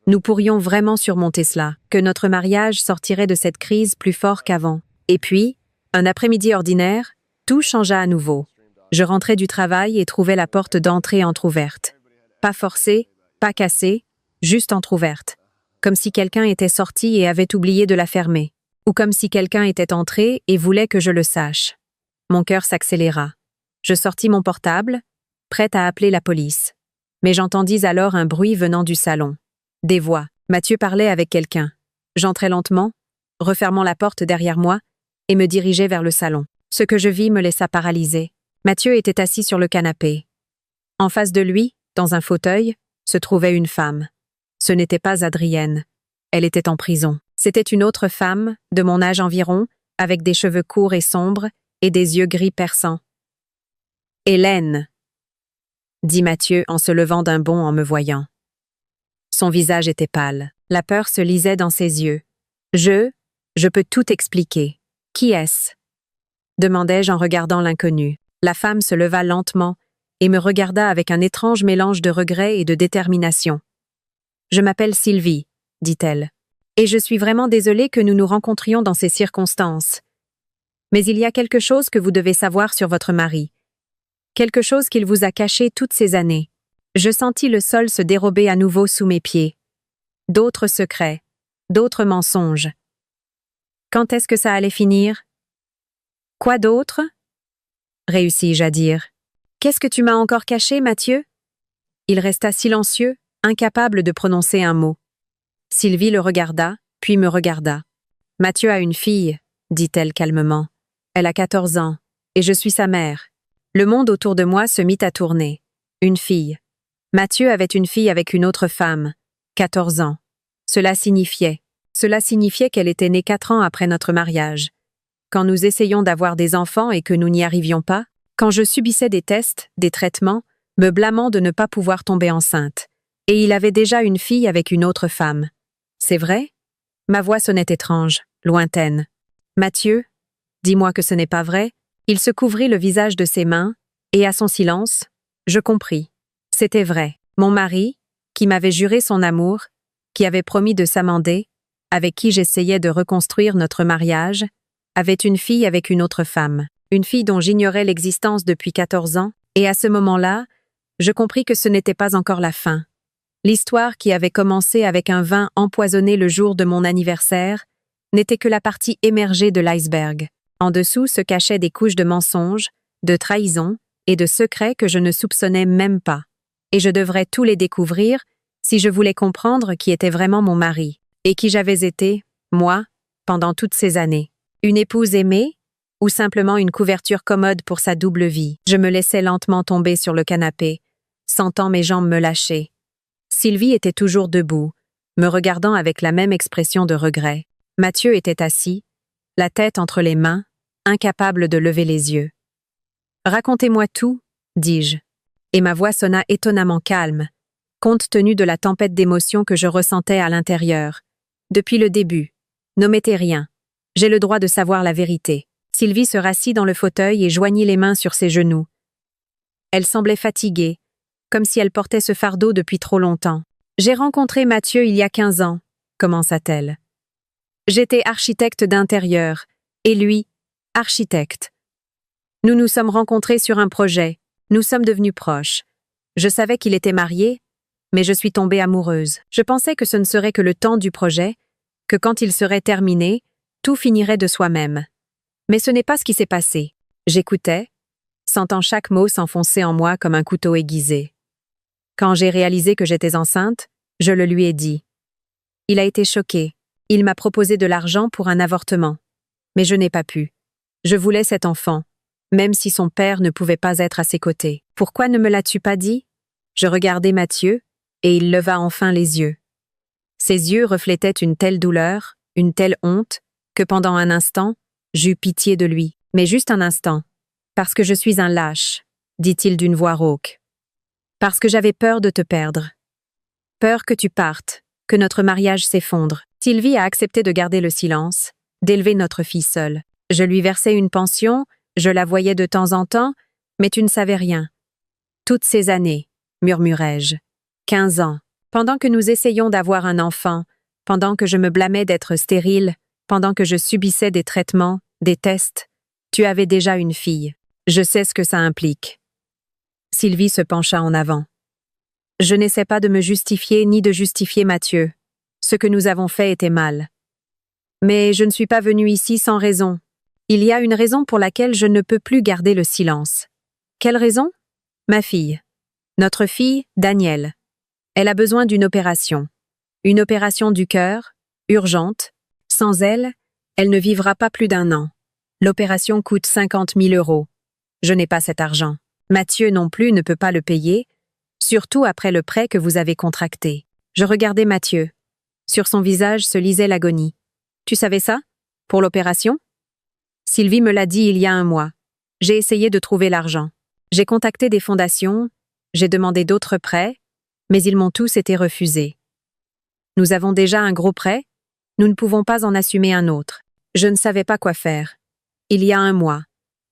nous pourrions vraiment surmonter cela, que notre mariage sortirait de cette crise plus fort qu'avant. Et puis, un après-midi ordinaire, tout changea à nouveau. Je rentrais du travail et trouvais la porte d'entrée entr'ouverte. Pas forcée, pas cassée, juste entr'ouverte. Comme si quelqu'un était sorti et avait oublié de la fermer. Ou comme si quelqu'un était entré et voulait que je le sache. Mon cœur s'accéléra. Je sortis mon portable, prête à appeler la police. Mais j'entendis alors un bruit venant du salon. Des voix. Mathieu parlait avec quelqu'un. J'entrai lentement, refermant la porte derrière moi, et me dirigeai vers le salon. Ce que je vis me laissa paralysée. Mathieu était assis sur le canapé. En face de lui, dans un fauteuil, se trouvait une femme. Ce n'était pas Adrienne. Elle était en prison. C'était une autre femme, de mon âge environ, avec des cheveux courts et sombres et des yeux gris perçants. « Hélène !» dit Mathieu en se levant d'un bond en me voyant. Son visage était pâle. La peur se lisait dans ses yeux. « Je peux tout expliquer. Qui est-ce » demandai-je en regardant l'inconnu. La femme se leva lentement et me regarda avec un étrange mélange de regret et de détermination. « Je m'appelle Sylvie, » dit-elle, « et je suis vraiment désolée que nous nous rencontrions dans ces circonstances. Mais il y a quelque chose que vous devez savoir sur votre mari. Quelque chose qu'il vous a caché toutes ces années. » Je sentis le sol se dérober à nouveau sous mes pieds. D'autres secrets, d'autres mensonges. Quand est-ce que ça allait finir? Quoi d'autre? Réussis-je à dire. Qu'est-ce que tu m'as encore caché, Mathieu? Il resta silencieux, incapable de prononcer un mot. Sylvie le regarda, puis me regarda. Mathieu a une fille, dit-elle calmement. Elle a 14 ans, et je suis sa mère. Le monde autour de moi se mit à tourner. Une fille. Mathieu avait une fille avec une autre femme, 14 ans. Cela signifiait qu'elle était née 4 ans après notre mariage. Quand nous essayions d'avoir des enfants et que nous n'y arrivions pas, quand je subissais des tests, des traitements, me blâmant de ne pas pouvoir tomber enceinte. Et il avait déjà une fille avec une autre femme. C'est vrai? Ma voix sonnait étrange, lointaine. Mathieu, dis-moi que ce n'est pas vrai. Il se couvrit le visage de ses mains, et à son silence, je compris. C'était vrai. Mon mari, qui m'avait juré son amour, qui avait promis de s'amender, avec qui j'essayais de reconstruire notre mariage, avait une fille avec une autre femme, une fille dont j'ignorais l'existence depuis 14 ans, et à ce moment-là, je compris que ce n'était pas encore la fin. L'histoire qui avait commencé avec un vin empoisonné le jour de mon anniversaire n'était que la partie émergée de l'iceberg. En dessous se cachaient des couches de mensonges, de trahison et de secrets que je ne soupçonnais même pas. et je devrais tous les découvrir si je voulais comprendre qui était vraiment mon mari, et qui j'avais été, moi, pendant toutes ces années. Une épouse aimée, ou simplement une couverture commode pour sa double vie. Je me laissais lentement tomber sur le canapé, sentant mes jambes me lâcher. Sylvie était toujours debout, me regardant avec la même expression de regret. Mathieu était assis, la tête entre les mains, incapable de lever les yeux. « Racontez-moi tout, dis-je, et ma voix sonna étonnamment calme, compte tenu de la tempête d'émotions que je ressentais à l'intérieur. Depuis le début, n'omettez rien. J'ai le droit de savoir la vérité. » Sylvie se rassit dans le fauteuil et joignit les mains sur ses genoux. Elle semblait fatiguée, comme si elle portait ce fardeau depuis trop longtemps. « J'ai rencontré Mathieu il y a 15 ans, commença-t-elle. J'étais architecte d'intérieur, et lui, architecte. Nous nous sommes rencontrés sur un projet, nous sommes devenus proches. Je savais qu'il était marié, mais je suis tombée amoureuse. Je pensais que ce ne serait que le temps du projet, que quand il serait terminé, tout finirait de soi-même. Mais ce n'est pas ce qui s'est passé. J'écoutais, sentant chaque mot s'enfoncer en moi comme un couteau aiguisé. Quand j'ai réalisé que j'étais enceinte, je le lui ai dit. Il a été choqué. Il m'a proposé de l'argent pour un avortement. Mais je n'ai pas pu. Je voulais cet enfant, même si son père ne pouvait pas être à ses côtés. Pourquoi ne me l'as-tu pas dit? Je regardai Mathieu, et il leva enfin les yeux. Ses yeux reflétaient une telle douleur, une telle honte, que pendant un instant, j'eus pitié de lui. Mais juste un instant. Parce que je suis un lâche, dit-il d'une voix rauque. Parce que j'avais peur de te perdre. Peur que tu partes, que notre mariage s'effondre. Sylvie a accepté de garder le silence, d'élever notre fille seule. Je lui versais une pension, je la voyais de temps en temps, mais tu ne savais rien. Toutes ces années, murmurai-je. 15 ans. Pendant que nous essayions d'avoir un enfant, pendant que je me blâmais d'être stérile, pendant que je subissais des traitements, des tests, tu avais déjà une fille. Je sais ce que ça implique. Sylvie se pencha en avant. Je n'essaie pas de me justifier ni de justifier Mathieu. Ce que nous avons fait était mal. Mais je ne suis pas venue ici sans raison. Il y a une raison pour laquelle je ne peux plus garder le silence. Quelle raison? Ma fille. Notre fille, Danielle. Elle a besoin d'une opération. Une opération du cœur, urgente. Sans elle, elle ne vivra pas plus d'1 an. L'opération coûte 50 000 €. Je n'ai pas cet argent. Mathieu non plus ne peut pas le payer, surtout après le prêt que vous avez contracté. Je regardais Mathieu. Sur son visage se lisait l'agonie. Tu savais ça? Pour l'opération? Sylvie me l'a dit il y a 1 mois. J'ai essayé de trouver l'argent. J'ai contacté des fondations, j'ai demandé d'autres prêts, mais ils m'ont tous été refusés. Nous avons déjà un gros prêt, nous ne pouvons pas en assumer un autre. Je ne savais pas quoi faire. Il y a 1 mois,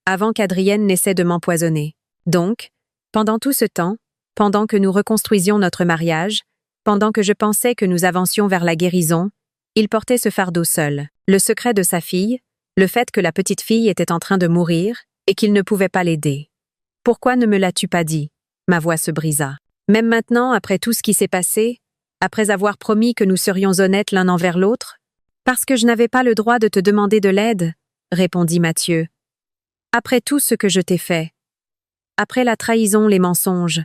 avant qu'Adrienne n'essaie de m'empoisonner. Donc, pendant tout ce temps, pendant que nous reconstruisions notre mariage, pendant que je pensais que nous avancions vers la guérison, il portait ce fardeau seul. Le secret de sa fille, le fait que la petite fille était en train de mourir et qu'il ne pouvait pas l'aider. Pourquoi ne me l'as-tu pas dit? Ma voix se brisa. Même maintenant, après tout ce qui s'est passé, après avoir promis que nous serions honnêtes l'un envers l'autre? Parce que je n'avais pas le droit de te demander de l'aide, répondit Mathieu. Après tout ce que je t'ai fait. Après la trahison, les mensonges.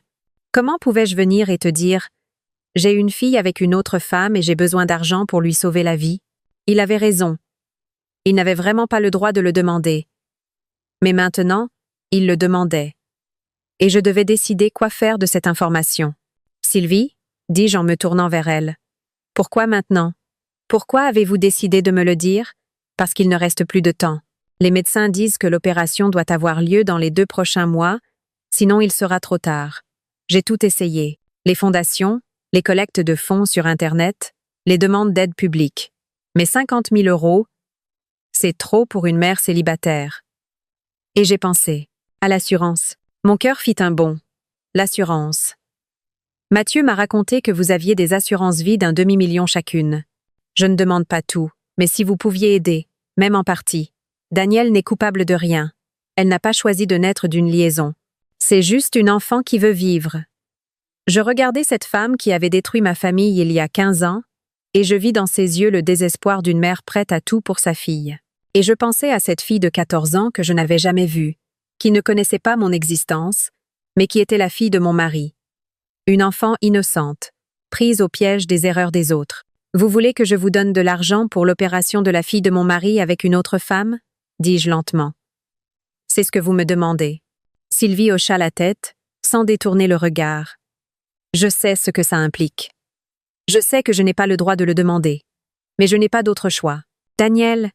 Comment pouvais-je venir et te dire « J'ai une fille avec une autre femme et j'ai besoin d'argent pour lui sauver la vie ?» Il avait raison. Il n'avait vraiment pas le droit de le demander. Mais maintenant, il le demandait. Et je devais décider quoi faire de cette information. « Sylvie ?» dis-je en me tournant vers elle. « Pourquoi maintenant? Pourquoi avez-vous décidé de me le dire? Parce qu'il ne reste plus de temps. Les médecins disent que l'opération doit avoir lieu dans les 2 prochains mois, sinon il sera trop tard. J'ai tout essayé. Les fondations, les collectes de fonds sur Internet, les demandes d'aide publique. Mais 50 000 €, c'est trop pour une mère célibataire. Et j'ai pensé à l'assurance. Mon cœur fit un bond. L'assurance. Mathieu m'a raconté que vous aviez des assurances vie d'1 demi-million chacune. Je ne demande pas tout, mais si vous pouviez aider, même en partie. Danielle n'est coupable de rien. Elle n'a pas choisi de naître d'une liaison. C'est juste une enfant qui veut vivre. Je regardais cette femme qui avait détruit ma famille il y a 15 ans, et je vis dans ses yeux le désespoir d'une mère prête à tout pour sa fille. Et je pensais à cette fille de 14 ans que je n'avais jamais vue, qui ne connaissait pas mon existence, mais qui était la fille de mon mari. Une enfant innocente, prise au piège des erreurs des autres. Vous voulez que je vous donne de l'argent pour l'opération de la fille de mon mari avec une autre femme? Dis-je lentement. C'est ce que vous me demandez. Sylvie hocha la tête, sans détourner le regard. Je sais ce que ça implique. Je sais que je n'ai pas le droit de le demander. Mais je n'ai pas d'autre choix. Daniel,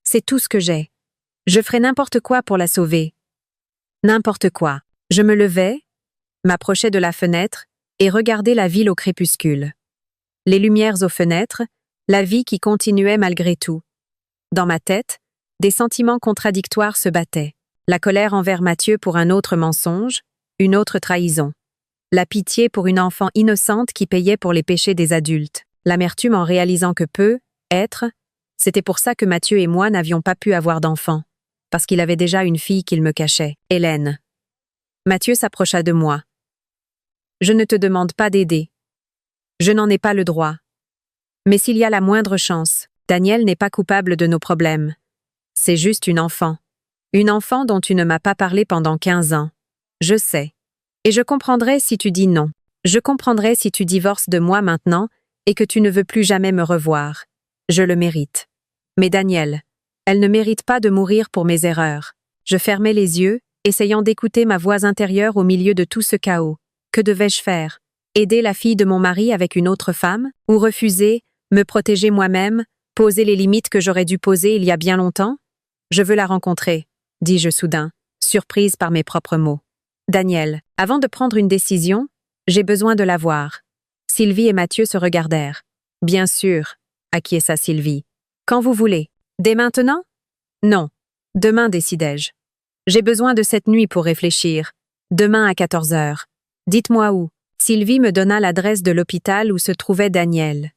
c'est tout ce que j'ai. Je ferai n'importe quoi pour la sauver. N'importe quoi. Je me levai, m'approchai de la fenêtre et regardai la ville au crépuscule. Les lumières aux fenêtres, la vie qui continuait malgré tout. Dans ma tête, des sentiments contradictoires se battaient. La colère envers Mathieu pour un autre mensonge, une autre trahison. La pitié pour une enfant innocente qui payait pour les péchés des adultes. L'amertume en réalisant que c'était pour ça que Mathieu et moi n'avions pas pu avoir d'enfant. Parce qu'il avait déjà une fille qu'il me cachait, Hélène. Mathieu s'approcha de moi. Je ne te demande pas d'aider. Je n'en ai pas le droit. Mais s'il y a la moindre chance, Daniel n'est pas coupable de nos problèmes. C'est juste une enfant. Une enfant dont tu ne m'as pas parlé pendant 15 ans. Je sais. Et je comprendrai si tu dis non. Je comprendrai si tu divorces de moi maintenant et que tu ne veux plus jamais me revoir. Je le mérite. Mais Daniel, elle ne mérite pas de mourir pour mes erreurs. Je fermai les yeux, essayant d'écouter ma voix intérieure au milieu de tout ce chaos. Que devais-je faire? Aider la fille de mon mari avec une autre femme? Ou refuser, me protéger moi-même, poser les limites que j'aurais dû poser il y a bien longtemps? Je veux la rencontrer, dis-je soudain, surprise par mes propres mots. Daniel, avant de prendre une décision, j'ai besoin de la voir. Sylvie et Mathieu se regardèrent. Bien sûr, acquiesça Sylvie. Quand vous voulez. Dès maintenant? Non. Demain, décidai-je. J'ai besoin de cette nuit pour réfléchir. Demain à 14 heures. Dites-moi où. Sylvie me donna l'adresse de l'hôpital où se trouvait Daniel.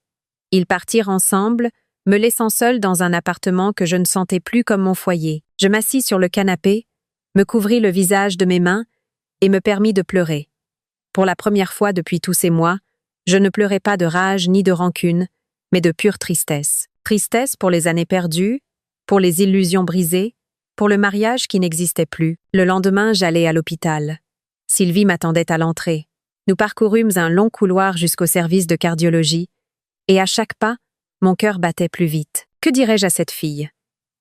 Ils partirent ensemble, me laissant seule dans un appartement que je ne sentais plus comme mon foyer. Je m'assis sur le canapé, me couvris le visage de mes mains et me permis de pleurer. Pour la première fois depuis tous ces mois, je ne pleurais pas de rage ni de rancune, mais de pure tristesse. Tristesse pour les années perdues, pour les illusions brisées, pour le mariage qui n'existait plus. Le lendemain, j'allai à l'hôpital. Sylvie m'attendait à l'entrée. Nous parcourûmes un long couloir jusqu'au service de cardiologie, et à chaque pas, mon cœur battait plus vite. Que dirais-je à cette fille?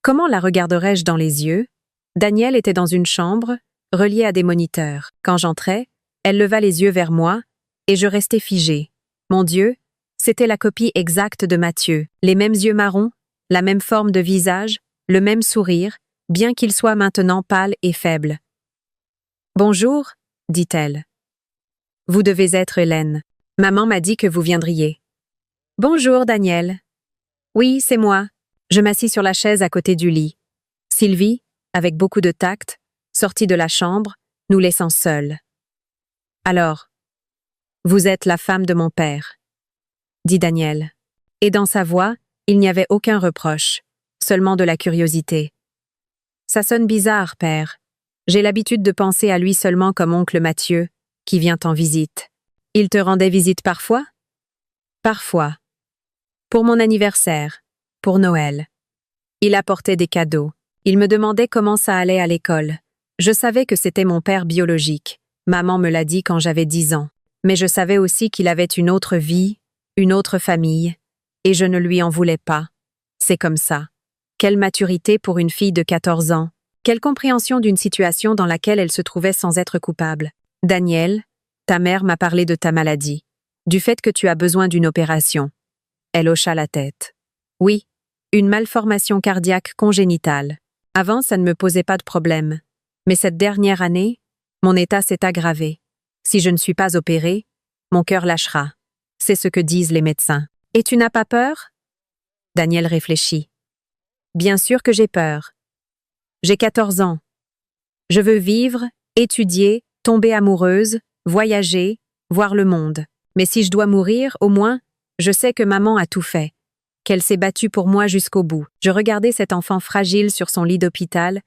Comment la regarderais-je dans les yeux? Daniel était dans une chambre, reliée à des moniteurs. Quand j'entrai, elle leva les yeux vers moi, et je restai figée. Mon Dieu, c'était la copie exacte de Mathieu. Les mêmes yeux marrons, la même forme de visage, le même sourire, bien qu'il soit maintenant pâle et faible. « Bonjour », dit-elle. « Vous devez être Hélène. Maman m'a dit que vous viendriez. »« Bonjour, Daniel. »« Oui, c'est moi. » Je m'assis sur la chaise à côté du lit. Sylvie, avec beaucoup de tact, sortit de la chambre, nous laissant seuls. « Alors, vous êtes la femme de mon père, » dit Daniel. Et dans sa voix, il n'y avait aucun reproche, seulement de la curiosité. « Ça sonne bizarre, père. J'ai l'habitude de penser à lui seulement comme oncle Mathieu, qui vient en visite. Il te rendait visite parfois? » Parfois. Pour mon anniversaire, pour Noël. Il apportait des cadeaux. Il me demandait comment ça allait à l'école. Je savais que c'était mon père biologique. Maman me l'a dit quand j'avais 10 ans. Mais je savais aussi qu'il avait une autre vie, une autre famille, et je ne lui en voulais pas. C'est comme ça. Quelle maturité pour une fille de 14 ans. Quelle compréhension d'une situation dans laquelle elle se trouvait sans être coupable. Daniel, ta mère m'a parlé de ta maladie, du fait que tu as besoin d'une opération. Elle hocha la tête. Oui, une malformation cardiaque congénitale. Avant, ça ne me posait pas de problème. Mais cette dernière année, mon état s'est aggravé. Si je ne suis pas opérée, mon cœur lâchera. C'est ce que disent les médecins. Et tu n'as pas peur? Daniel réfléchit. Bien sûr que j'ai peur. J'ai 14 ans. Je veux vivre, étudier, tomber amoureuse, voyager, voir le monde. Mais si je dois mourir, au moins, je sais que maman a tout fait, qu'elle s'est battue pour moi jusqu'au bout. Je regardais cet enfant fragile sur son lit d'hôpital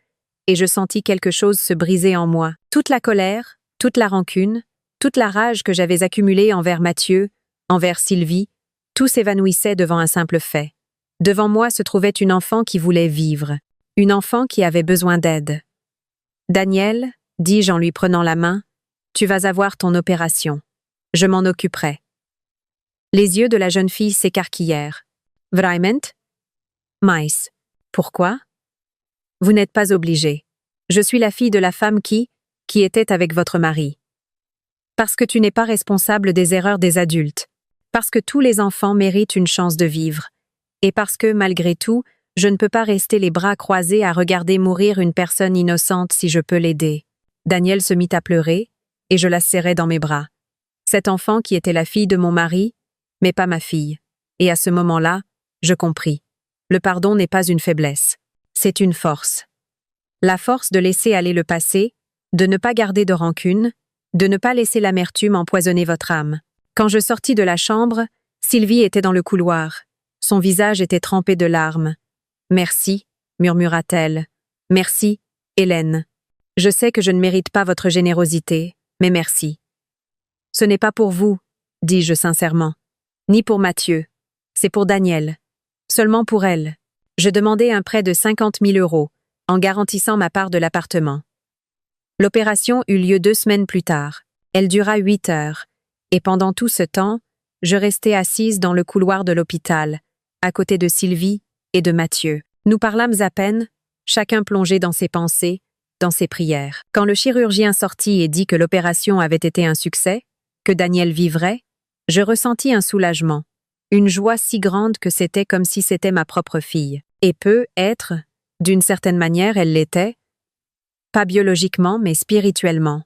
et je sentis quelque chose se briser en moi. Toute la colère, toute la rancune, toute la rage que j'avais accumulée envers Mathieu, envers Sylvie, tout s'évanouissait devant un simple fait. Devant moi se trouvait une enfant qui voulait vivre, une enfant qui avait besoin d'aide. « Daniel, dis-je en lui prenant la main, tu vas avoir ton opération. Je m'en occuperai. Les yeux de la jeune fille s'écarquillèrent. Vraiment? Mais, pourquoi? Vous n'êtes pas obligé. Je suis la fille de la femme qui était avec votre mari. Parce que tu n'es pas responsable des erreurs des adultes. Parce que tous les enfants méritent une chance de vivre. Et parce que, malgré tout, je ne peux pas rester les bras croisés à regarder mourir une personne innocente si je peux l'aider. Daniel se mit à pleurer, et je la serrai dans mes bras. Cette enfant qui était la fille de mon mari, mais pas ma fille. Et à ce moment-là, je compris. Le pardon n'est pas une faiblesse. C'est une force. La force de laisser aller le passé, de ne pas garder de rancune, de ne pas laisser l'amertume empoisonner votre âme. Quand je sortis de la chambre, Sylvie était dans le couloir. Son visage était trempé de larmes. « Merci », murmura-t-elle. « Merci, Hélène. Je sais que je ne mérite pas votre générosité, mais merci. » « Ce n'est pas pour vous, dis-je sincèrement, ni pour Mathieu. C'est pour Daniel. Seulement pour elle. Je demandais un prêt de 50 000 € en garantissant ma part de l'appartement. L'opération eut lieu 2 semaines plus tard. Elle dura 8 heures, et pendant tout ce temps, je restais assise dans le couloir de l'hôpital, à côté de Sylvie et de Mathieu. Nous parlâmes à peine, chacun plongé dans ses pensées, dans ses prières. Quand le chirurgien sortit et dit que l'opération avait été un succès, que Daniel vivrait, je ressentis un soulagement, une joie si grande que c'était comme si c'était ma propre fille. Et peut-être, d'une certaine manière, elle l'était, pas biologiquement, mais spirituellement.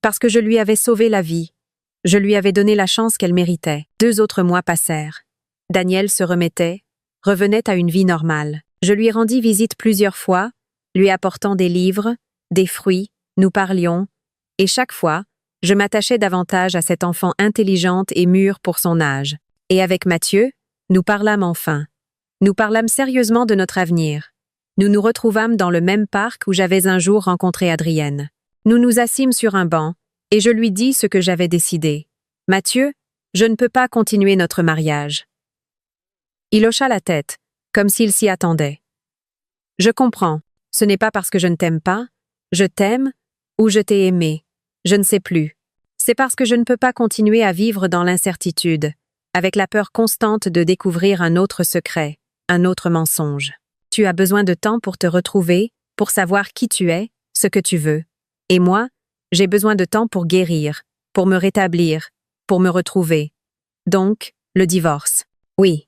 Parce que je lui avais sauvé la vie, je lui avais donné la chance qu'elle méritait. 2 autres mois passèrent. Daniel se remettait, revenait à une vie normale. Je lui rendis visite plusieurs fois, lui apportant des livres, des fruits, nous parlions, et chaque fois, je m'attachais davantage à cette enfant intelligente et mûre pour son âge. Et avec Mathieu, nous parlâmes enfin. Nous parlâmes sérieusement de notre avenir. Nous nous retrouvâmes dans le même parc où j'avais un jour rencontré Adrienne. Nous nous assîmes sur un banc, et je lui dis ce que j'avais décidé. « Mathieu, je ne peux pas continuer notre mariage. » Il hocha la tête, comme s'il s'y attendait. « Je comprends, ce n'est pas parce que je ne t'aime pas, je t'aime, ou je t'ai aimé. Je ne sais plus. C'est parce que je ne peux pas continuer à vivre dans l'incertitude, avec la peur constante de découvrir un autre secret, un autre mensonge. Tu as besoin de temps pour te retrouver, pour savoir qui tu es, ce que tu veux. Et moi, j'ai besoin de temps pour guérir, pour me rétablir, pour me retrouver. Donc, le divorce. Oui.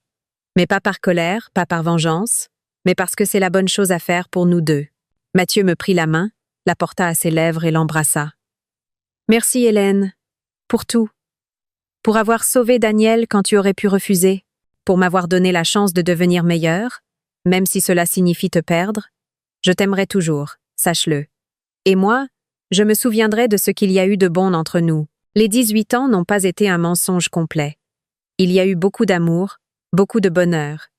Mais pas par colère, pas par vengeance, mais parce que c'est la bonne chose à faire pour nous deux. Mathieu me prit la main, la porta à ses lèvres et l'embrassa. Merci Hélène, pour tout. Pour avoir sauvé Daniel quand tu aurais pu refuser, pour m'avoir donné la chance de devenir meilleure, même si cela signifie te perdre. Je t'aimerai toujours, sache-le. Et moi, je me souviendrai de ce qu'il y a eu de bon entre nous. Les 18 ans n'ont pas été un mensonge complet. Il y a eu beaucoup d'amour, beaucoup de bonheur.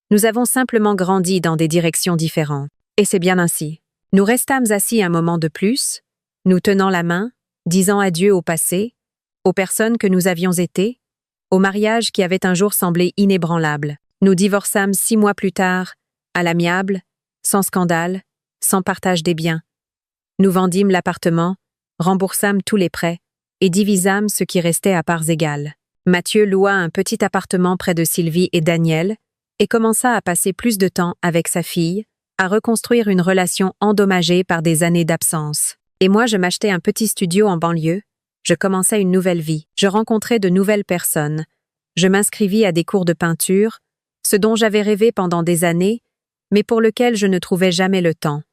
Nous avons simplement grandi dans des directions différentes. Et c'est bien ainsi. Nous restâmes assis un moment de plus, nous tenant la main, disant adieu au passé, aux personnes que nous avions été, au mariage qui avait un jour semblé inébranlable. Nous divorçâmes 6 mois plus tard, à l'amiable, sans scandale, sans partage des biens. Nous vendîmes l'appartement, remboursâmes tous les prêts et divisâmes ce qui restait à parts égales. Mathieu loua un petit appartement près de Sylvie et Daniel et commença à passer plus de temps avec sa fille, à reconstruire une relation endommagée par des années d'absence. Et moi, je m'achetais un petit studio en banlieue, je commençais une nouvelle vie, je rencontrais de nouvelles personnes, je m'inscrivis à des cours de peinture, ce dont j'avais rêvé pendant des années, mais pour lequel je ne trouvais jamais le temps.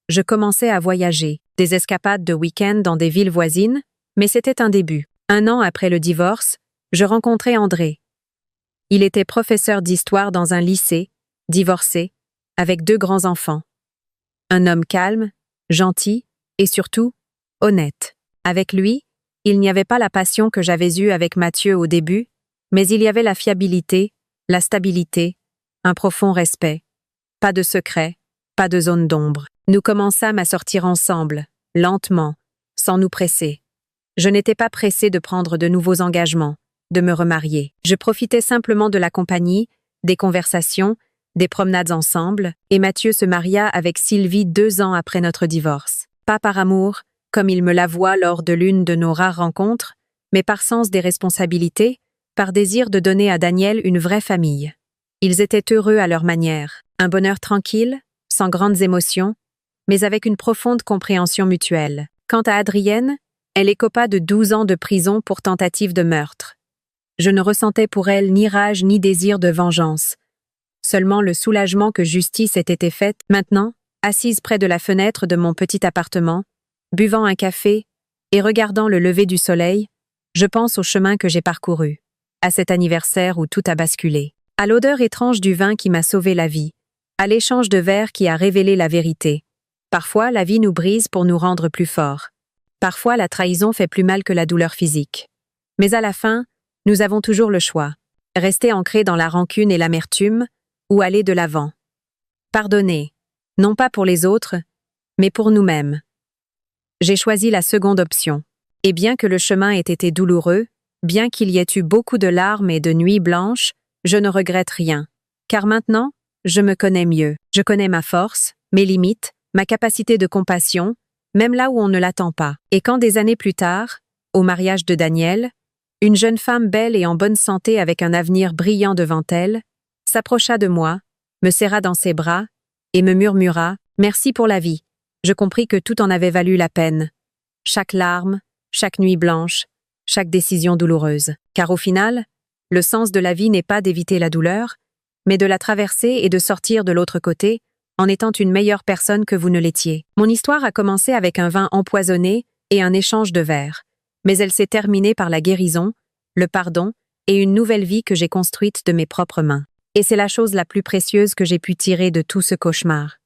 Je commençais à voyager, des escapades de week-end dans des villes voisines, mais c'était un début. 1 an après le divorce, je rencontrai André. Il était professeur d'histoire dans un lycée, divorcé, avec 2 grands enfants. Un homme calme, gentil et surtout, honnête. Avec lui, il n'y avait pas la passion que j'avais eue avec Mathieu au début, mais il y avait la fiabilité, la stabilité, un profond respect. Pas de secret, pas de zone d'ombre. Nous commençâmes à sortir ensemble, lentement, sans nous presser. Je n'étais pas pressée de prendre de nouveaux engagements, de me remarier. Je profitais simplement de la compagnie, des conversations, des promenades ensemble, et Mathieu se maria avec Sylvie 2 ans après notre divorce. Pas par amour, comme il me l'avoua lors de l'une de nos rares rencontres, mais par sens des responsabilités, par désir de donner à Daniel une vraie famille. Ils étaient heureux à leur manière, un bonheur tranquille, sans grandes émotions, mais avec une profonde compréhension mutuelle. Quant à Adrienne, elle écopa de 12 ans de prison pour tentative de meurtre. Je ne ressentais pour elle ni rage ni désir de vengeance. Seulement le soulagement que justice ait été faite. Maintenant, assise près de la fenêtre de mon petit appartement, buvant un café et regardant le lever du soleil, je pense au chemin que j'ai parcouru, à cet anniversaire où tout a basculé, à l'odeur étrange du vin qui m'a sauvé la vie, à l'échange de verres qui a révélé la vérité. Parfois, la vie nous brise pour nous rendre plus forts. Parfois, la trahison fait plus mal que la douleur physique. Mais à la fin, nous avons toujours le choix. Rester ancré dans la rancune et l'amertume, ou aller de l'avant. Pardonner, non pas pour les autres, mais pour nous-mêmes. J'ai choisi la seconde option. Et bien que le chemin ait été douloureux, bien qu'il y ait eu beaucoup de larmes et de nuits blanches, je ne regrette rien. Car maintenant, je me connais mieux. Je connais ma force, mes limites, ma capacité de compassion, même là où on ne l'attend pas. Et quand des années plus tard, au mariage de Daniel, une jeune femme belle et en bonne santé avec un avenir brillant devant elle, s'approcha de moi, me serra dans ses bras et me murmura « Merci pour la vie ». Je compris que tout en avait valu la peine. Chaque larme, chaque nuit blanche, chaque décision douloureuse. Car au final, le sens de la vie n'est pas d'éviter la douleur, mais de la traverser et de sortir de l'autre côté en étant une meilleure personne que vous ne l'étiez. Mon histoire a commencé avec un vin empoisonné et un échange de verres, mais elle s'est terminée par la guérison, le pardon et une nouvelle vie que j'ai construite de mes propres mains. Et c'est la chose la plus précieuse que j'ai pu tirer de tout ce cauchemar.